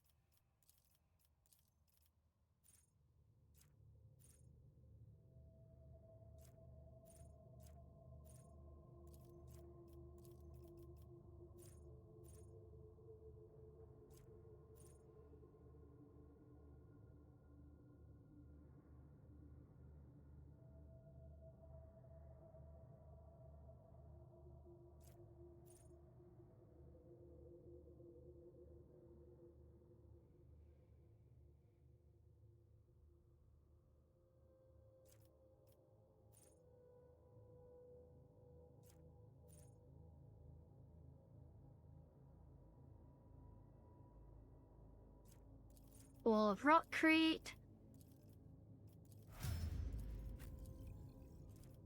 Wall of Rockcrete.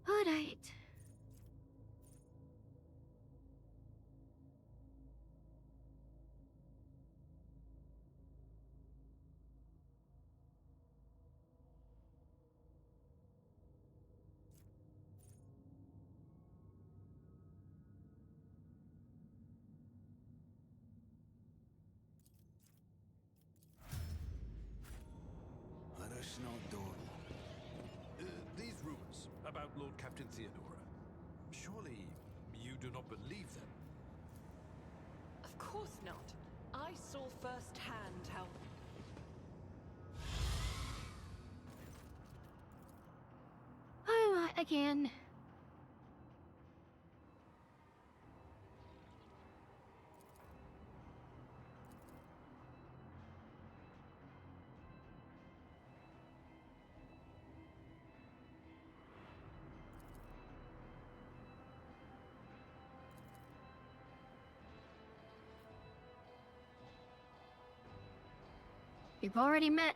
Alright. Snod Dordal. These rumors about Lord Captain Theodora. Surely you do not believe them? Of course not. I saw firsthand how. Oh, again. We've already met.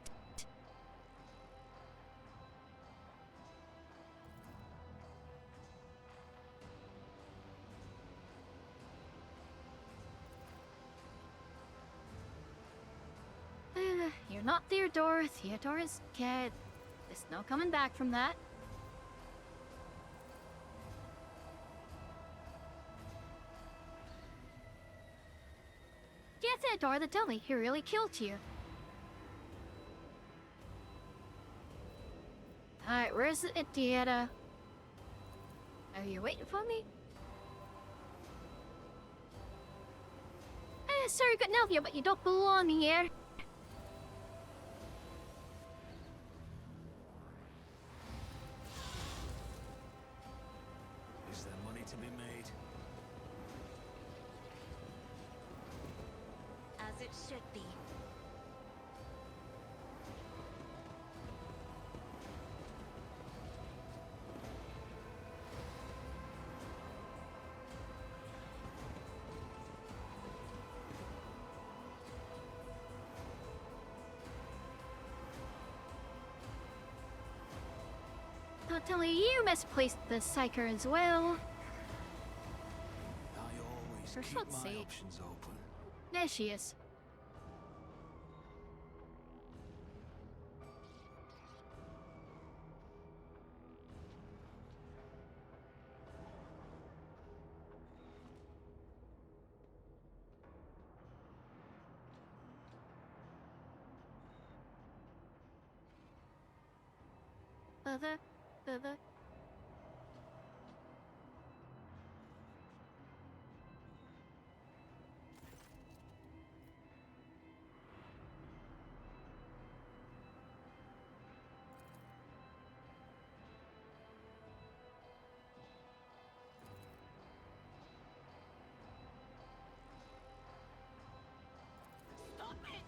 You're not Theodora. Theodora's dead. There's no coming back from that. Yeah, Theodora the dummy. He really killed you. Alright, where's the Indiana? Are you waiting for me? Sorry, got Nelvia, but you don't belong here. Is there money to be made? As it should be. Don't tell me you misplaced the Psyker as well. I always For keep God's my sake. options open. There she is. Further. Stop it!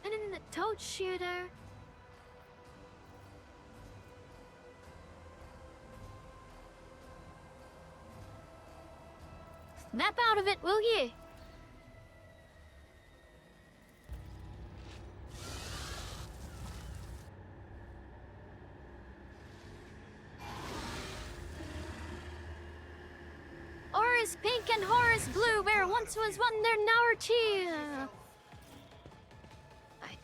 And then the toad shooter. Snap out of it, will you? Horus pink and Horus blue, where once was one, there now are two.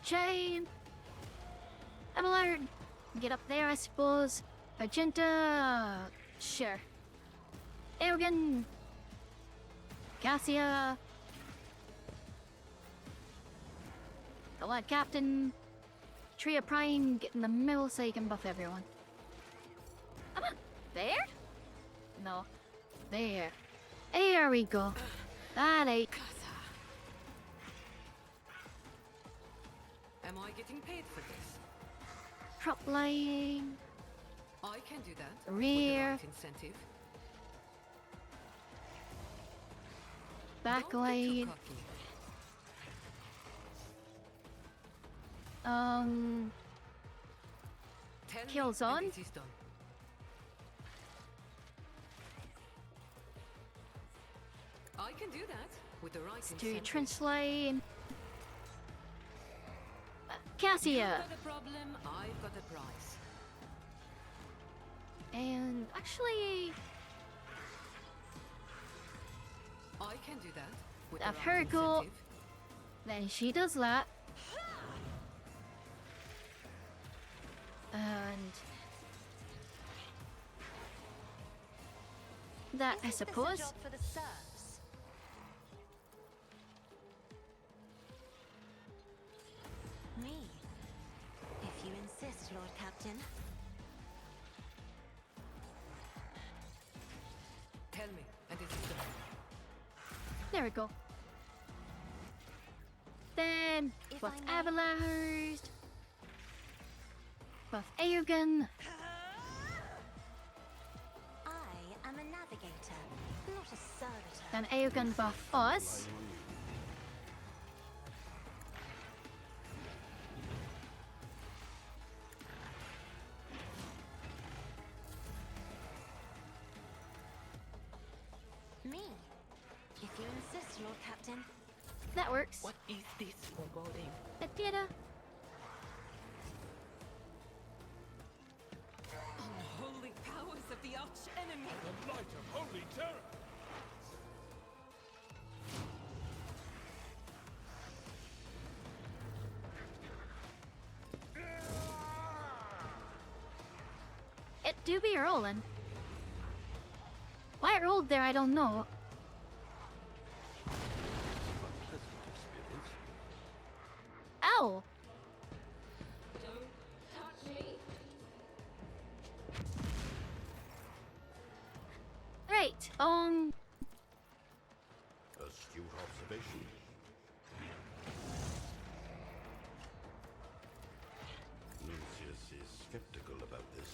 Jane. Abelard. Get up there, I suppose. Magenta. Sure. Eogan. Cassia. The Lad Captain. Tria Prime. Get in the middle so you can buff everyone. Come on. There? No. There. There we go. That ain't. Am I getting paid for this? Prop line. I can do that. Rear. With the right incentive. Back Don't get too lane. cocky. Tell me Kills and on. it is done. I can do that with the right Do incentive. trench line. You've Cassia. got a problem, I've got a price. And actually, I can do that with Have the her right go. incentive. then she does that. And that, I Isn't this a suppose. job for the serfs? Me. If you insist, Lord Captain. Tell me, and it is done. There we go. Then, If buff I may. Avalahurst. Buff Aogun. I am a navigator, not a servitor. Then Aogun buff us. Me. If you insist, Lord Captain. That works. What is this foreboding? The theater. Unholy powers of the arch enemy! The light of holy terror! It do be rolling. Why it rolled there, I don't know. Ow! Right, Astute observation. Lucius is skeptical about this.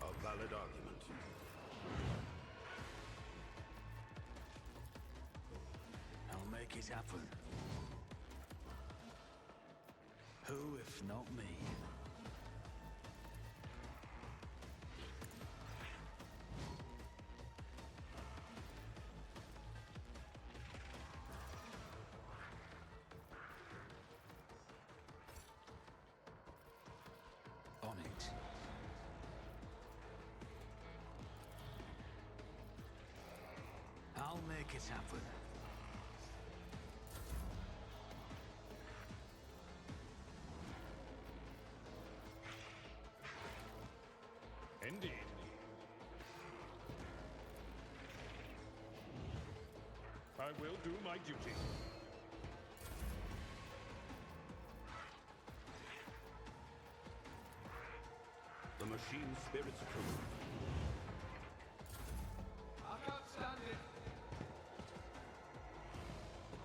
A valid argument. I'll make it happen. Who, if not me? On it. I'll make it happen. Indeed. I will do my duty. The machine spirits approve. I can't stand it.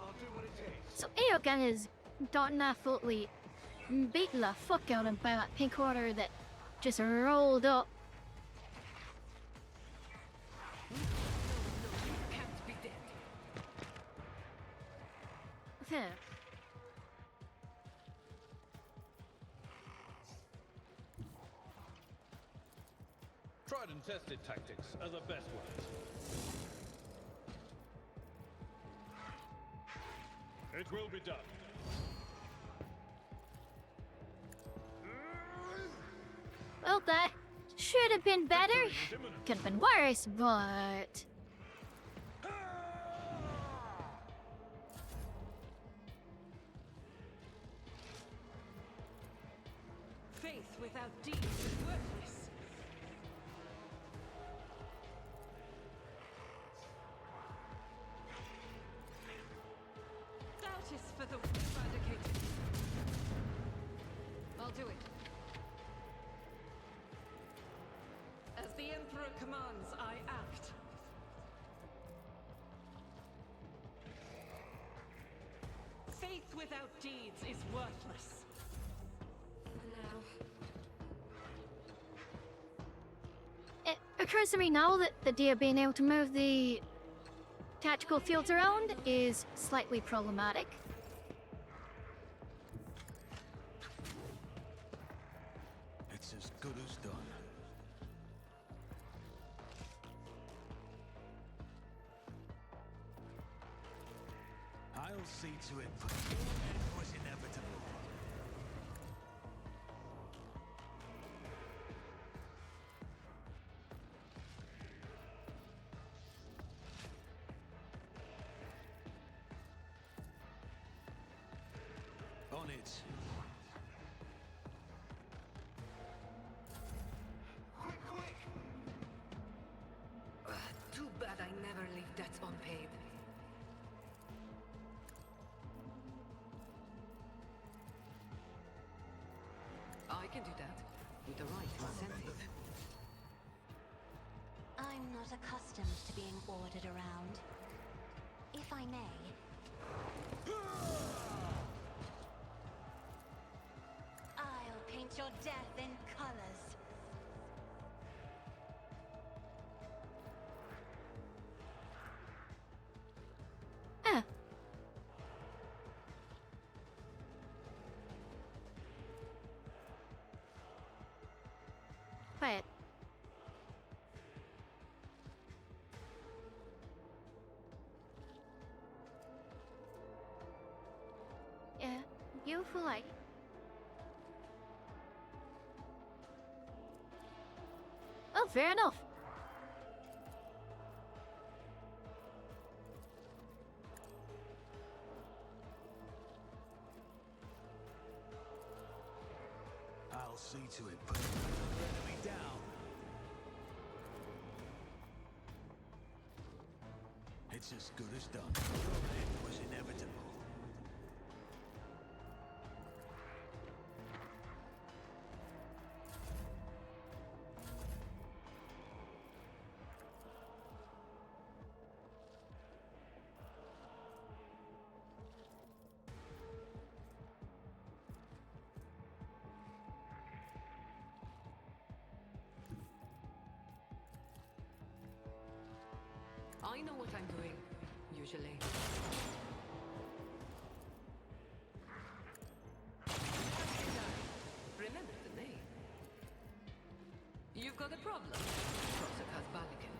I'll do what it takes. so Aogun is dotting absolutely beating the fuck out of that pink order that just rolled up. Can't be dead. Huh. Tried and tested tactics are the best ones. It will be done. Well, that should have been better. Could have been worse, but Faith without deeds is worthless. Doubt is for the eradicated. I'll do it. As the Emperor commands, I act. Faith without deeds is worthless. Now, it occurs to me now that the idea of being able to move the tactical fields around is slightly problematic. It's as good as done. I'll see to it. It was inevitable. On it. never leave debts unpaid. I can do that with the right incentive. I'm not accustomed to being ordered around. If I may. I'll paint your death in colors. Eh. Quiet. Yeah, you feel like. Oh, fair enough. I'll see to it, put the enemy down. It's as good as done. It was inevitable. I know what I'm doing, usually. Remember the name. You've got a problem, Proxicus Balikin.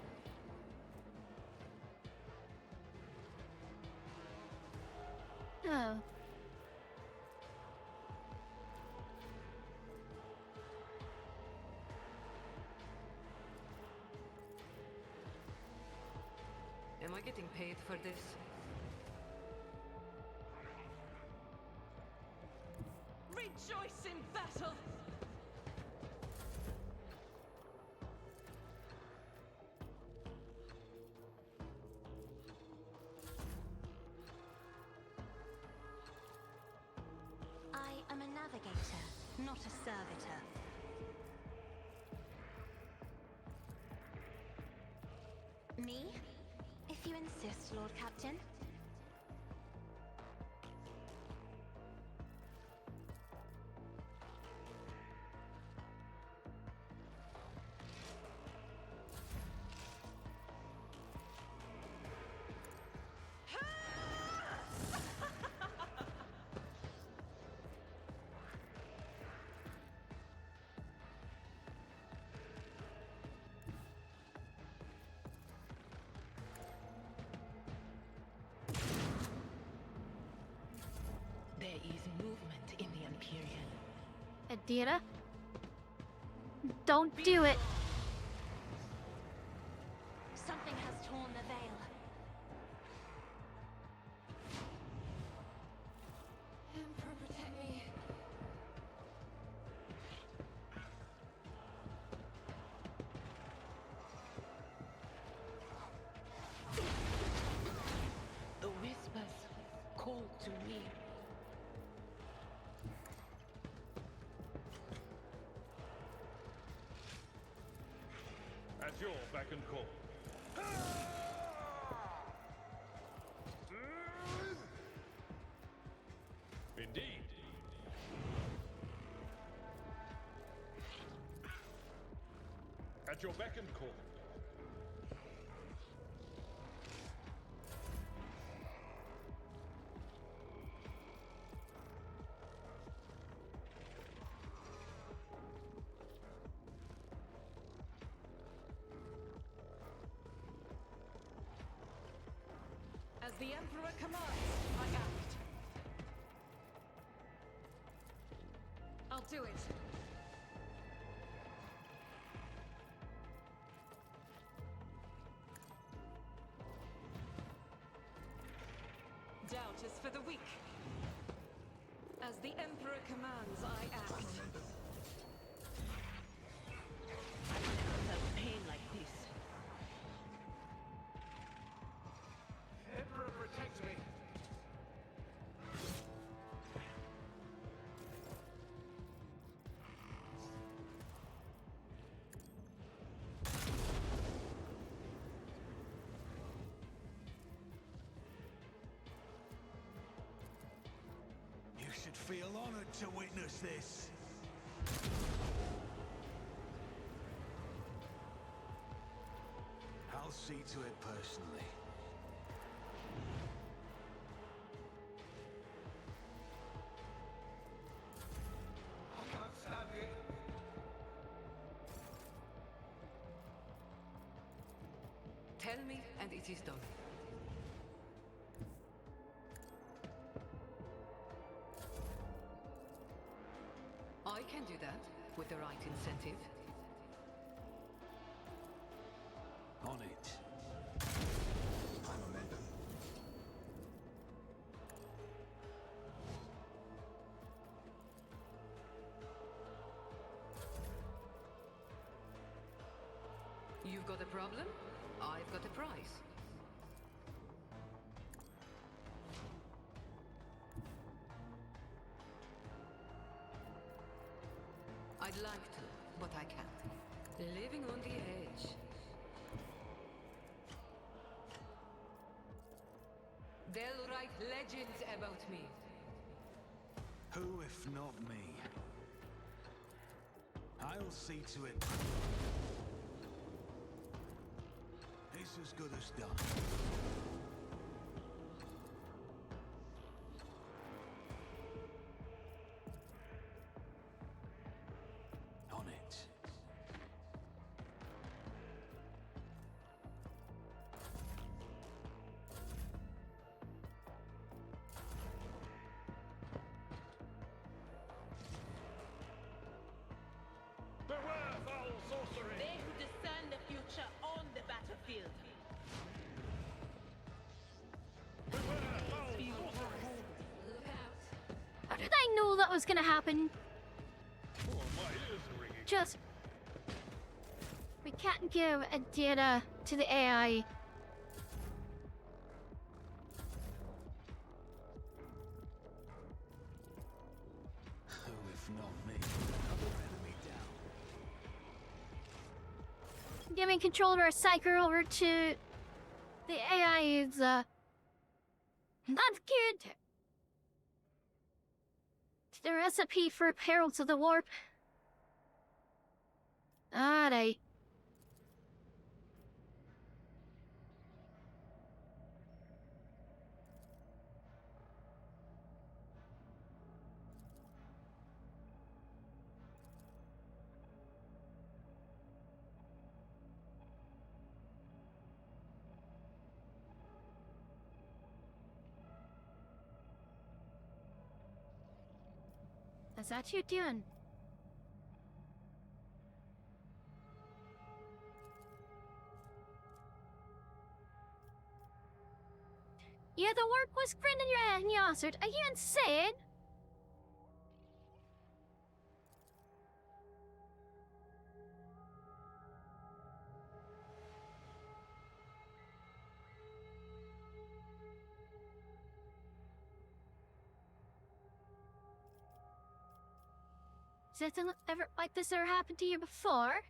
Oh. Am I getting paid for this? Rejoice in battle! I am a navigator, not a servitor. Me? If you insist, Lord Captain. There is movement in the Empyrean. Adira? Don't do it! Something has torn the veil. Emperor, protect me. The whispers call to me. At your beck and call. Indeed. At your beck and call. As the Emperor commands, I act. I'll do it. Doubt is for the weak. As the Emperor commands, I act. I've never felt pain like this. I'd feel honored to witness this. I'll see to it personally. Tell me, and it is done. I can do that with the right incentive. On it. I'm Amanda. You've got a problem? I've got a prize. I'd like to, but I can't. Living on the edge. They'll write legends about me. Who if not me? I'll see to it. It's as good as done. On it. Beware foul sorcery! They who discern the future on the battlefield. Beware foul sorcery! How did I know that was gonna happen? Oh, my ears are ringing. Just... We can't give a data to the AI. Who if not me? Another enemy down. Giving control of our psyker over to the AI is, not good. It's the recipe for perils of the warp. Alright. Is that you doing? Yeah, the work was grinning your head and you answered. Are you insane? Has anything ever like this ever happened to you before?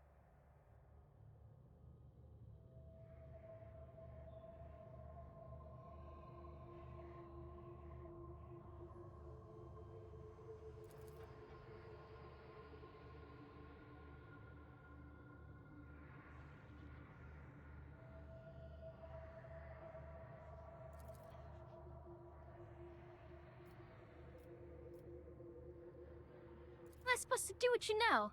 What am I supposed to do with you now?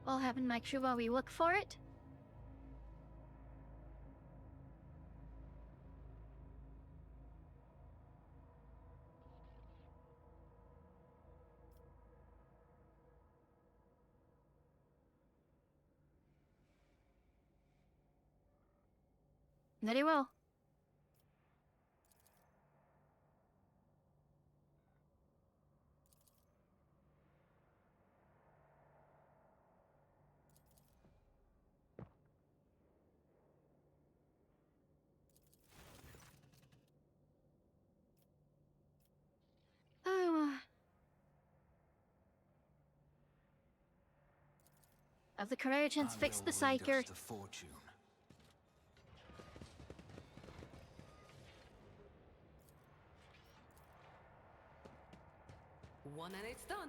We'll have and make sure while we look for it. Very well. Have the courage and And fix the it'll lead psyker. us to fortune. One and it's done.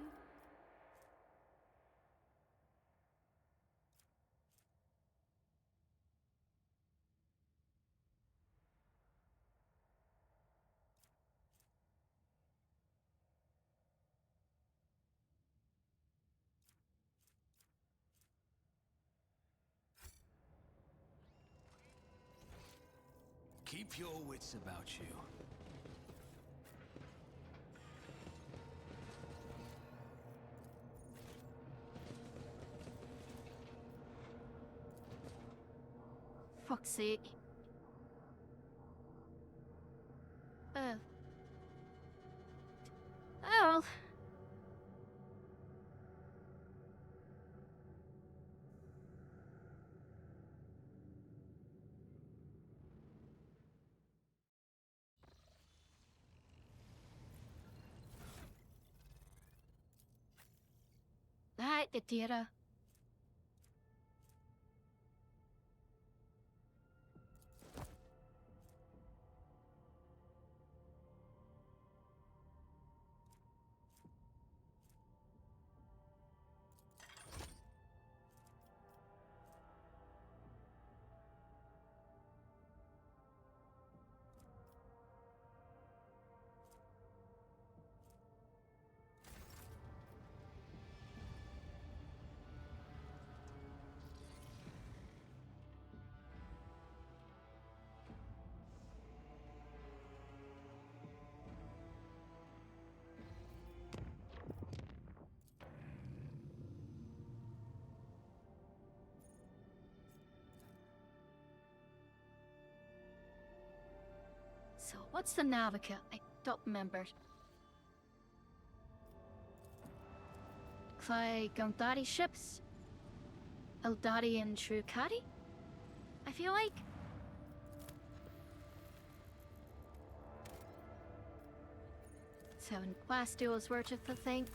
Keep your wits about you. Fuck's sake. Oh. Right, the data. So, what's the Navica? I don't remember. Like Gundari ships? Eldari and Shrukari? I feel like. Seven plastules worth, I think.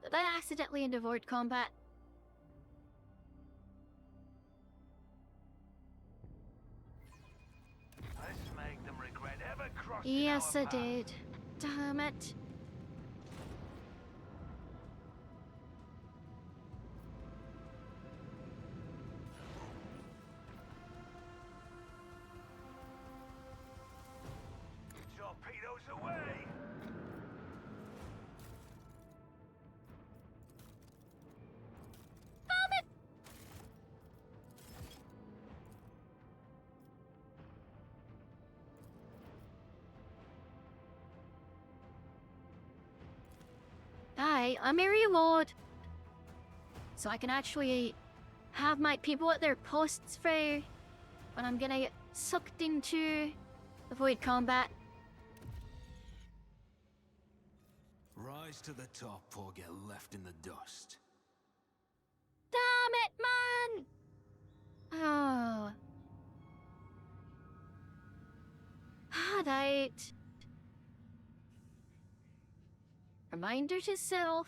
Did I accidentally end void combat? Let's make them regret ever crossing Yes, our I path. did. Damn it. Torpedoes away! Aye, I'm a reload. So I can actually have my people at their posts for when I'm gonna get sucked into the void combat. Rise to the top or get left in the dust. Damn it, man! Oh. Alright. Reminder to self.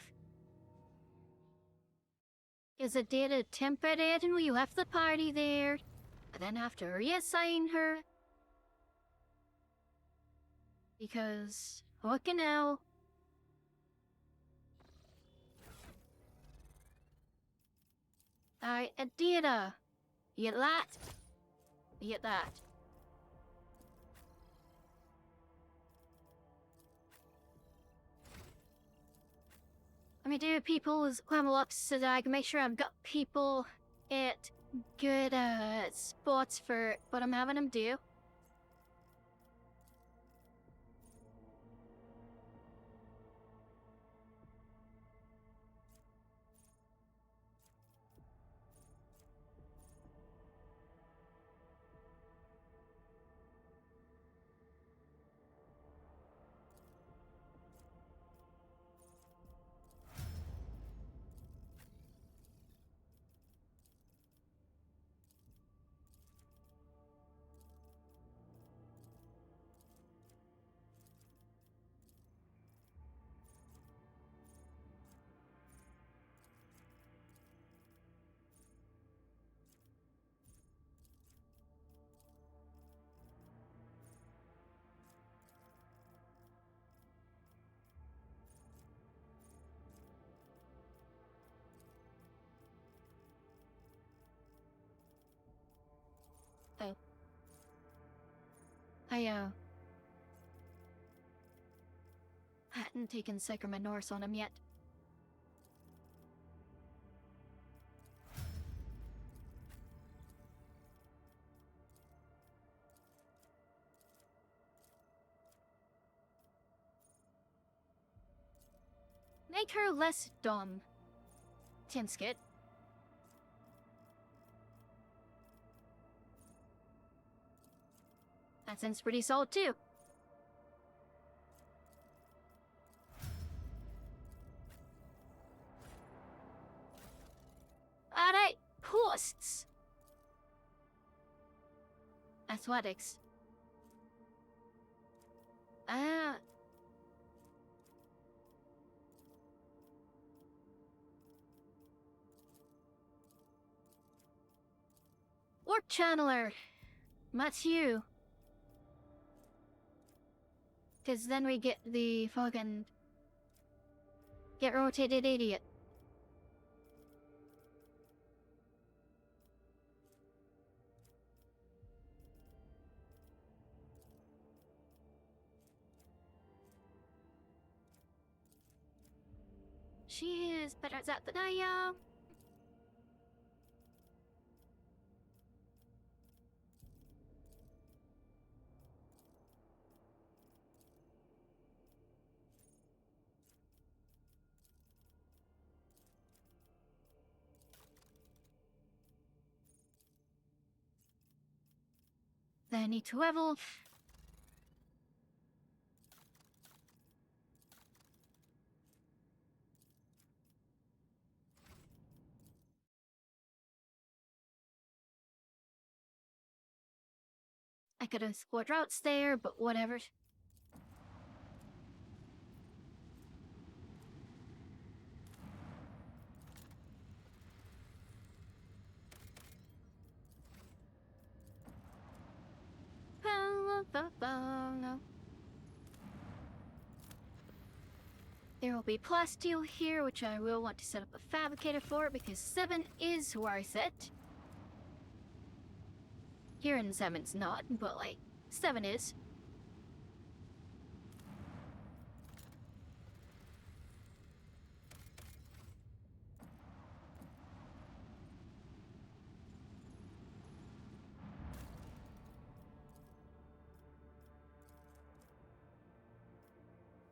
Is a data temporary and we left the party there. I then have to reassign her. Because, fucking hell. Alright, a data. You get that? You get that. Let me do people's level ups so that I can make sure I've got people at good spots for what I'm having them do. I hadn't taken Sacrament Norse on him yet. Make her less dumb. Tinskit. That sounds pretty solid too. Alright, posts. Athletics. Orc Channeler. That's you. Cause then we get the fucking... Get rotated idiot. She is better at that than I am. Then I need to level. I could have explored routes there, but whatever. There will be plasteel here, which I will want to set up a fabricator for because 7 is worth it. Here in 7's not, but like 7 is.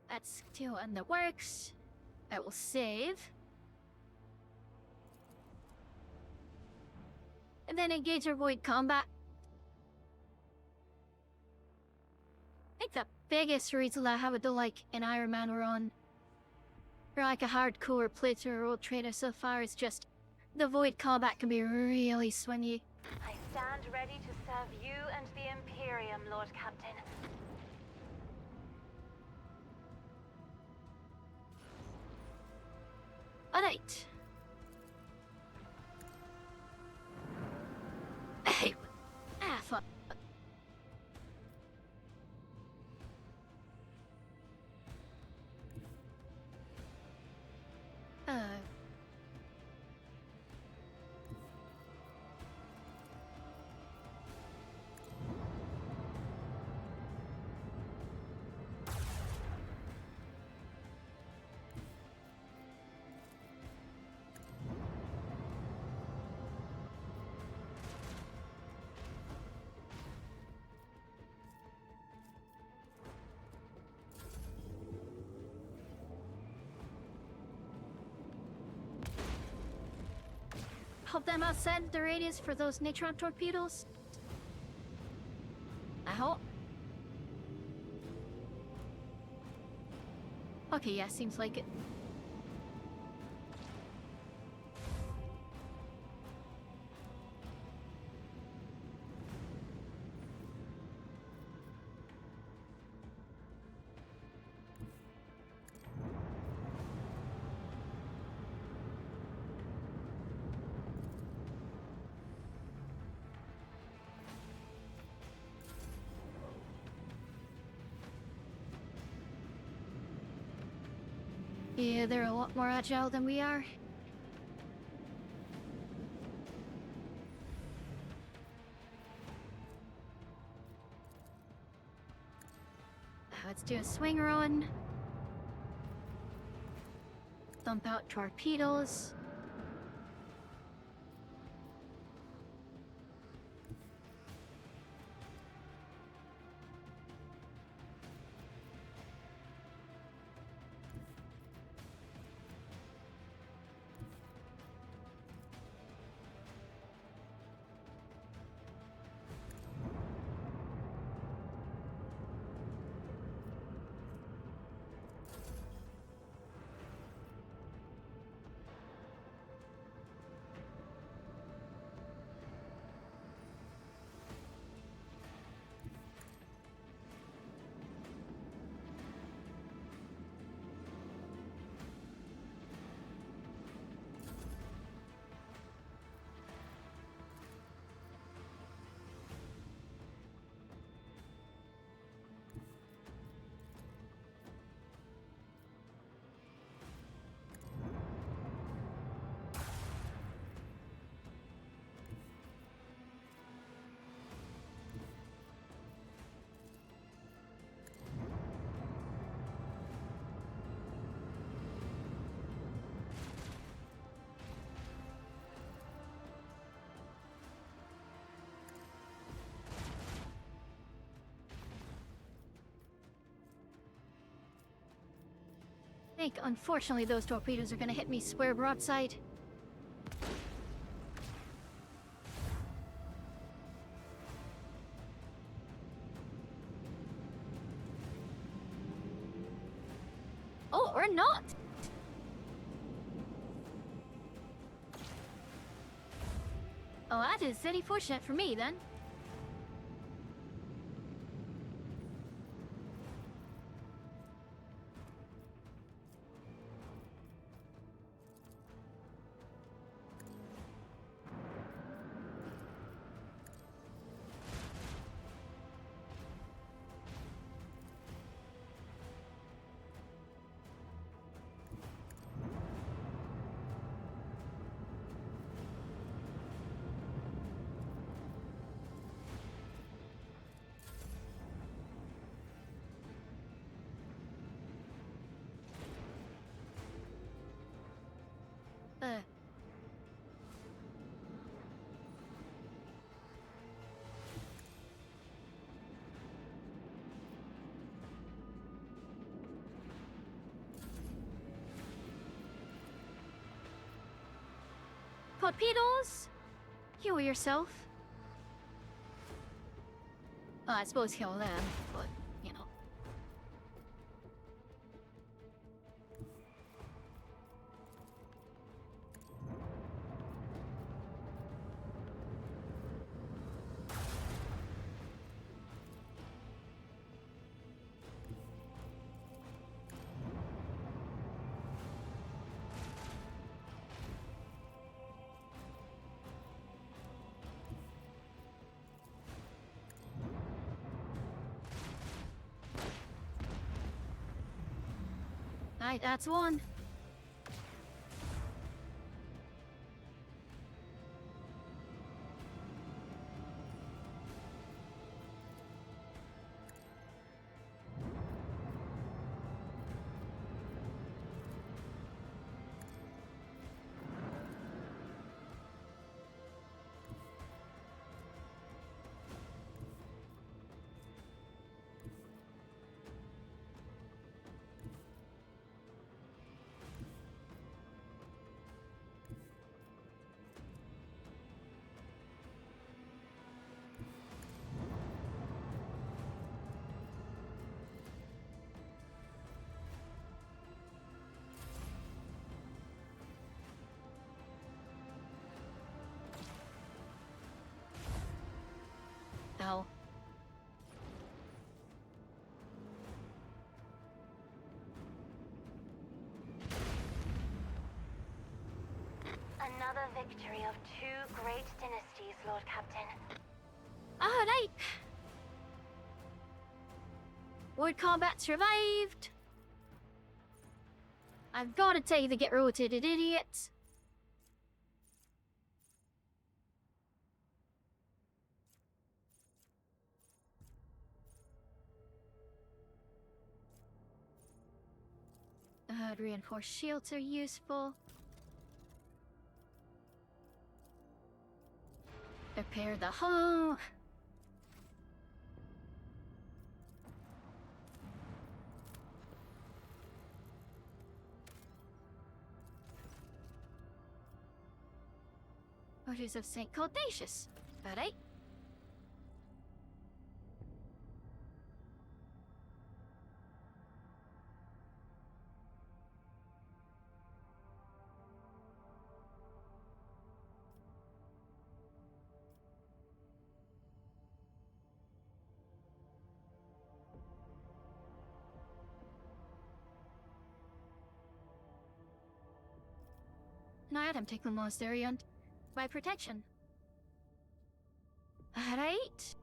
That's still in the works. I will save. And then engage or avoid combat. I think the biggest reason I have it to like an Iron Man run, or like a hardcore playthrough or World Trader so far, is just the void combat can be really swingy. I stand ready to serve you and the Imperium, Lord Captain. Alright. Hey. Fuck. Help them outside the radius for those neutron torpedoes? I hope. Okay, yeah, seems like it. Yeah, they're a lot more agile than we are. Let's do a swing run. Dump out torpedoes. I think, unfortunately, those torpedoes are gonna hit me square broadside. Oh, or not! Oh, that is very fortunate for me, then. Torpedoes? Heal yourself. Oh, I suppose heal them, but, you know. Right, that's one. Ow. Another victory of two great dynasties, Lord Captain. Alright. Void combat survived. I've gotta take the get rotated idiot. Reinforced shields are useful. Repair the hull. Orders of St. Caudatius. Alright. Now Adam take the monastery and by protection. Alright.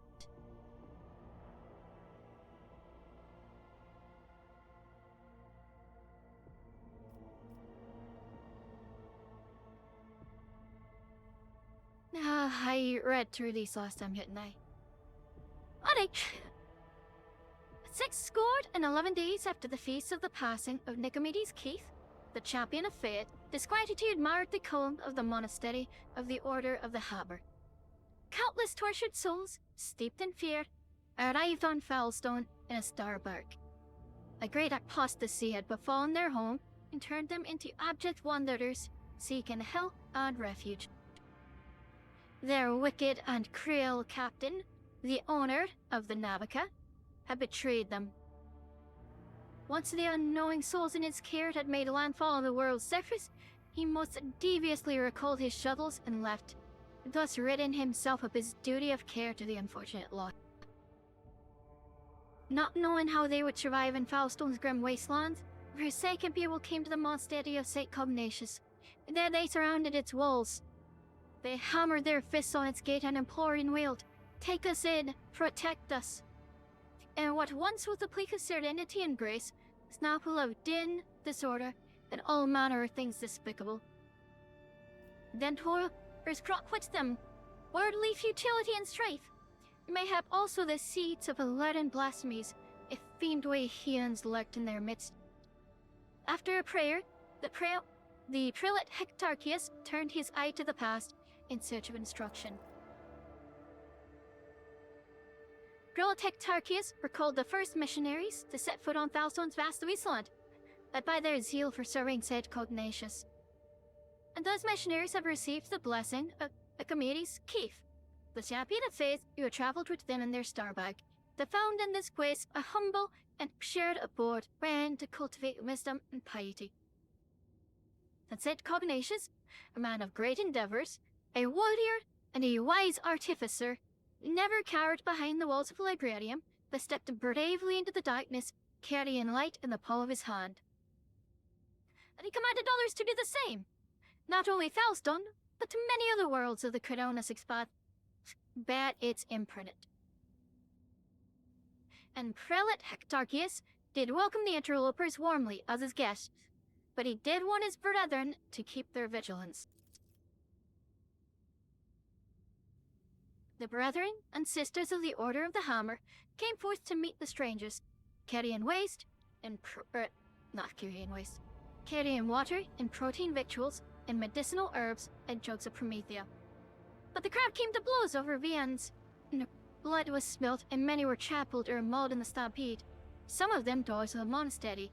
I read through these last time, didn't I? Alright. 611 days after the feast of the passing of Nicomedes Keith, the champion of fate, disquietude marred the calm of the monastery of the Order of the Hammer. Countless tortured souls, steeped in fear, arrived on Foulstone in a star bark. A great apostasy had befallen their home and turned them into abject wanderers, seeking help and refuge. Their wicked and cruel captain, the owner of the Navica, had betrayed them. Once the unknowing souls in his care had made landfall on the world's surface, he most deviously recalled his shuttles and left, thus ridding himself of his duty of care to the unfortunate lot. Not knowing how they would survive in Foulstone's grim wastelands, a forsaken people came to the monastery of St. Cognatus. There they surrounded its walls. They hammered their fists on its gate and implored and wailed, "Take us in, protect us." And what once was a place of serenity and grace is now full of din, disorder, and all manner of things despicable. Then horrors crock with them, worldly futility and strife, mayhap also the seeds of leaden blasphemies, if fiend-way heathens lurked in their midst. After a prayer, the prelate Hectarchius turned his eye to the past in search of instruction. Prelate Hectarchius recalled the first missionaries to set foot on Foulstone's vast wasteland, led by their zeal for serving St. Cognatus. And those missionaries have received the blessing of Nicomedes Keith, the champion of faith who had travelled with them in their starbag, to found in this place a humble and shared abode wherein to cultivate wisdom and piety. And St. Cognatus, a man of great endeavours, a warrior and a wise artificer, never cowered behind the walls of the librarium, but stepped bravely into the darkness, carrying light in the palm of his hand. And he commanded others to do the same, not only Foulstone, but to many other worlds of the Coronis Expat, bear its imprint. And Prelate Hectarchius did welcome the interlopers warmly as his guests, but he did warn his brethren to keep their vigilance. The brethren and sisters of the Order of the Hammer came forth to meet the strangers, carrying waste and carrying water and protein victuals and medicinal herbs and jugs of Promethea. But the crowd came to blows over viands, and blood was spilt and many were trampled or mauled in the stampede, some of them dogs of the monastery.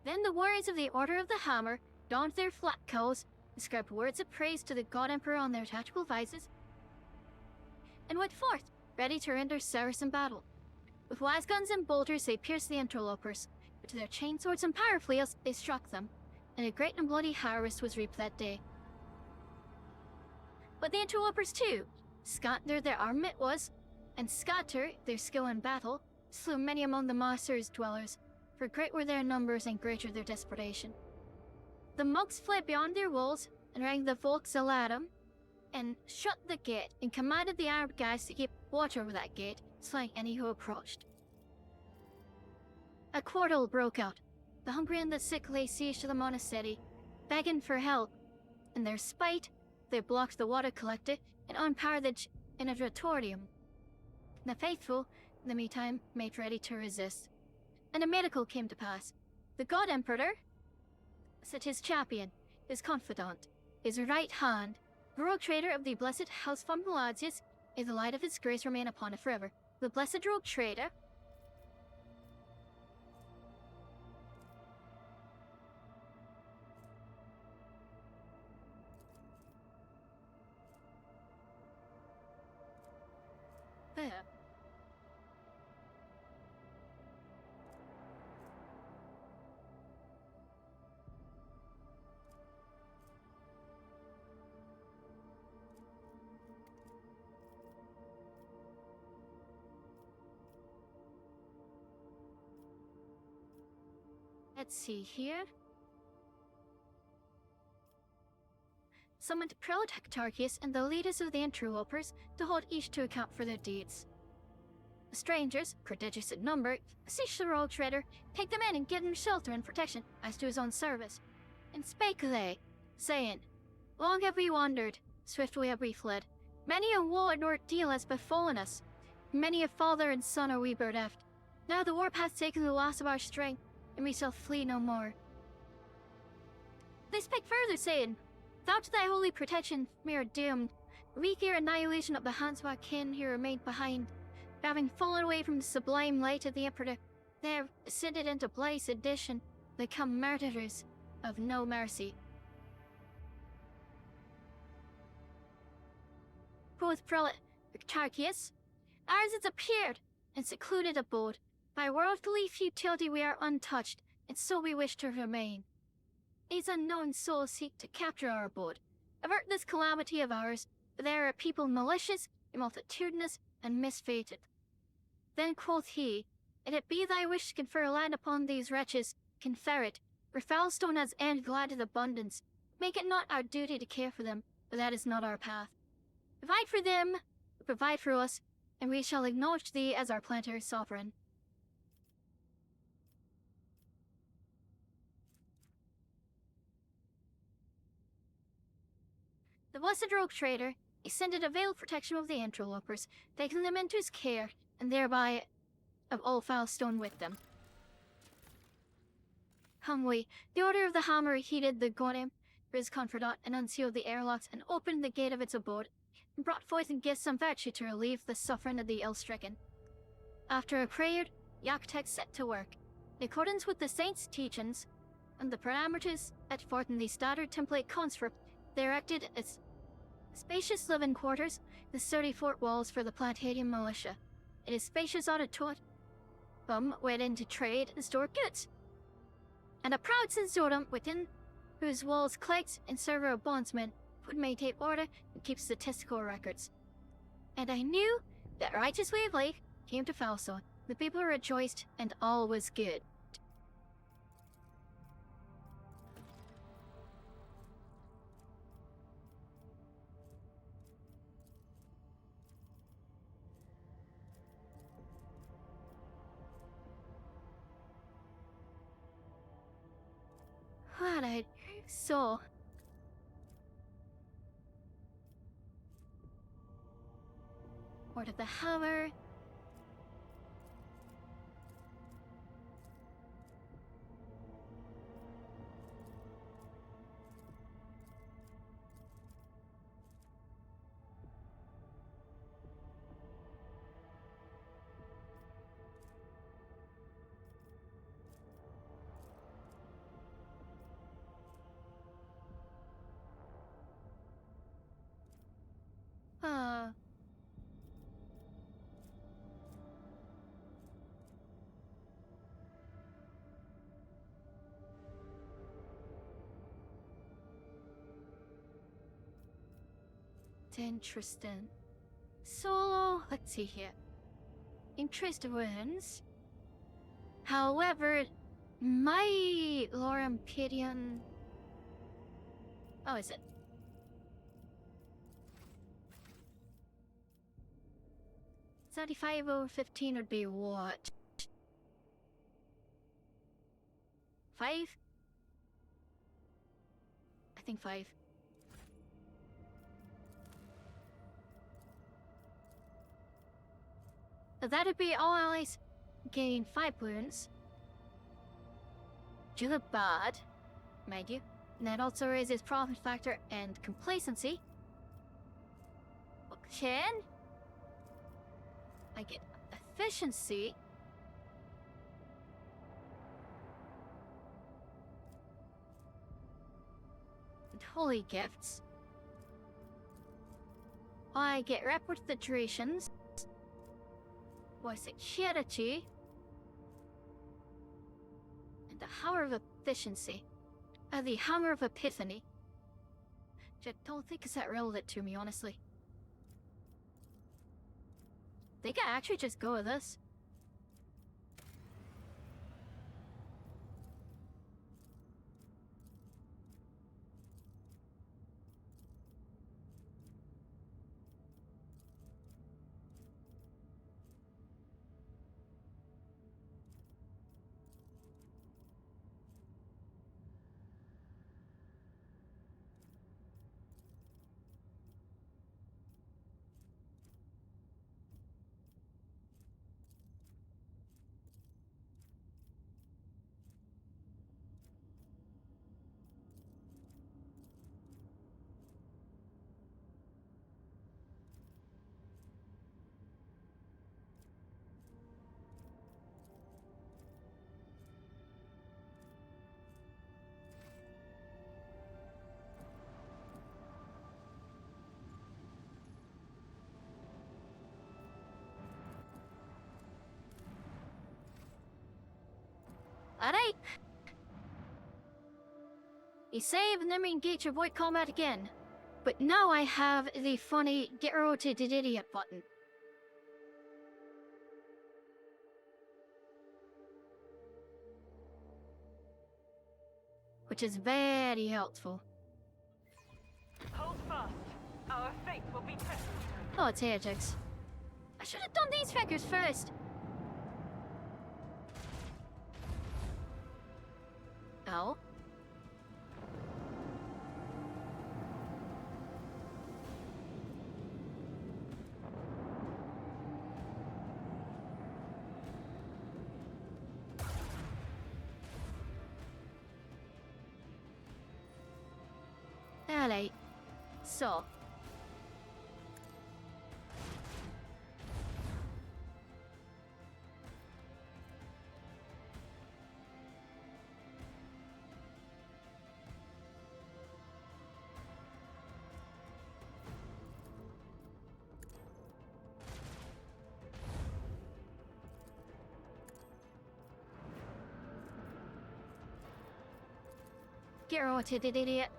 Then the warriors of the Order of the Hammer donned their flat cowls, inscribed words of praise to the God Emperor on their tactical vises, and went forth, ready to render Saracen battle. With wise guns and bolters they pierced the interlopers, but with their chainswords and power flails they struck them, and a great and bloody harvest was reaped that day. But the interlopers too, scant their armament was, and scatter their skill in battle, slew many among the monastery's dwellers, for great were their numbers and greater their desperation. The monks fled beyond their walls and rang the Vox Alarum, and shut the gate, and commanded the armed guards to keep watch over that gate, slaying any who approached. A quarrel broke out. The hungry and the sick lay siege to the monastery, begging for help. In their spite, they blocked the water collector and unpowered the generatorium. The faithful, in the meantime, made ready to resist, and a miracle came to pass. The God Emperor set his champion, his confidant, his right hand, the rogue trader of the blessed House von Meladius, may the light of his grace remain upon it forever. The blessed rogue trader. There. Let's see here. Summoned Prelate Hectarchius and the leaders of the interlopers to hold each to account for their deeds. The strangers, prodigious in number, besieged the rogue trader, take them in and give them shelter and protection as to his own service. And spake they, saying, Long have we wandered, swiftly have we fled. Many a woe and ordeal has befallen us. Many a father and son are we bereft. Now the warp hath taken the loss of our strength, and we shall flee no more. They spake further, saying, Without thy holy protection, we are doomed. We fear annihilation at the hands of our kin who remained behind. Having fallen away from the sublime light of the Emperor, they have ascended into blaze sedition, become murderers of no mercy. Quoth Prelate Hectarchius, Ours has appeared and secluded abode. By worldly futility we are untouched, and so we wish to remain. These unknown souls seek to capture our abode. Avert this calamity of ours, for they are a people malicious, multitudinous, and misfated. Then quoth he, If it be thy wish to confer land upon these wretches, confer it, for Foulstone has end glad of abundance. Make it not our duty to care for them, for that is not our path. Provide for them, provide for us, and we shall acknowledge thee as our planetary sovereign. The blessed rogue trader extended a veiled protection of the interlopers, taking them into his care, and thereby of all Foulstone with them. Humbly, the Order of the Hammer heeded the Golem for his confidant and unsealed the airlocks and opened the gate of its abode, and brought forth and gifts some virtue to relieve the suffering of the ill-stricken. After a prayer, the architects set to work. In accordance with the saints' teachings, and the parameters set forth in the standard template conscript, they erected its spacious living quarters, the sturdy fort walls for the Planetarium militia. It is spacious auditorium wherein to trade and store goods, and a proud sensorium within whose walls clerks and server bondsmen would maintain order and keep statistical records. And I knew that righteous way of life came to Foulstone. The people rejoiced, and all was good. What a soul. Word of the Hammer. Interesting. So, let's see here. Interest wins. However, my Lorempedian... Oh, is it? $75 over 15 would be what? 5? I think 5. That'd be all allies gain 5 wounds. you look bad, mind you. And that also raises profit factor and complacency. Okay. I get efficiency. And holy gifts. I get representations. Voice security. And the Hammer of Efficiency. The Hammer of Epiphany. Which I don't think is that relevant to me, honestly. Think I actually just go with this. Alright. You save and then re-engage your void combat again. But now I have the funny get rotated idiot button. Which is very helpful. Hold fast. Our fate will be tested. Oh, it's Ajax. I should have done these figures first. Oh. Alright. So. Get rotated, idiot.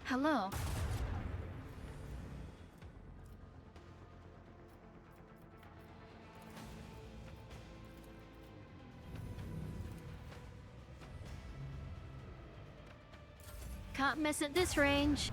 Hello. Can't miss at this range.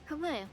Hello.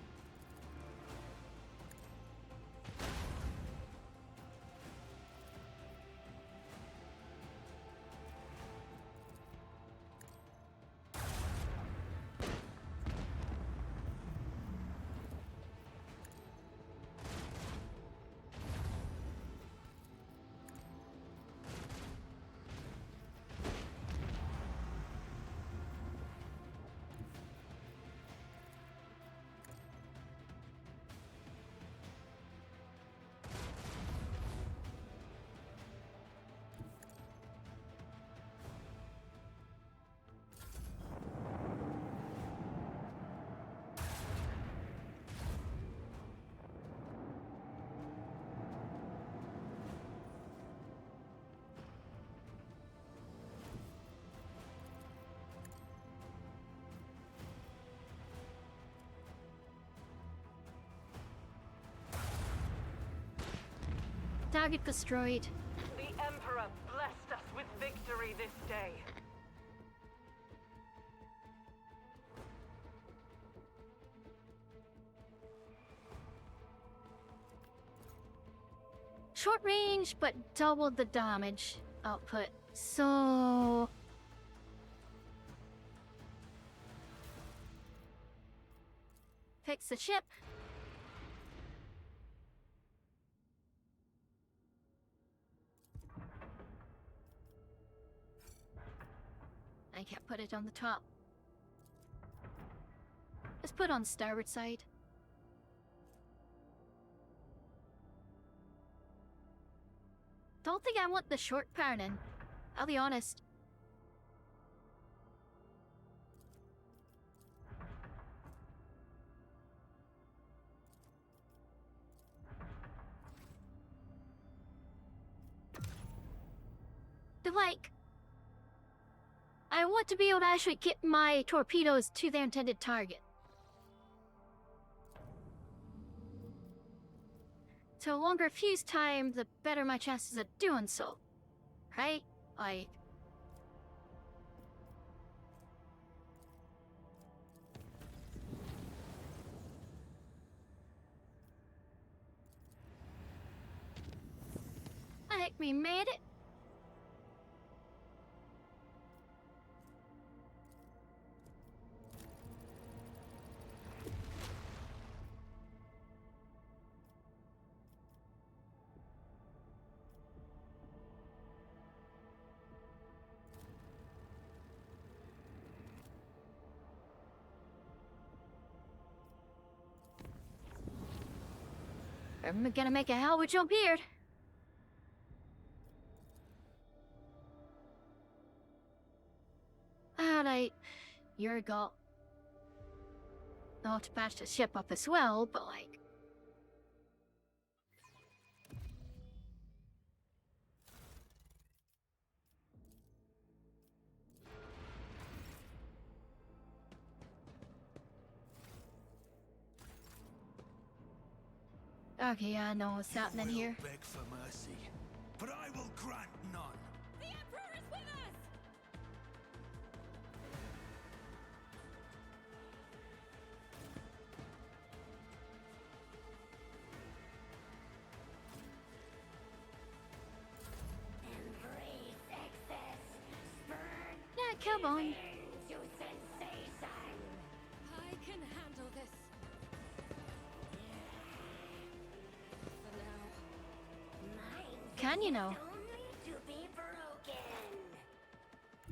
Target destroyed. The Emperor blessed us with victory this day. Short range, but double the damage output. So... fix the ship. I can't put it on the top. Let's put it on starboard side. Don't think I want the short part in. I'll be honest. Like, I want to be able to actually get my torpedoes to their intended target. So longer fuse time, the better my chances of doing so. Right? Like... I think we made it. I'm gonna make a hell of a jump here. Alright, your goal. Not to patch the ship up as well, but like... Okay, I know what's happening here. Beg for mercy, but I will grant none. The Emperor is with us! Embrace excess. Spurn. Yeah, come on. To sensation. I can handle this. Can you know? To be broken.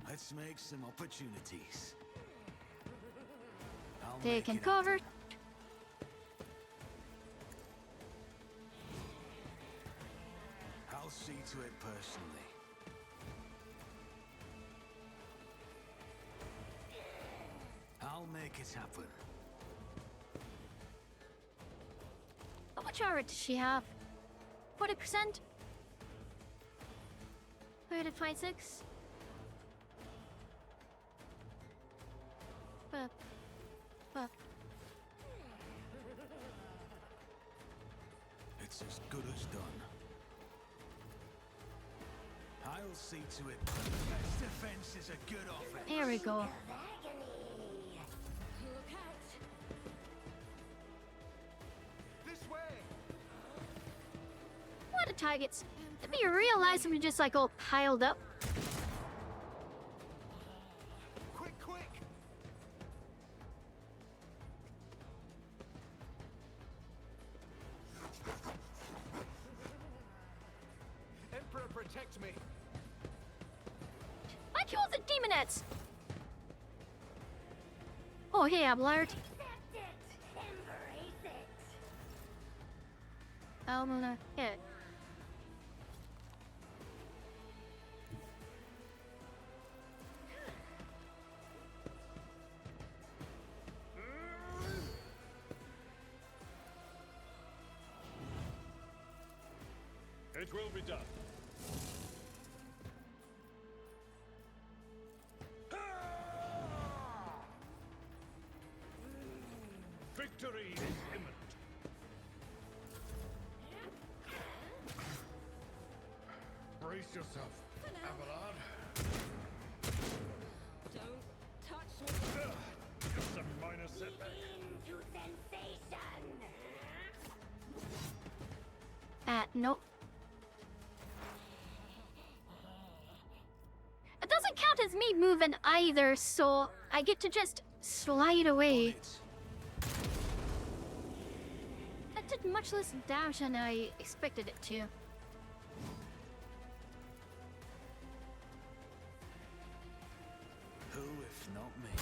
Let's make some opportunities. I'll They make can it cover. happen. I'll see to it personally. I'll make it happen. How much armor does she have? 40%? 30.6? But... It's as good as done. I'll see to it. Best defense is a good offense. There we go. Look out. This way! What are targets? Did you realize them just like all piled up? Quick, quick! Emperor, protect me! I killed the demonettes! Oh, hey, Ablard. Accept it. Embrace it. I'm gonna hit. It will be done. Victory is imminent. Brace yourself, Abelard. Don't touch me. Just a minor setback. Into sensation! Nope. It doesn't count as me moving either, so I get to just slide away. That did much less damage than I expected it to. Who, if not me? It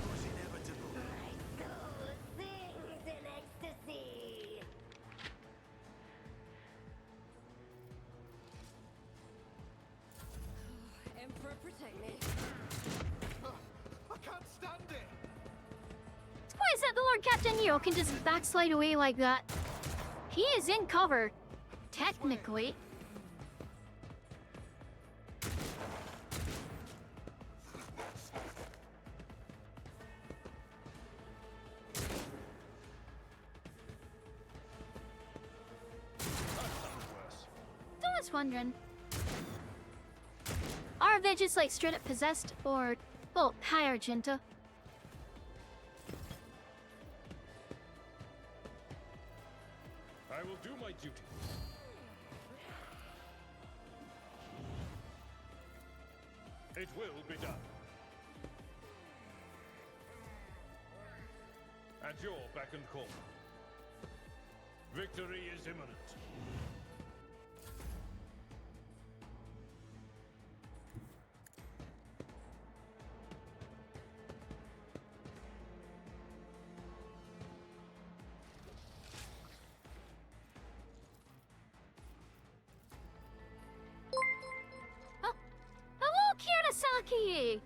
was inevitable. My soul sings in ecstasy! Emperor, protect me. I can't stand it! It's quite sad the Lord Captain Neo can just backslide away like that. He is in cover, technically. So I was wondering, are they just like straight up possessed, or, well, hi Argenta? I will do my duty. It will be done. At your beck and call. Victory is imminent. Hello, Kirasaki!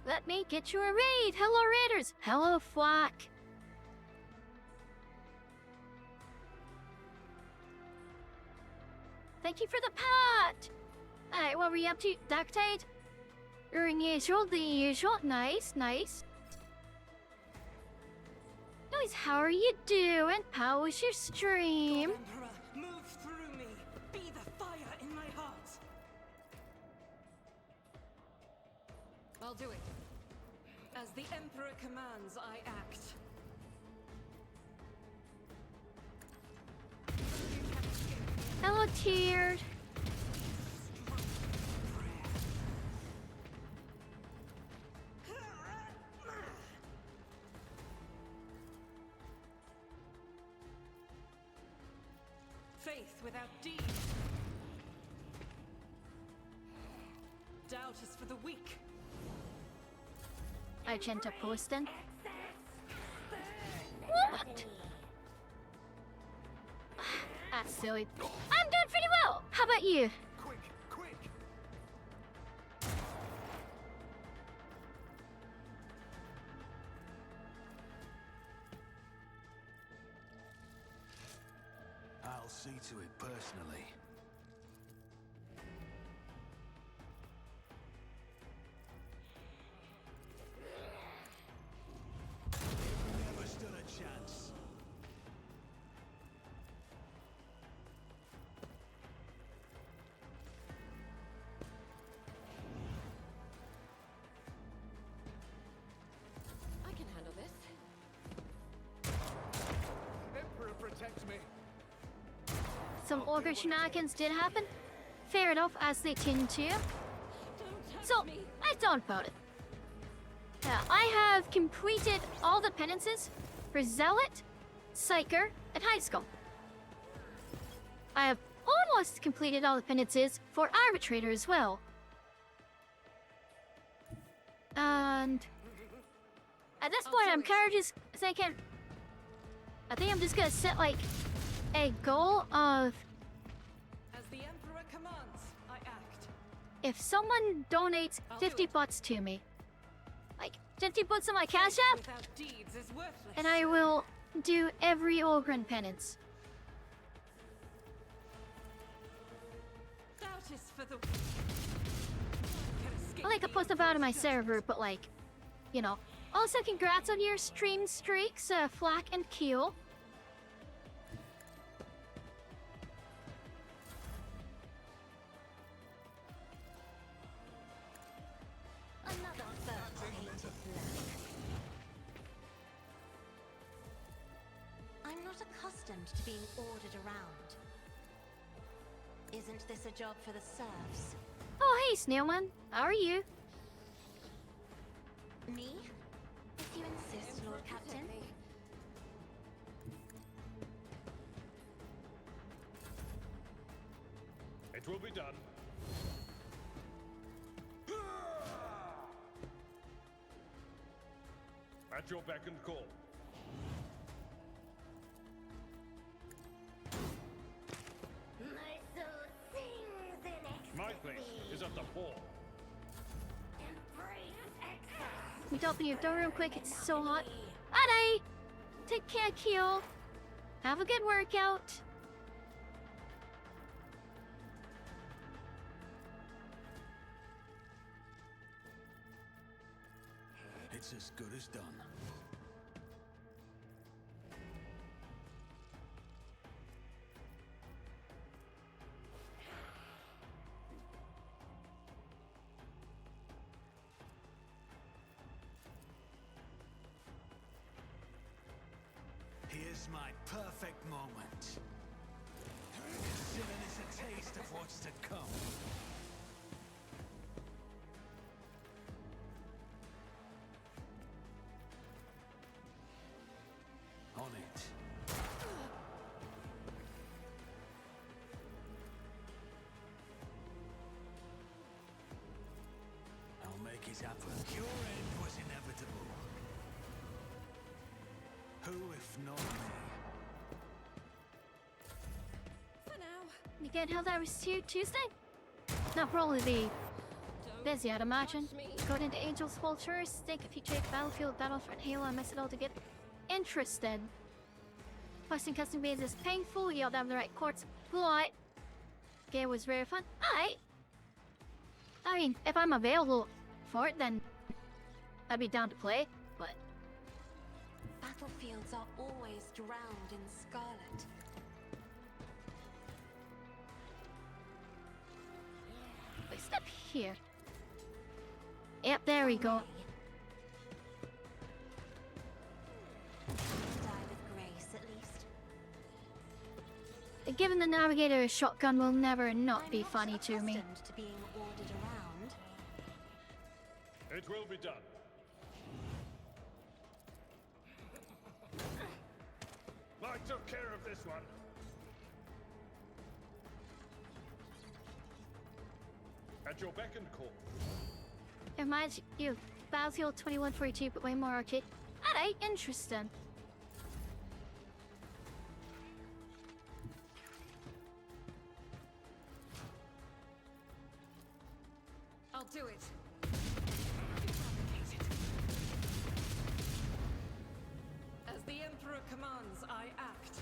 Let me get you a raid! Hello, Raiders! Hello, Flock! Thank you for the pot! Alright, what were you up to, Darktide? The usual. Nice, nice. Noise, how are you doing? How was your stream? God, Emperor, move through me. Be the fire in my heart. I'll do it. As the Emperor commands, I act. Hello, Tiered. Faith without deed. Doubt is for the weak. Argenta posting. What? That's silly. I'm doing pretty well. How about you? Quick, quick! I'll see to it personally. Never stood a chance. I can handle this. Emperor, protect me! Some ogre shenanigans did happen. Fair enough, as they tend to. So, I thought about it. I have completed all the penances for Zealot, Psyker, and High Skull. I have almost completed all the penances for Arbitrator as well. And at this point, I'm kind of just thinking, I think I'm just gonna set like a goal of, As the Emperor commands, I act. if someone donates 50 bucks to me, like 50 bucks on my Cash App, Without deeds is worthless. and I will do every Ogren penance. Doubt is for the. I like to post about it on my server, but like, you know. Also, congrats on your stream streaks, Flack and Keel. accustomed to being ordered around. Isn't this a job for the serfs? Oh, hey, Snailman. How are you? Me? If you insist, Lord Captain. It will be done. At your beck and call. My soul sings in ecstasy. My place is at the wall. Embrace excess. Can you open your door real quick? It's so hot. Alright! Take care, Kyo. Have a good workout. It's as good as done. Here's my perfect moment. Consider this a taste of what's to come. On it. I'll make it happen. Your end was inevitable. Who if not me? For now. You get how that was Tuesday? Now probably be busy, I'd imagine. Got into Angel's Vultures, think if you take Battlefield, Battlefront, Halo, I miss it all to get interested. Busting custom bases is painful, you don't have the right chords. But game was very fun. Alright. I mean, if I'm available for it, then I'd be down to play, but Battlefields are always drowned in scarlet. wait, step here. Yep, there we go. Die with grace, at least. Given the Navigator a shotgun will never not be funny to me. Accustomed to being ordered around. It will be done. I took care of this one. At your beck and call. It reminds you of Battlefield 2142, but way more arcade. Alright, interesting. I'll do it. As the Emperor commands, I act.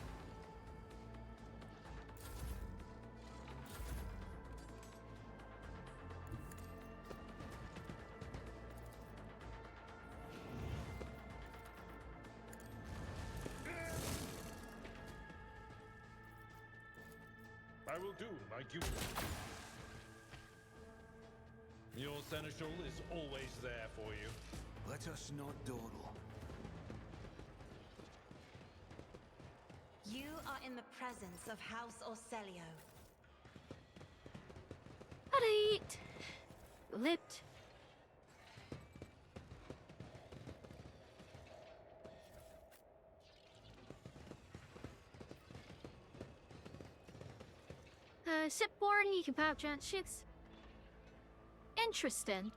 I will do my duty. Your seneschal is always there for you. Let us not dawdle. You are in the presence of House Orselio. Alright. Lipped. Sit board and you can pop giant ships. Interesting.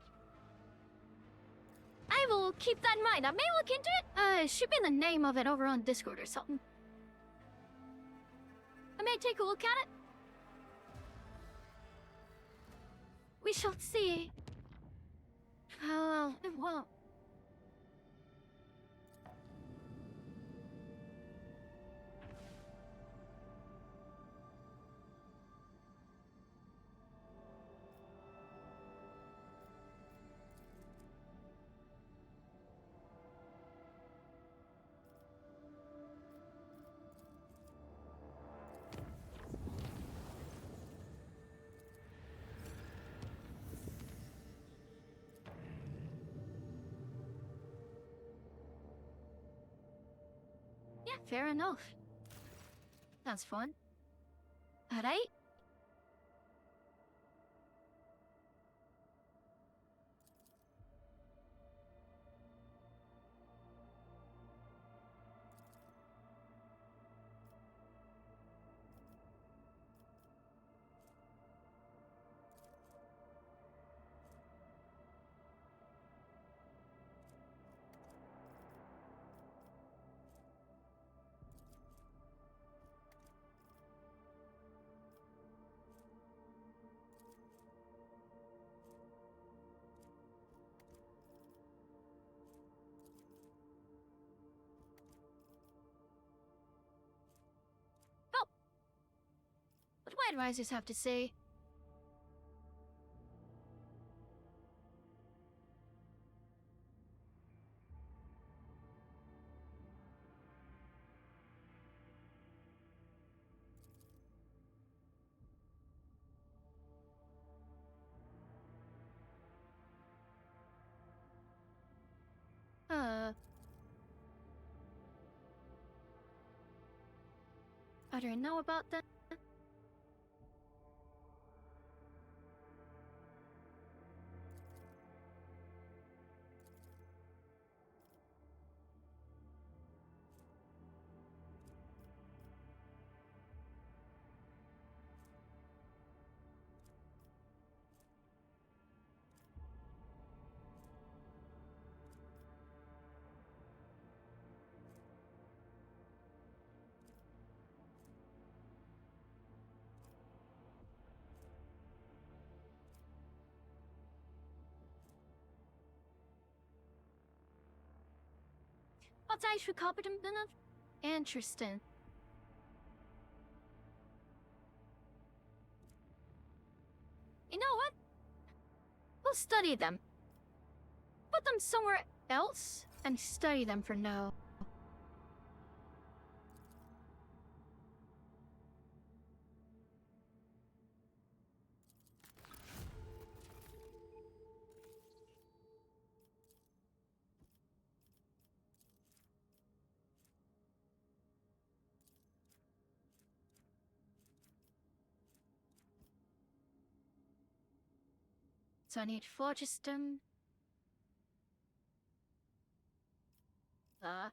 I will keep that in mind. I may look into it. It should be the name of it over on Discord or something. I may take a look at it. We shall see. Well. Yeah, fair enough. That's fun. Alright. What do my advisors have to say? I don't know about that. What I should competent enough? Interesting. You know what? We'll study them. Put them somewhere else and study them for now. So I need phlogiston. Oh.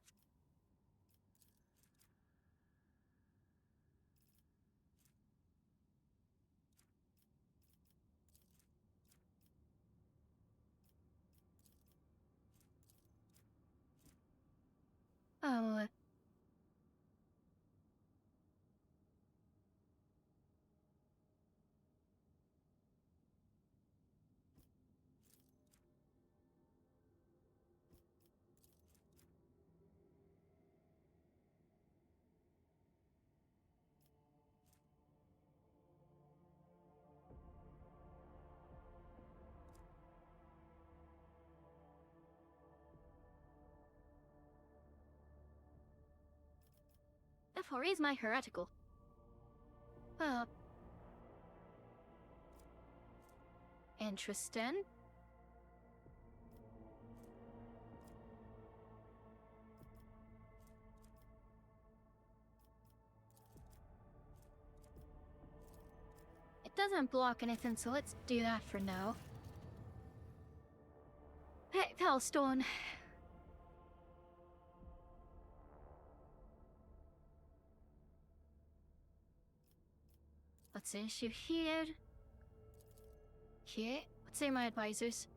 Therefore is my heretical. Interesting. It doesn't block anything, so let's do that for now. Hey, Palstone. Let's issue here. Okay, what say my advisors?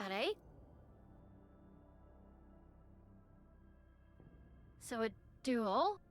Alright. So a duel?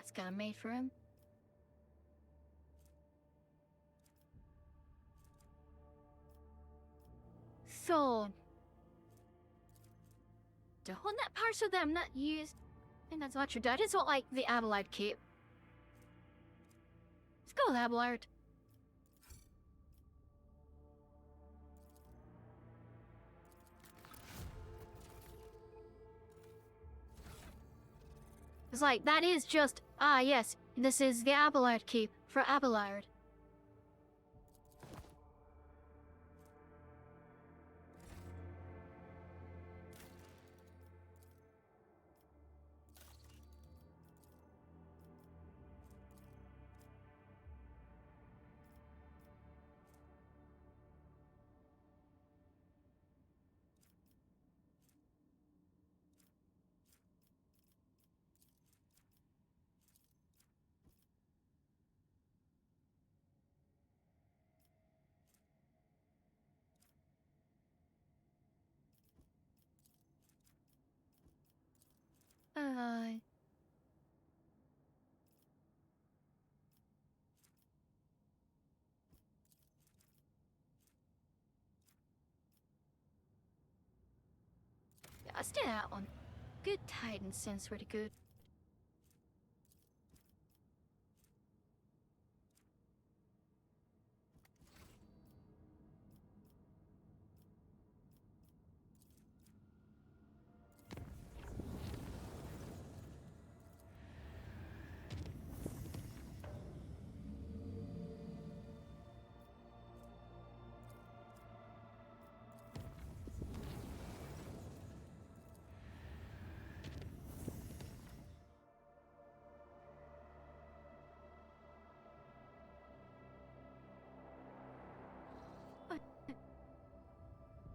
That's kind of made for him. So, to hold that parts of them not used, and that's what your dad is what like the Abelard Cape. Let's go with Abelard. It's like, that is just, yes, this is the Abelard Keep for Abelard. Yeah, I'll stay that one. Good tidings sounds pretty good.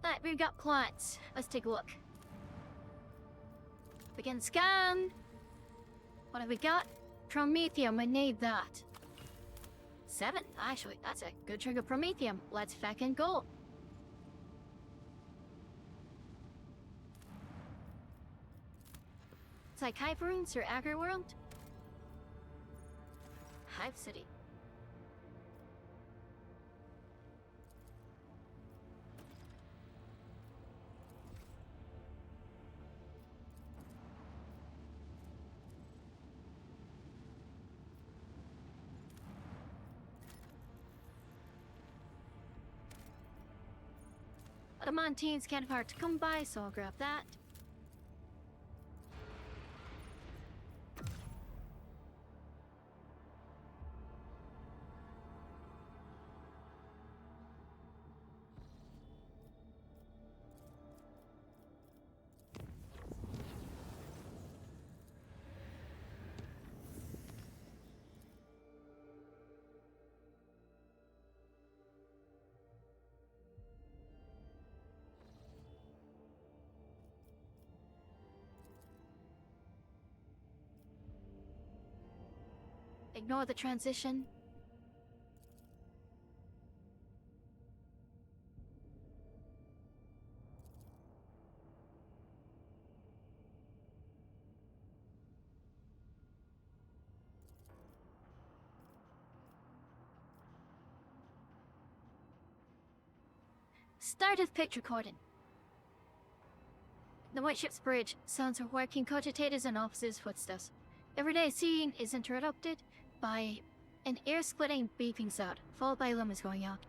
Right, we've got plots. Let's take a look. Begin scan. What have we got? Promethium, I need that. 7, actually, that's a good chunk of Promethium. Let's fucking go. It's like Hyperrunes or Agriworld? Hive City. The Montaigne's kind of hard to come by, so I'll grab that. Ignore the transition. Start of picture recording. The White Ship's bridge, sounds of working cogitators and officers' footsteps. Everyday scene is interrupted by an ear-splitting beeping sound, followed by lumens going out.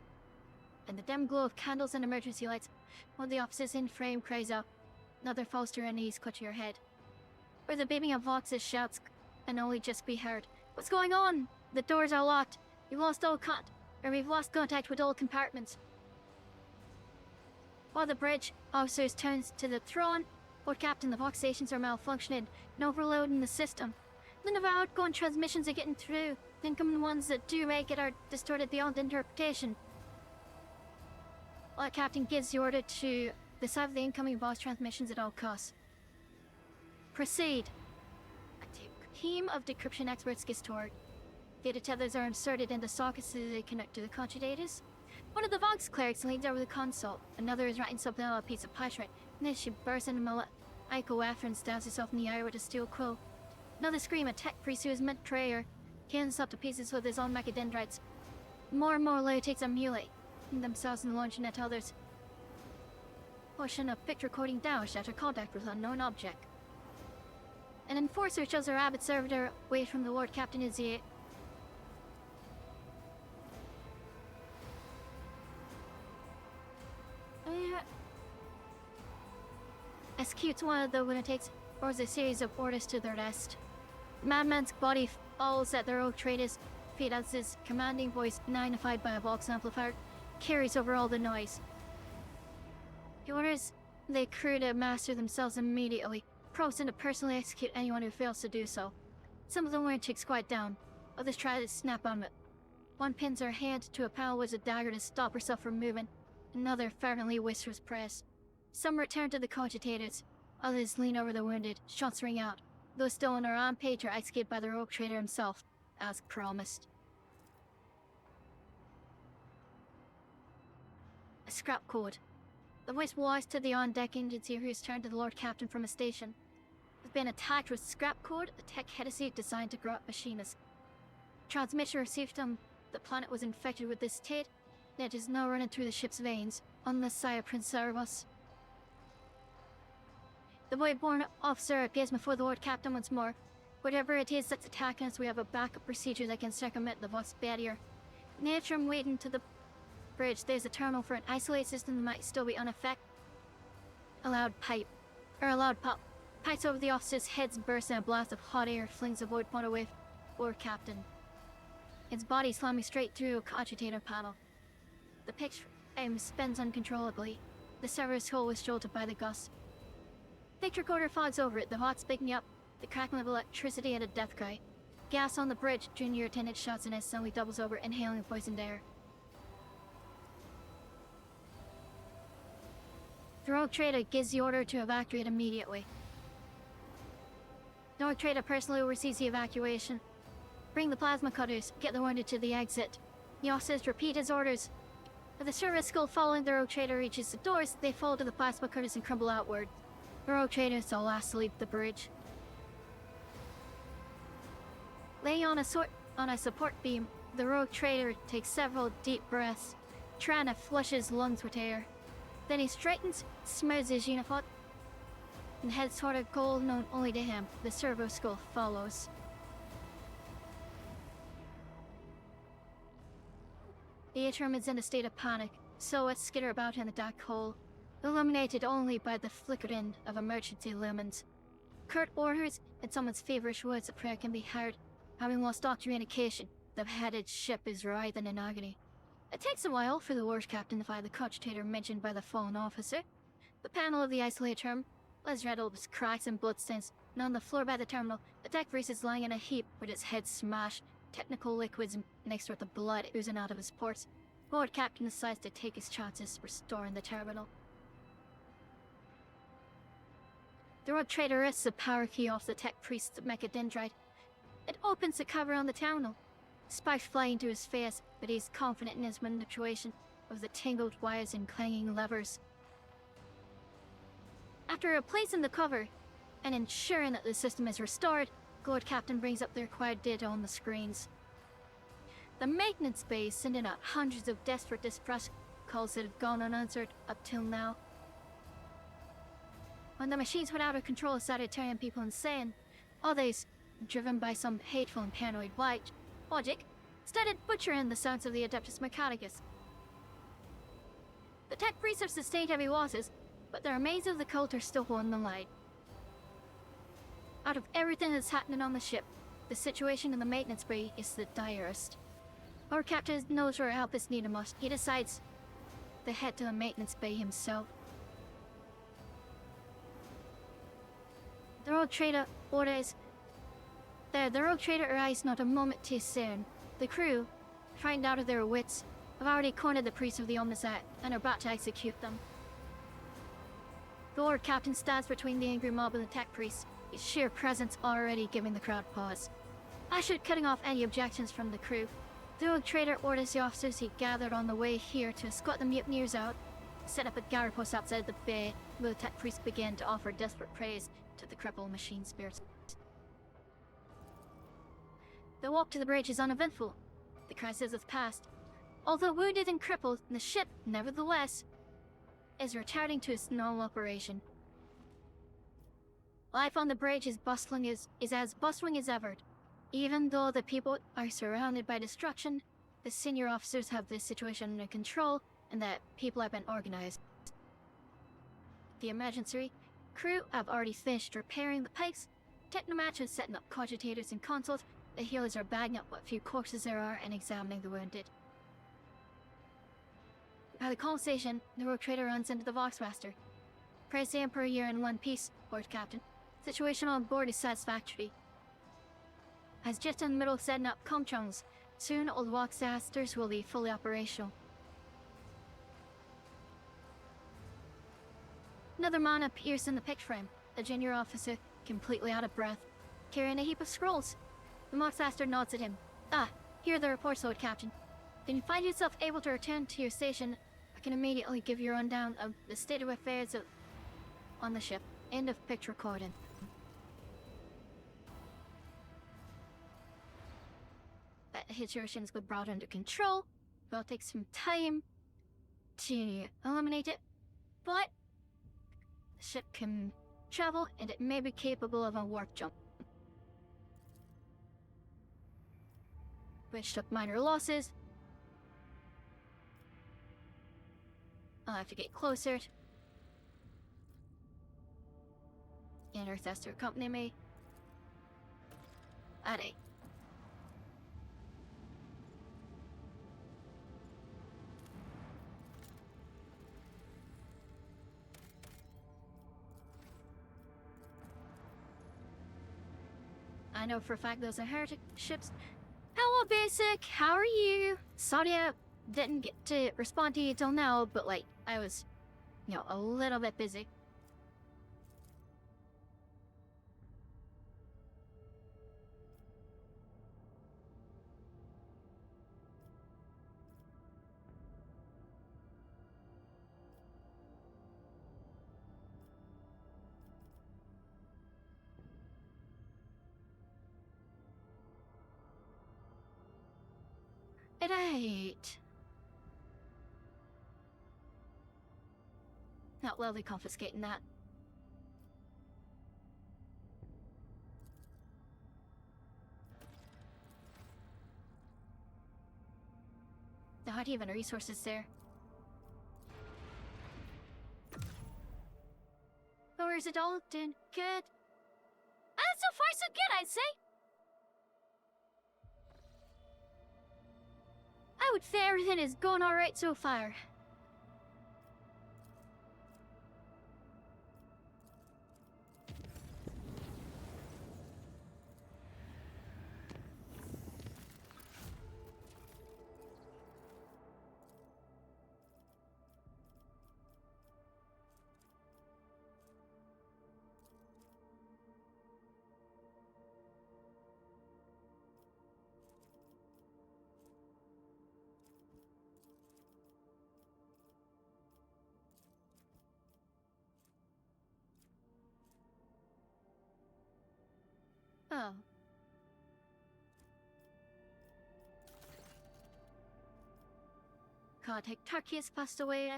And the dim glow of candles and emergency lights, one of the officers in frame cries out. Another falls to her knees, clutching her head. Or the beeping of voices shouts and only just be heard. What's going on? The doors are locked. We've lost contact with all compartments. While the bridge officers turns to the throne, Lord Captain, the Vox stations are malfunctioning and overloading the system. None of our outgoing transmissions are getting through. The incoming ones that do make it are distorted beyond interpretation. Lord Captain gives the order to decipher the incoming Vox transmissions at all costs. Proceed. A team of decryption experts gets to work. Data tethers are inserted into sockets so they connect to the cogitators. One of the Vox clerics leans over the console. Another is writing something on a piece of parchment. And then she bursts into maniacal laughter and stabs herself in the eye with a steel quill. Another scream, a tech priest who is mid-prayer, kills up to pieces with his own mechadendrites. More and more lunatics are mutilate themselves and launching at others. Pushing a picture recording dash after contact with unknown object. An enforcer shows her abbot servitor away from the Lord Captain Izzy. Executes one of the lunatics, orders a series of orders to their rest. Madman's body falls at their oak traders' feet as his commanding voice, magnified by a Vox amplifier, carries over all the noise. He orders the crew to master themselves immediately, promising to personally execute anyone who fails to do so. Some of the lunatics quiet down, others try to snap on it. One pins her hand to a panel with a dagger to stop herself from moving, another fervently whispers prayers. Some return to the cogitators, others lean over the wounded, shots ring out. Those still on their rampage are executed by the rogue trader himself, as promised. A scrap code. The voice wires to the on-deck agency who's turned to the Lord Captain from a station. Has been attacked with scrap code, a tech heresy designed to corrupt machinists. Transmission received from the planet was infected with this state, and it is now running through the ship's veins, on the side of Prince Cerebus. The boy-born officer appears before the Lord Captain once more. Whatever it is that's attacking us, we have a backup procedure that can circumvent the Vox barrier. Near from waiting to the bridge, there's a terminal for an isolated system that might still be unaffected. A loud pop. Pipes over the officer's heads burst and a blast of hot air flings the void point away from the Lord Captain. Its body slamming straight through a cogitator panel. The picture spins uncontrollably. The server's hull was jolted by the gust. Picture recorder fogs over it, the hot picking up, the crackling of electricity and a death cry. Gas on the bridge, junior attendant shots and it suddenly doubles over, inhaling poisoned air. The rogue trader gives the order to evacuate immediately. The rogue trader personally oversees the evacuation. Bring the plasma cutters, get the wounded to the exit. The officers repeat his orders. With the service skull following the rogue trader reaches the doors, they fall to the plasma cutters and crumble outward. The rogue trader is the last to leave the bridge. Laying on a support beam, the rogue trader takes several deep breaths, trying to flush his lungs with air. Then he straightens, smooths his uniform, and heads toward a goal known only to him. The servo skull follows. The atrium is in a state of panic, silhouettes skitter about in the dark hole, illuminated only by the flickering of emergency lumens. Curt orders and someone's feverish words of prayer can be heard. Having lost all communication, the headed ship is writhing in agony. It takes a while for the Lord Captain to find the cogitator mentioned by the fallen officer. The panel of the isolated term was riddled with cracks and bloodstains, and on the floor by the terminal, the deck priest is lying in a heap with his head smashed, technical liquids mixed with the blood oozing out of his pores. Lord Captain decides to take his chances restoring the terminal. The rogue trader wrists the power key off the tech priest's mechadendrite. It opens the cover on the terminal. Sparks fly into his face, but he's confident in his manipulation of the tangled wires and clanging levers. After replacing the cover and ensuring that the system is restored, Lord Captain brings up the required data on the screens. The maintenance bay is sending out hundreds of desperate distress calls that have gone unanswered up till now. When the machines went out of control started turning people insane, others, driven by some hateful and paranoid logic, started butchering the sounds of the Adeptus Mechanicus. The tech priests have sustained heavy losses, but the remains of the cult are still holding the line. Out of everything that's happening on the ship, the situation in the maintenance bay is the direst. Our captain knows where help is needed most. He decides to head to the maintenance bay himself. The rogue trader orders. The rogue trader arrives not a moment too soon. The crew, frightened out of their wits, have already cornered the priests of the Omnisat and are about to execute them. The Lord Captain stands between the angry mob and the tech priests, his sheer presence already giving the crowd pause. Assured cutting off any objections from the crew, the rogue trader orders the officers he gathered on the way here to escort the mutineers out, set up a guard post outside the bay, where the tech priests begin to offer desperate praise to the crippled machine spirits. The walk to the bridge is uneventful. The crisis has passed. Although wounded and crippled, the ship, nevertheless, is returning to its normal operation. Life on the bridge is as bustling as ever. Even though the people are surrounded by destruction, the senior officers have this situation under control, and that people have been organized. The emergency crew have already finished repairing the pipes. Technomatch is setting up cogitators and consoles. The healers are bagging up what few corpses there are and examining the wounded. At the comm station, the rogue trader runs into the Voxmaster. Praise the Emperor, you're in one piece, Lord Captain. Situation on board is satisfactory. As just in the middle of setting up comtrons, soon old Voxmasters will be fully operational. Another man appears in the picture frame, a junior officer, completely out of breath, carrying a heap of scrolls. The Voxmaster nods at him. Ah, here are the reports, Lord Captain. When you find yourself able to return to your station, I can immediately give you a rundown of the state of affairs on the ship. End of picture recording. That situation has been brought under control. It'll take some time to eliminate it, but the ship can travel and it may be capable of a warp jump. Which took minor losses. I'll have to get closer. And Earth has to accompany me. Addy. I know for a fact those are heretic ships. Hello, Basic. How are you? Sorry I didn't get to respond to you till now, but like, I was, a little bit busy. Right. Not Lily confiscating that. Not even resources there. But where's it all doing? Good. So far so good, I'd say. I would say everything is going alright so far. Oh. Cardiac Turkey has passed away.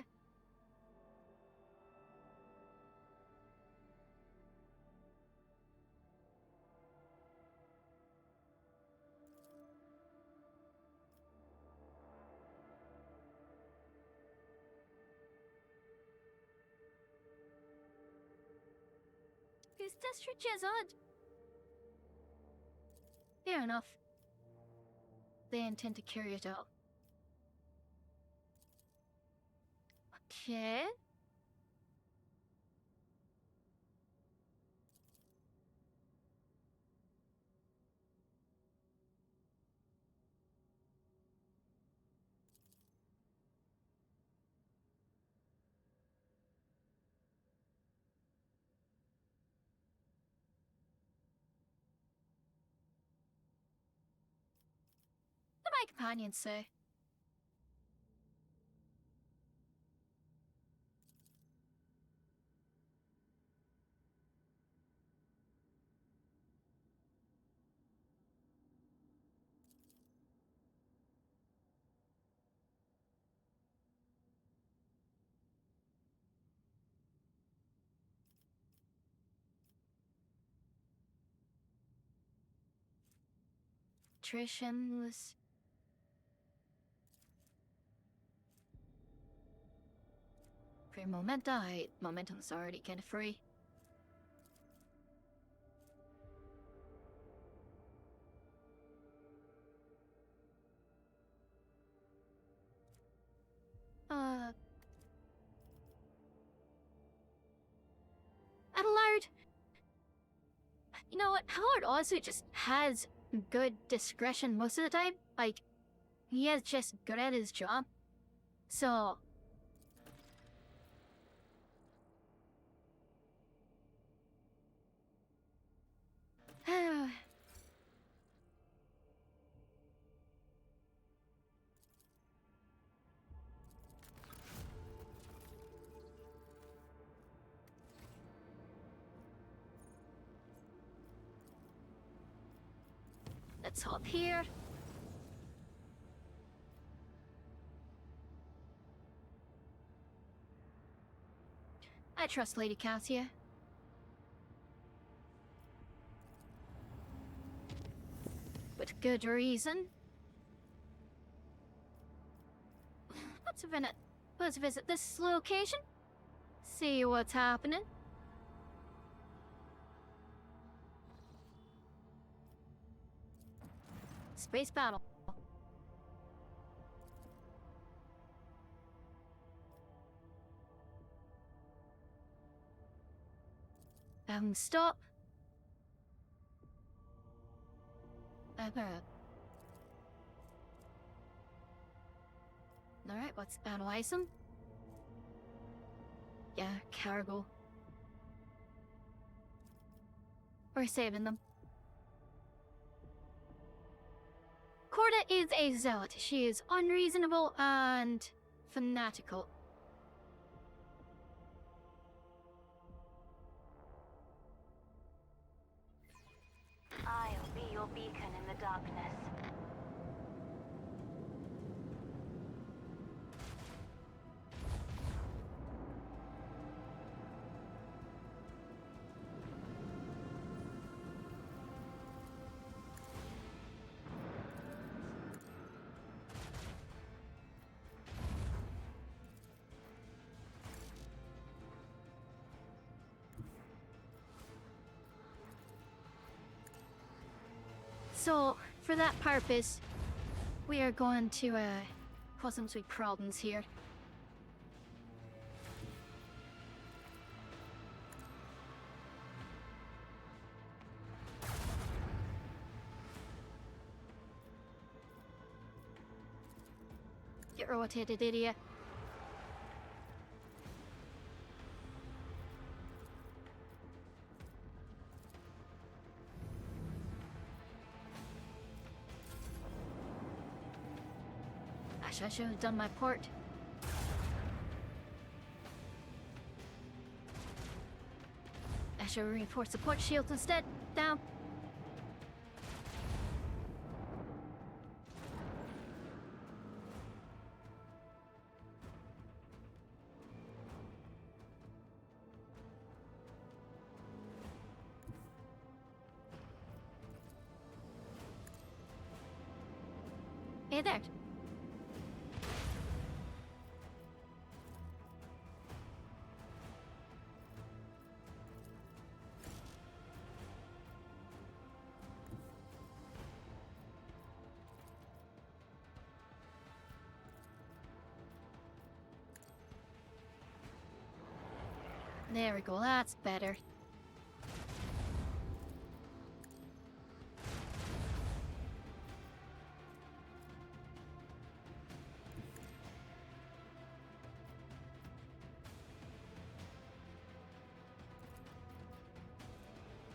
Is this Jezod? Fair enough. They intend to carry it out. Okay. My companions say. electricians. For momentum's already kind of free. Adelard. You know what? Howard also just has good discretion most of the time. Like, he is just good at his job. So... Let's hop here. I trust Lady Cassia. With good reason. Let's visit this location. See what's happening. Space battle. Stop. Alright, let's analyze them. Yeah, cargo. We're saving them. Corda is a zealot. She is unreasonable and fanatical. I'll be your beacon in the darkness. So, for that purpose, we are going to, cause some sweet problems here. Get rotated, idiot. I should have done my part. I should reinforce support shields instead. Down. Hey there. There we go, that's better.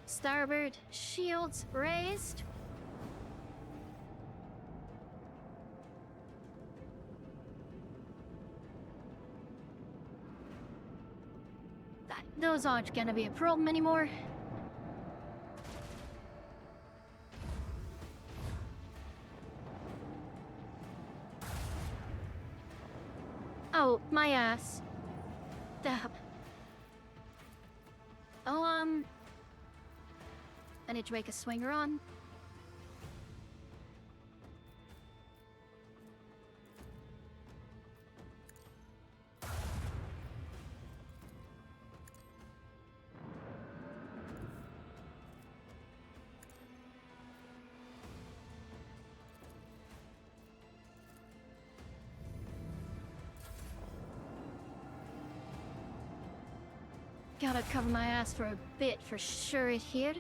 Starboard shields raised. Those aren't gonna be a problem anymore. Oh, my ass. Damn. Oh, I need to make a swinger on. Gotta cover my ass for a bit for sure here.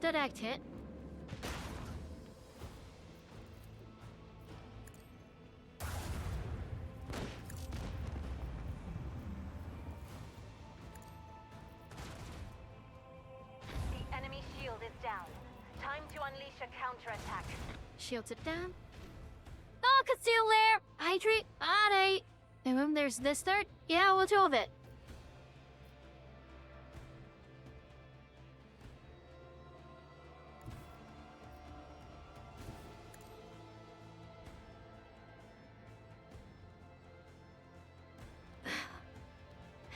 Direct hit. The enemy shield is down. Time to unleash a counterattack. Shields it down. Oh, conceal there! Hydrate! Alright. And then there's this third. Yeah, we'll do it.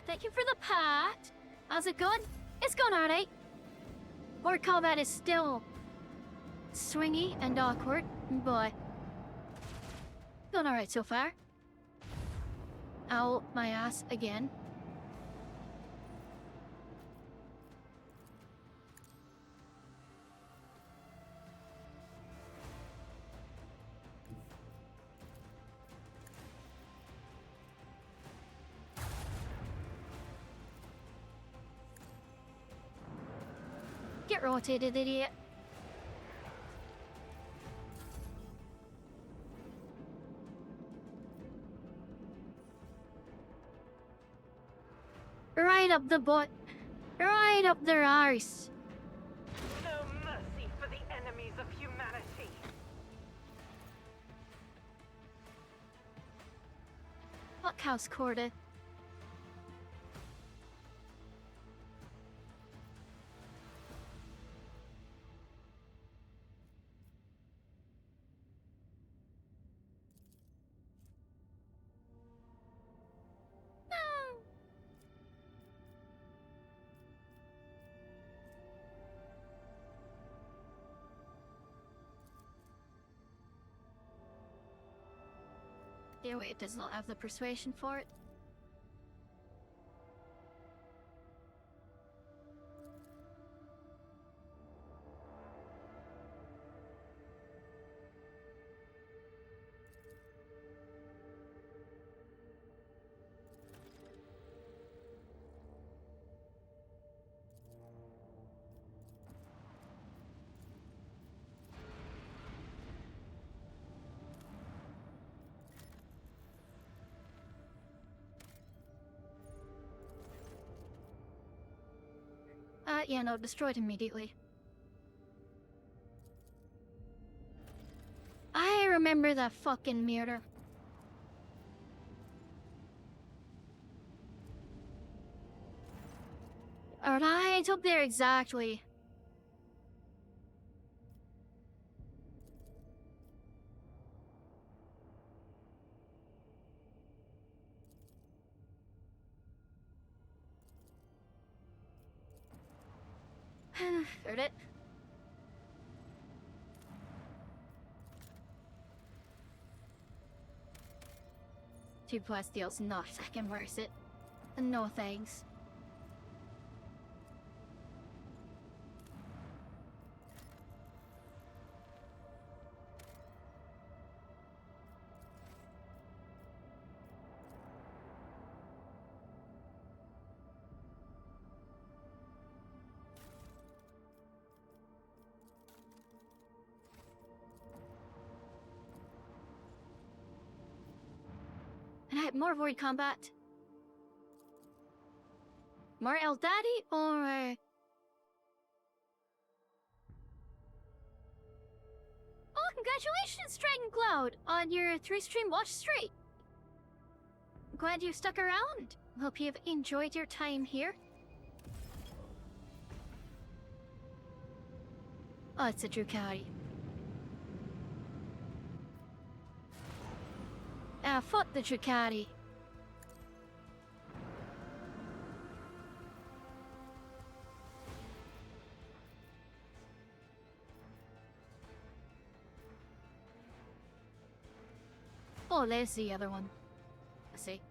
Thank you for the pat. How's it going? It's going alright. Horde combat is still swingy and awkward, but going alright so far. Ow, my ass again. Get rotated, idiot. Right up the butt. Right up their arse. No mercy for the enemies of humanity. Fuck House Corda. Yeah, wait, it does not have the persuasion for it. Yeah, no, destroyed immediately. I remember that fucking mirror. Right up there exactly. Heard it. Two plastios not second worth it. No thanks. And I had more void combat. More El Daddy or... Oh, congratulations, Dragon Cloud, on your 3-stream watch streak. Glad you stuck around. Hope you've enjoyed your time here. Oh, it's a Drukhari. Ah, fuck the Drukhari. Oh, there's the other one. I see.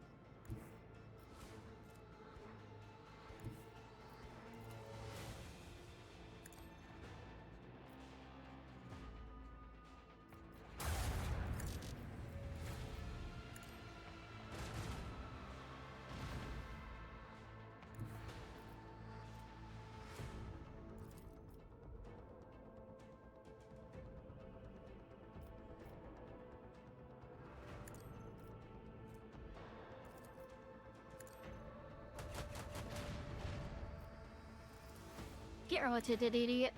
Get rotated, idiot.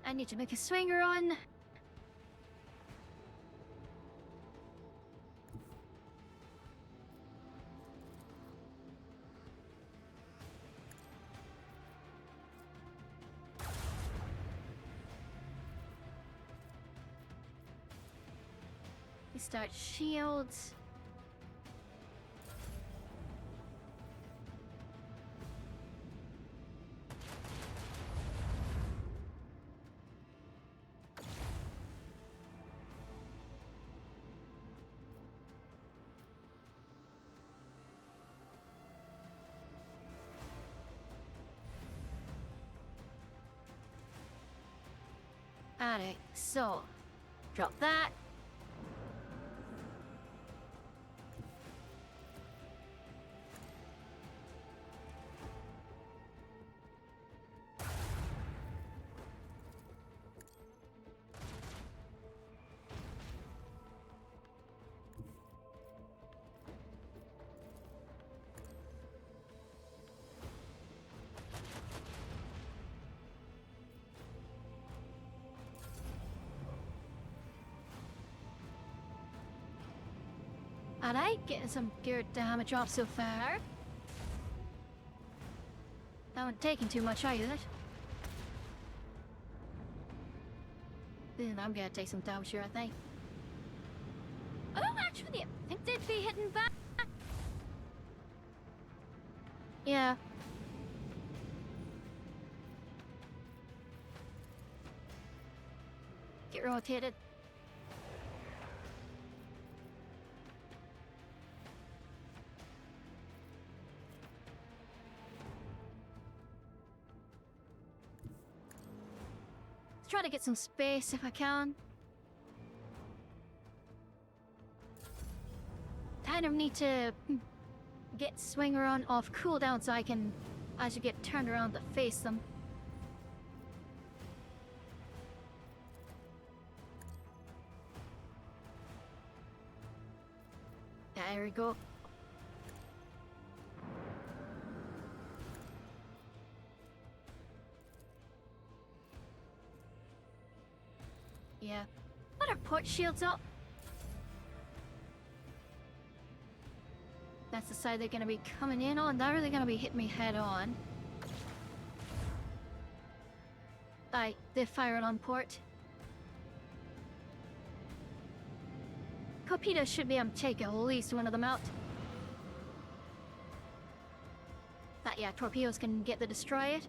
I need to make a swinger on. We start shields. Alright, so drop that. Alright, getting some good damage off so far. Haven't taken too much either. Then I'm gonna take some damage here, I think. Oh, actually, I think they'd be hitting back. Yeah. Get rotated. Try to get some space if I can. Kind of need to get Swinger on off cooldown so I can actually get turned around to face them. There we go. Yeah. Put our port shields up. That's the side they're gonna be coming in on. Now they're gonna be hitting me head on. They're firing on port. Torpedoes should be able to take at least one of them out. But yeah, torpedoes can get the destroyer.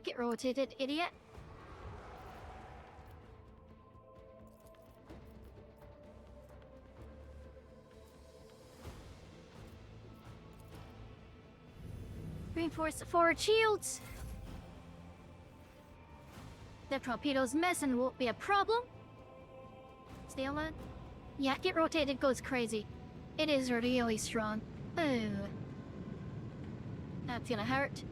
Get rotated, idiot. Reinforce the forward shields. The torpedoes missing won't be a problem. Stay on that. Yeah, get rotated goes crazy. It is really strong. Oh. That's gonna hurt.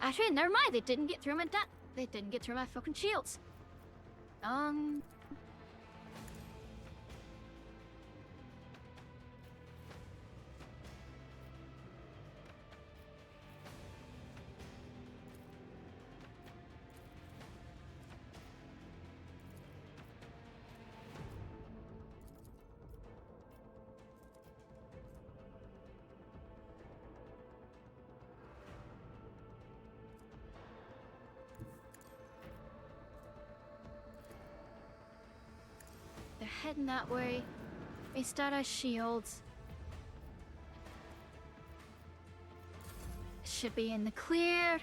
Actually, never mind. They didn't get through my They didn't get through my fucking shields. heading that way. We start our shields. Should be in the clear.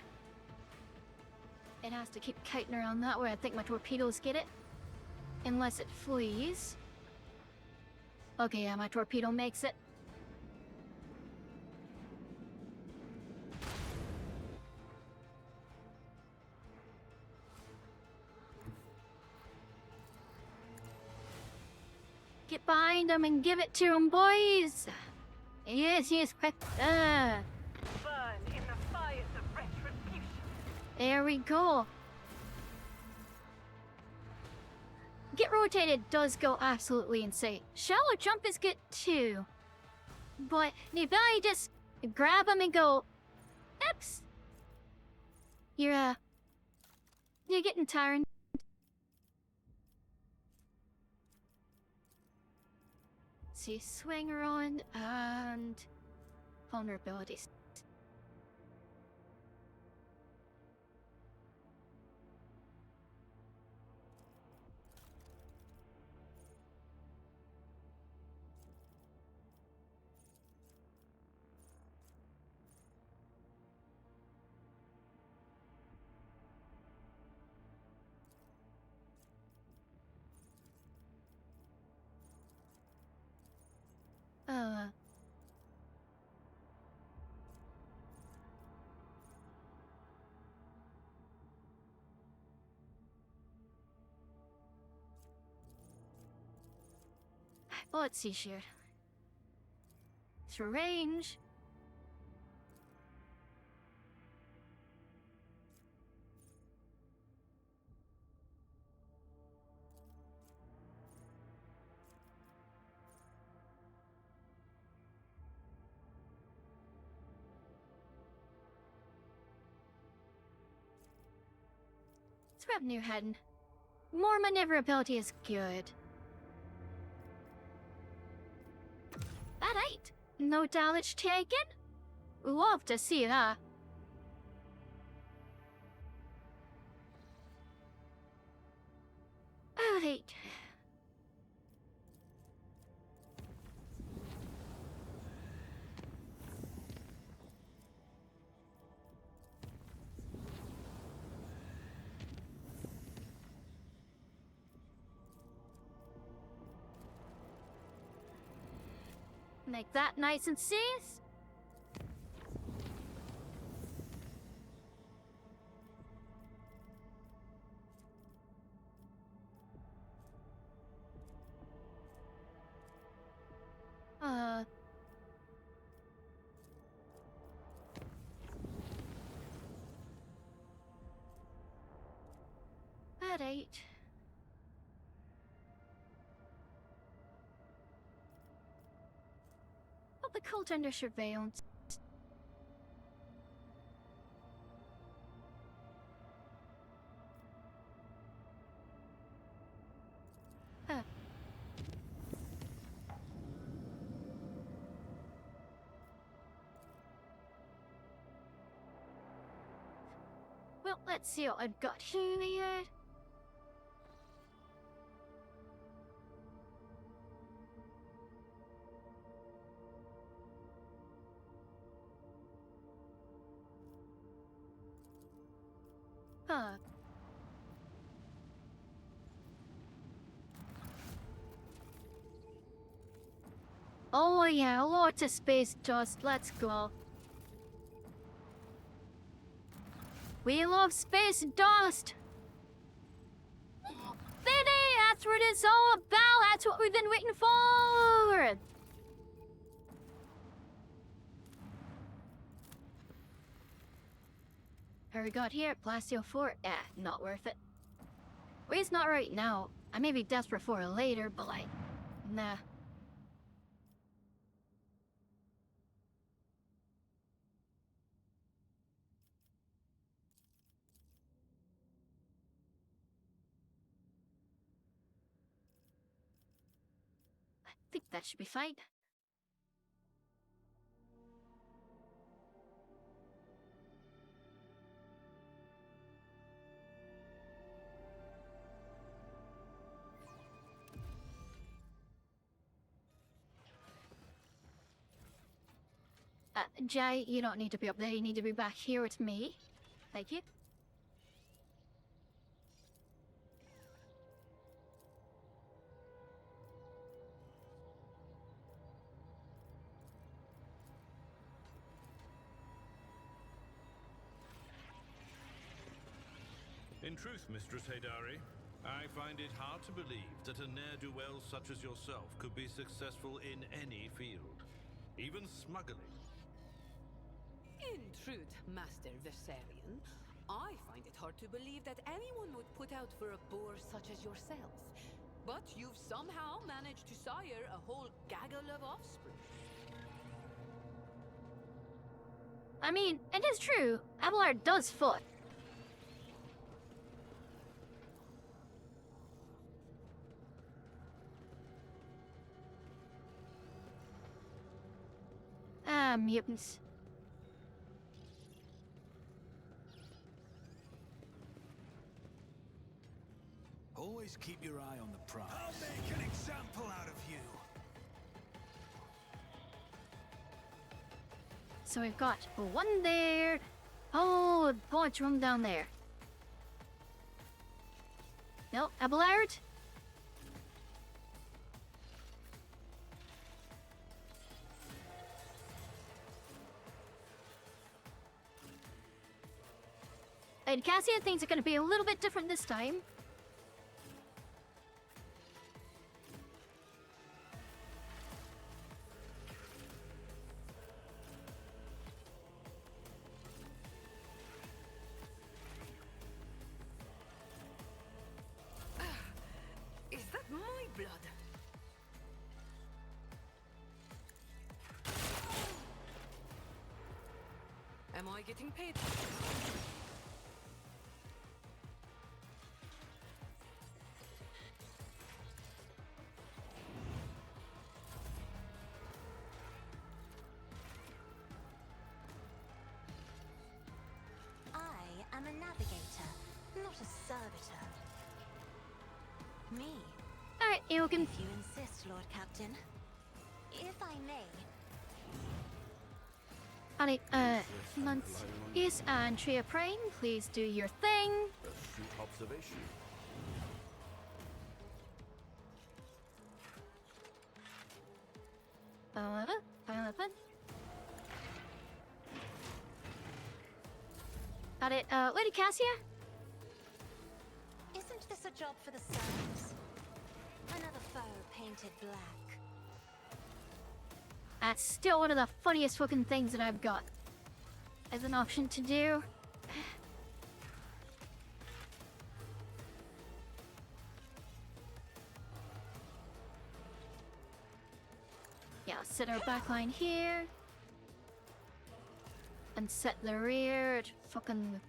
It has to keep kiting around that way. I think my torpedoes get it. Unless it flees. Okay, yeah, my torpedo makes it. Get behind them and give it to them, boys! Yes, yes, quick. Burn in the fires of retribution. There we go. Get rotated does go absolutely insane. Shallow jump is good too. But the ability to just grab them and go, oops. You're getting tired. See, swing around and vulnerabilities. Well, let's see here. It's range. Let's grab new heading. More maneuverability is good. Alright, no damage taken? Love to see that. Alright. Make that nice and safe. Alright. The cult under surveillance. Huh. Well, let's see what I've got here. Huh. Oh yeah, lots of space dust. Let's go. We love space dust. Baby, that's what it's all about. That's what we've been waiting for. What we got here? Plasteel Fort? Not worth it. Well, it's not right now. I may be desperate for it later, but like, nah. I think that should be fine. Jay, you don't need to be up there. You need to be back here with me. Thank you. In truth, Mistress Haydari, I find it hard to believe that a ne'er-do-well such as yourself could be successful in any field, even smuggling. In truth, Master Versarian, I find it hard to believe that anyone would put out for a boar such as yourself. But you've somehow managed to sire a whole gaggle of offspring. I mean, it is true. Abelard does foot. Mutants. Always keep your eye on the prize. I'll make an example out of you. So we've got one there. Oh, the poet's room down there. No, Abelard? And Cassia thinks it's gonna be a little bit different this time. Is that my blood? Am I getting paid? I am a navigator, not a servitor. Me. Alright, you can. If you insist, Lord Captain. If I may. Alright, Nuntius and Tria Prane, please do your thing. Astute observation. Pineapple. Got it, Lady Cassia? Isn't this a job for the servants? Another foe painted black. That's still one of the funniest fucking things that I've got as an option to do. Yeah, set our backline here. And set the rear at fucking,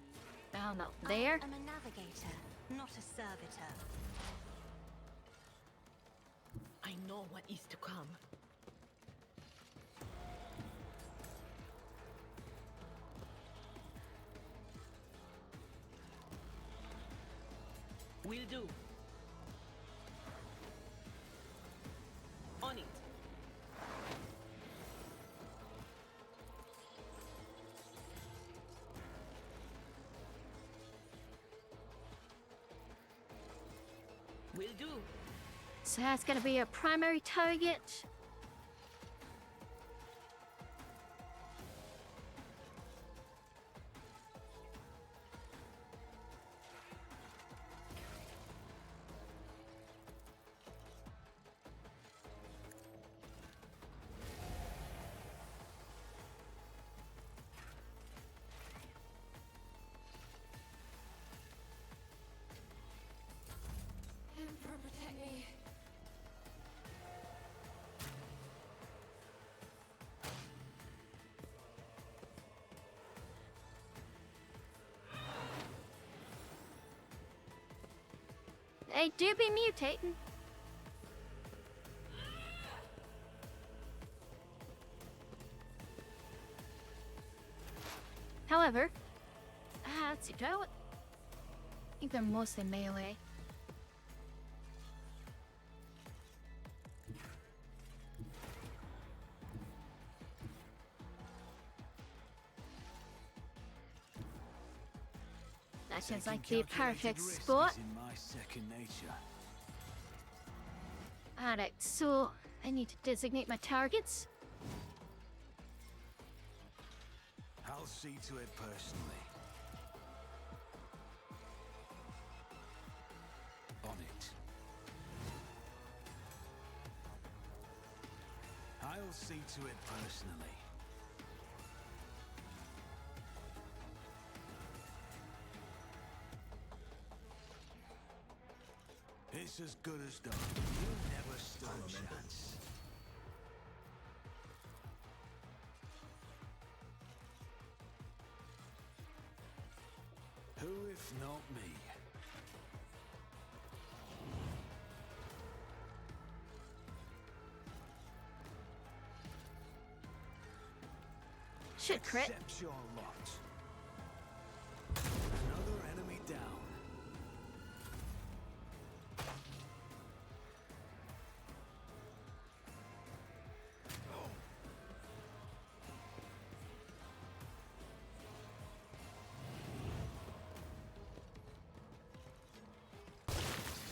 I don't know, there. I am a navigator, not a servitor. I know what is to come. Will do. On it. Will do. So that's gonna be a primary target. Emperor, protect me. They do be mutating. However, let's see, do I think they're mostly melee. That seems Taking like the calculated perfect risk spot. is in my second nature. Alright, so I need to designate my targets. I'll see to it personally. On it. I'll see to it personally. It's as good as done. You never stood a chance. Who if not me? Shit, crit. Accept your lot. Another enemy down.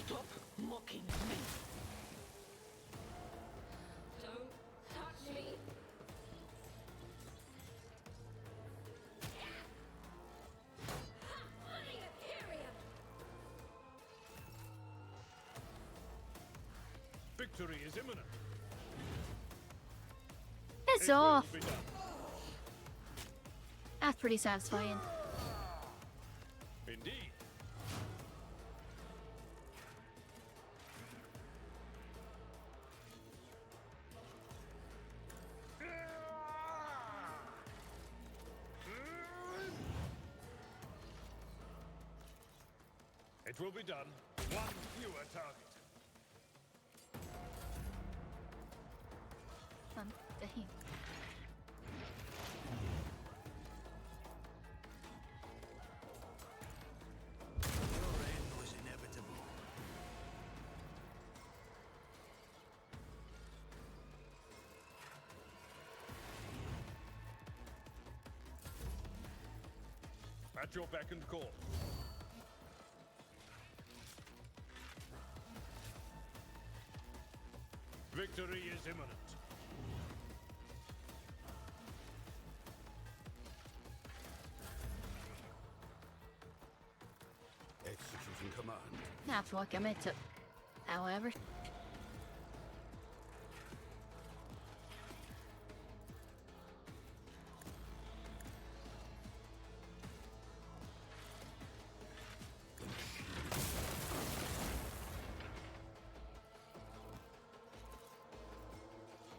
Stop mocking me. Don't touch me. Victory is imminent. It's It will off. be done. That's pretty satisfying. Indeed. It will be done. One fewer target. Dang. Your end was inevitable. At your beck and call. Victory is imminent. Executing command. That's what I meant to. However,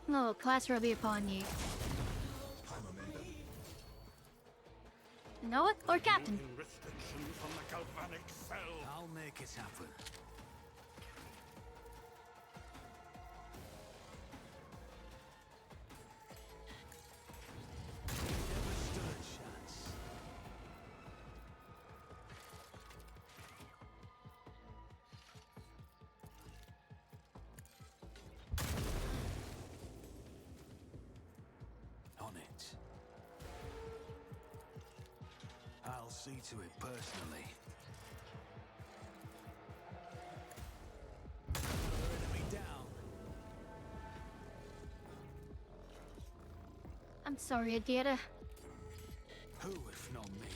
no class will be upon you. Know it or captain? Removing restriction from the galvanic cell. I'll make it happen. Never stood a chance. On it. I'll see to it personally. Another enemy down. I'm sorry, Adira. Who if not me?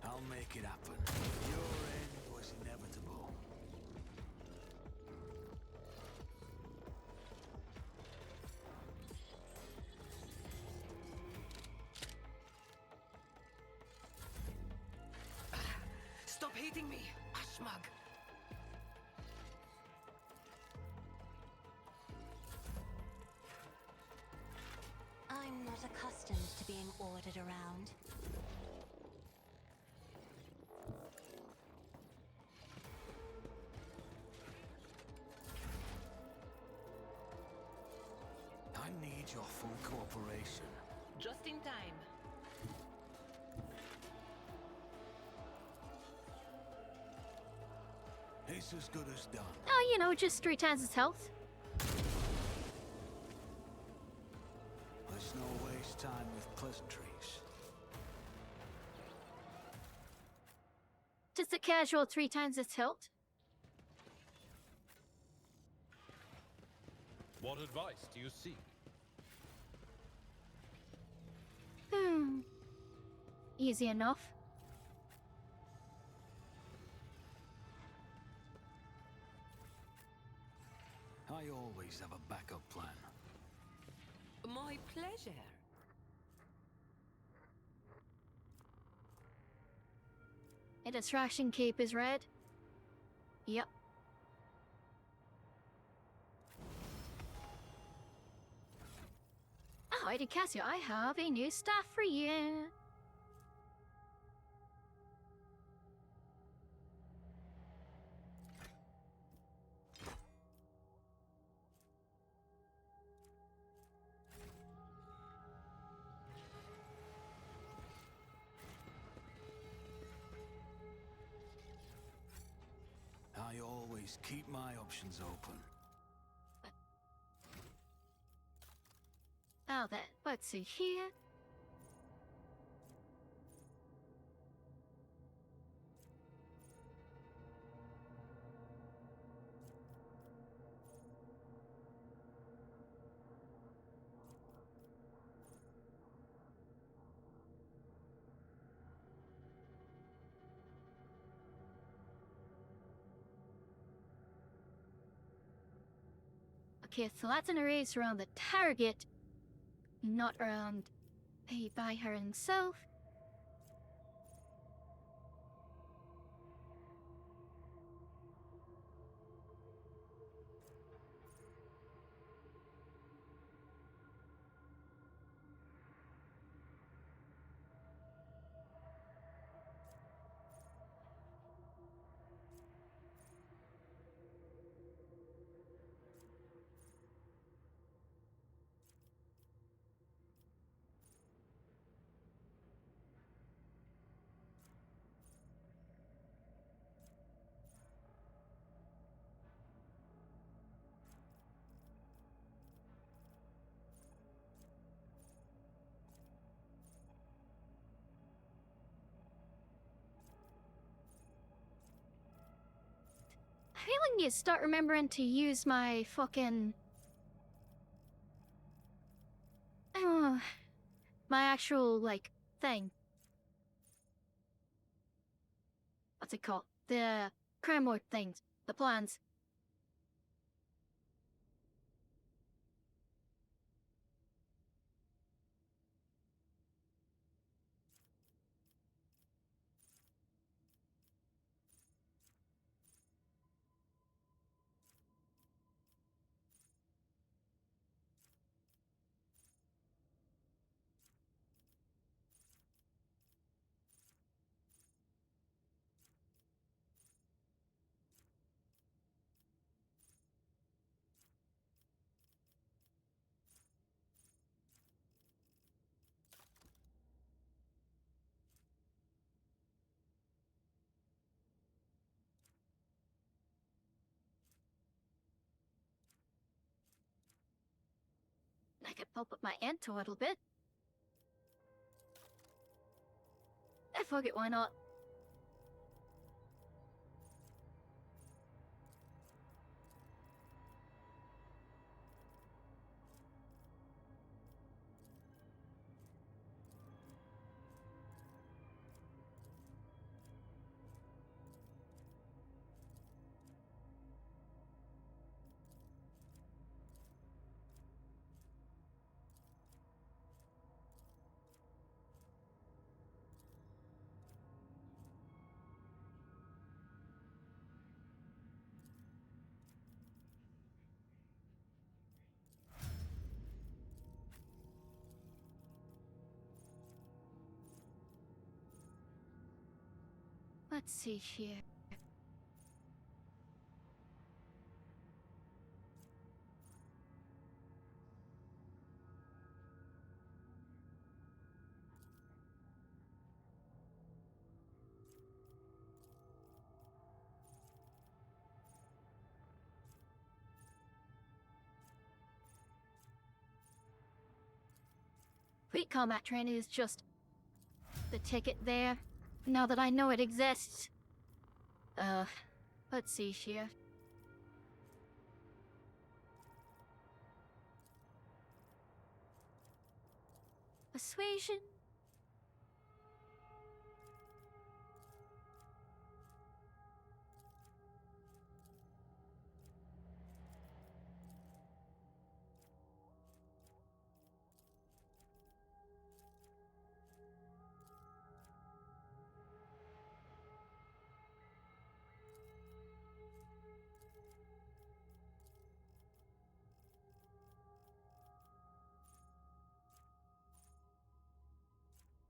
I'll make it happen. Your end was inevitable. Stop hating me, Ashmag. I'm not accustomed to being ordered around. I need your full cooperation. Just in time. It's as good as done. Oh, you know, just 3 times its health. waste time with pleasantries. Just a casual 3 times the tilt. What advice do you seek? Easy enough. I always have a backup plan. My pleasure. A distraction cape is red. Yep. Hi, Cassio, I have a new staff for you. I always keep my options open. Now then, let's see here. Okay, so that's an erase around the target, not around by her himself. I really need to start remembering to use my fucking... my actual, like, thing. What's it called? The crime lord things. The plans. I could pulp up my ant a little bit. Fuck it, why not? Let's see here. Fleet combat training is just the ticket there. Now that I know it exists. Let's see here. Persuasion?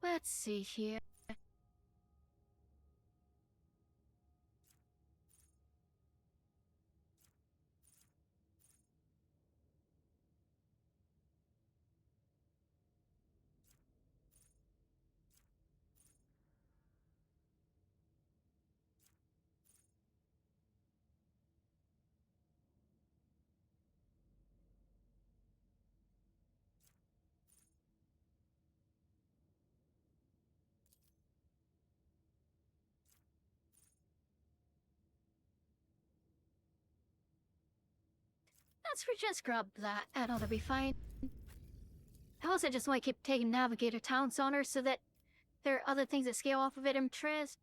Let's see here. Let's just grab that. That ought to be fine. I also just want to keep taking Navigator Town's honor so that there are other things that scale off of it in Trez.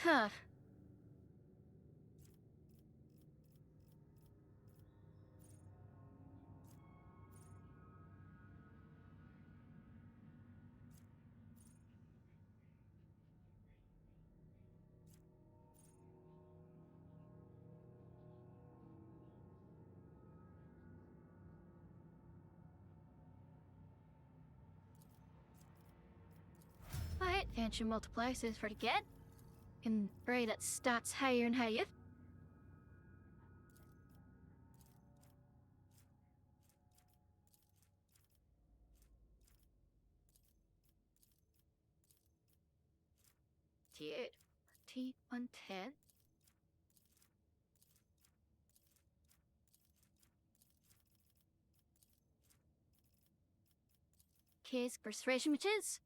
Huh. Alright, adventure multipliers is for to get. Can pray that stats higher and higher. T110. Case persuasion witches.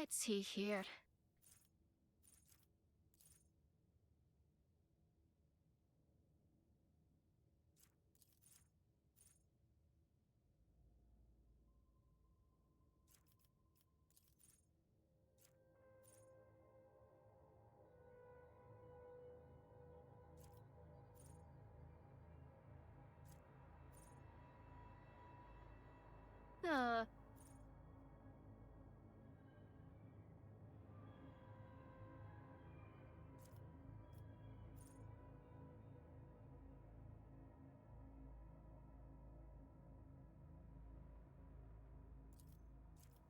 Let's see here.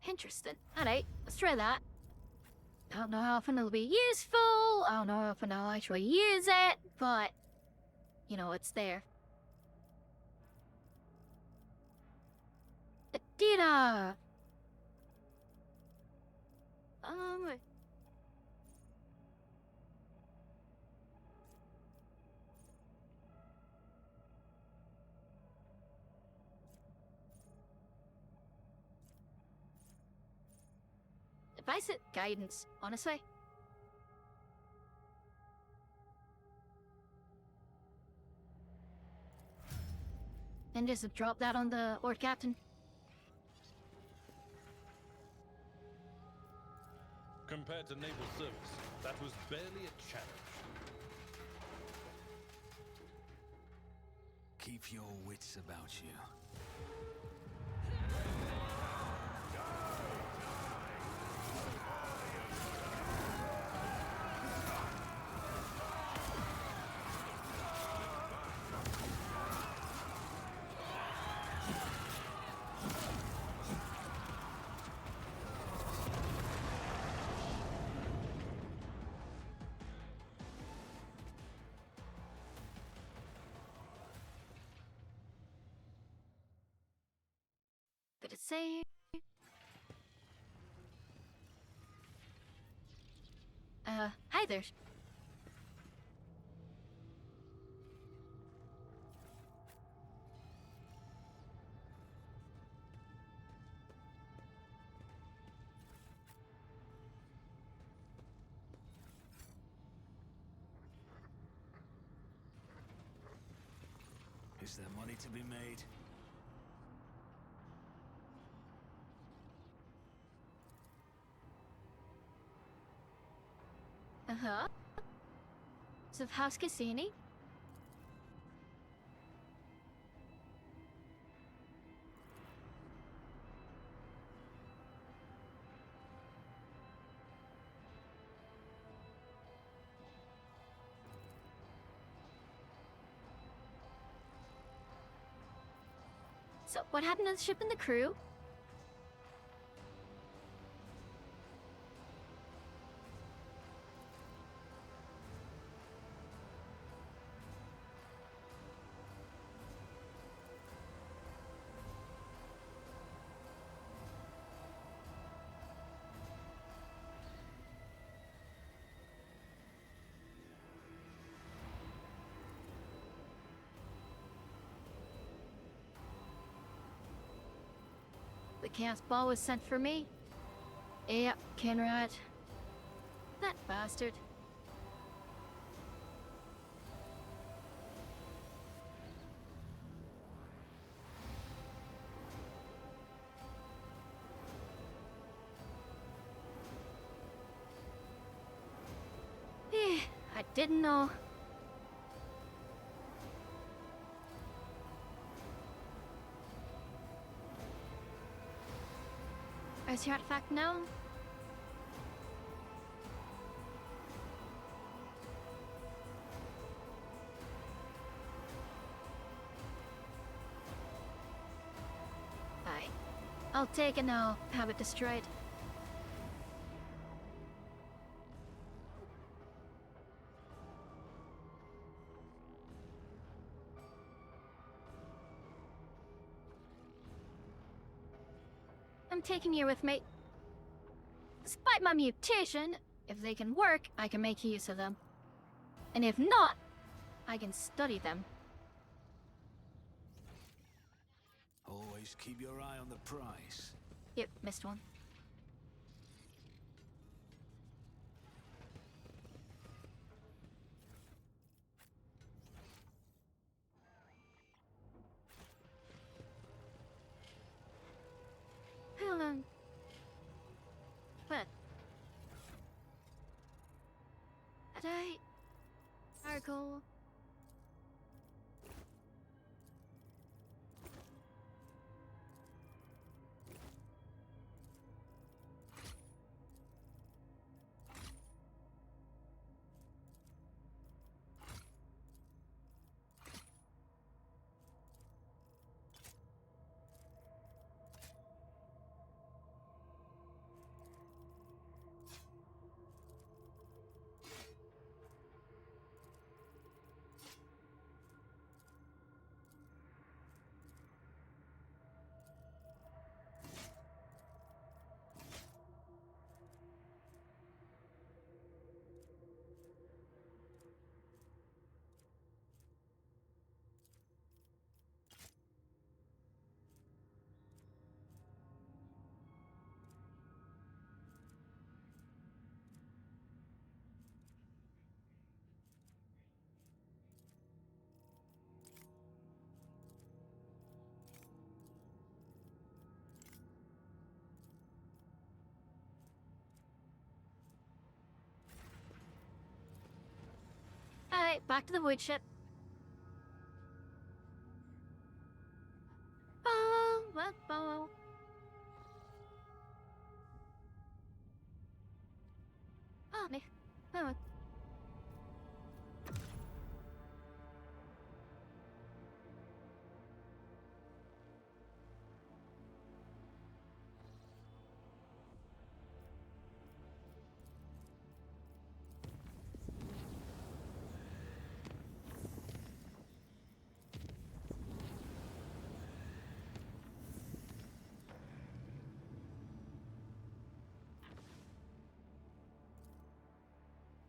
Interesting. Alright, let's try that. Don't know how often it'll be useful cool. I don't know if I'll actually use it, but you know, it's there. Adida! Advice it guidance, honestly. And just drop that on the Lord Captain. Compared to naval service, that was barely a challenge. Keep your wits about you. Good to say. Hi there. Is there money to be made? Uh-huh. So House Cassini? So what happened to the ship and the crew? The chaos ball was sent for me. Yep, Kenrad. That bastard. I didn't know. Is your artifact known? Aye. I'll take it now. Have it destroyed. I'm taking you with me. Despite my mutation, if they can work, I can make use of them. And if not, I can study them. Always keep your eye on the prize. Yep, missed one. Helen. What? Did I... Argo... Alright, back to the wood ship. Oh, me. Oh.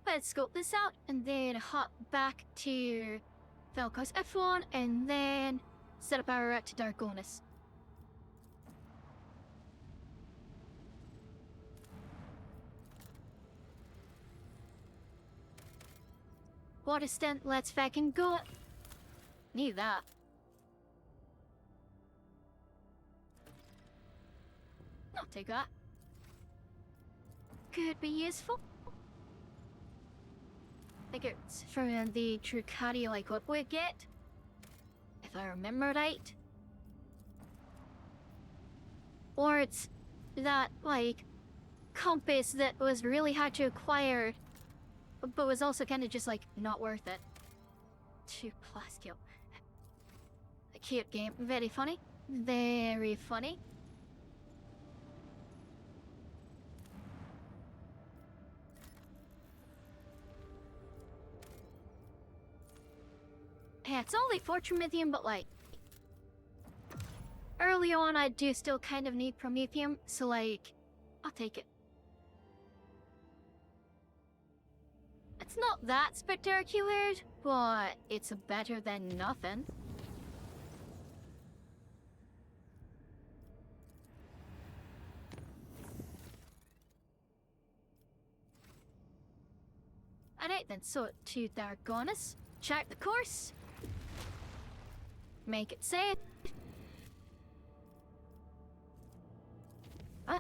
Let's scope this out and then hop back to Vel'Koz F1 and then set up our route to Dargonis. Water stent, let's fucking go. Need that. I'll take that. Could be useful. I think it's from the Trucadio like what we get, if I remember right. Or it's that, like, compass that was really hard to acquire, but was also kind of just, like, not worth it. 2 Plascio. A cute game. Very funny. Very funny. Yeah, it's only 4 Promethium, but like... early on, I do still kind of need Promethium, so like... I'll take it. It's not that spectacular, but it's better than nothing. Alright then, so to Dargonis. Check the course. Make it safe. Down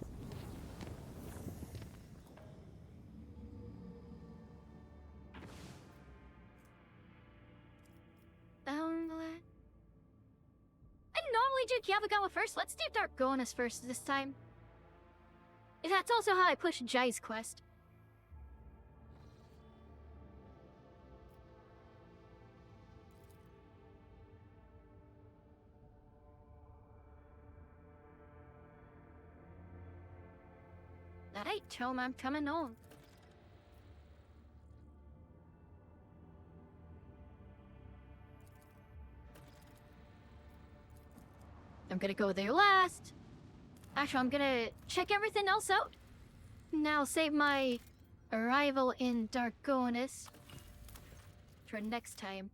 the line. I normally do Kiavagawa first. Let's do Dargonis first this time. That's also how I push Jai's quest. Alright, Tom, I'm coming on. I'm gonna go there last. Actually, I'm gonna check everything else out. Now save my arrival in Dargonis for next time.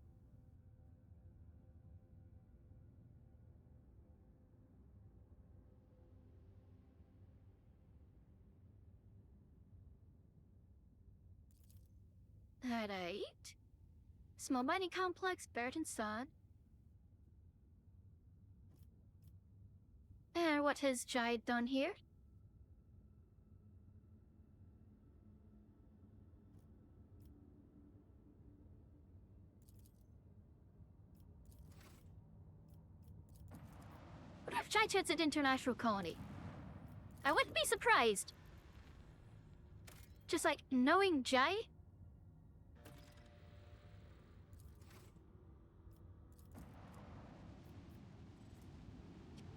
Alright. Small mining complex, Barrett and Son. And what has Jai done here? What if Jai Chet's an international colony? I wouldn't be surprised. Just like knowing Jai.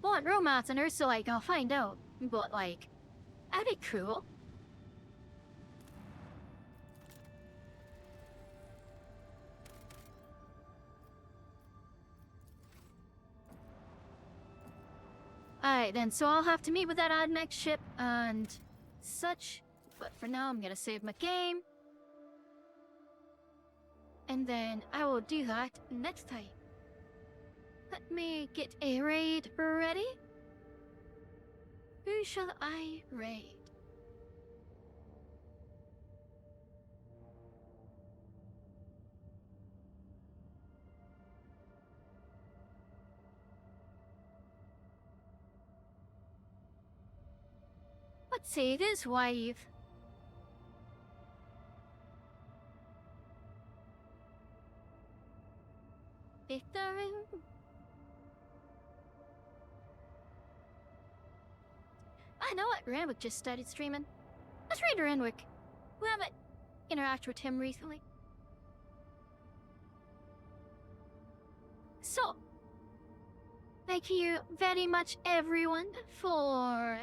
Want romance and her, so like I'll find out. But like, that'd be cool. Alright then, so I'll have to meet with that Admech ship and such. But for now, I'm gonna save my game. And then I will do that next time. Let me get a raid ready. Who shall I raid? Let's say it is wife. I know what, Renwick just started streaming. Let's read Renwick. We haven't interacted with him recently. So, thank you very much, everyone, for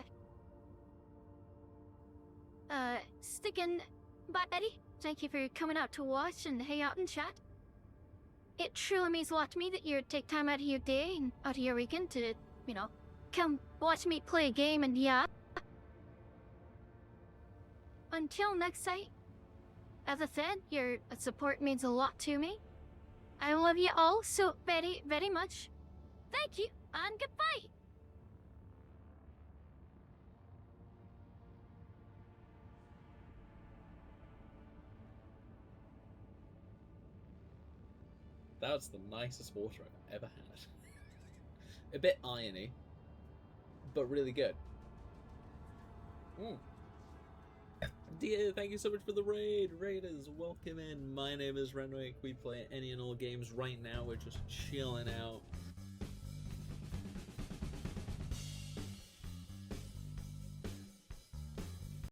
sticking by Betty. Thank you for coming out to watch and hang out and chat. It truly means a lot to me that you take time out of your day and out of your weekend to, you know, come watch me play a game and yeah. Until next time, as I said, your support means a lot to me. I love you all so very, very much. Thank you, and goodbye! That was the nicest water I've ever had. A bit irony, but really good. Dear, thank you so much for the raid. Raiders, welcome in. My name is Renwick. We play any and all games right now. We're just chilling out.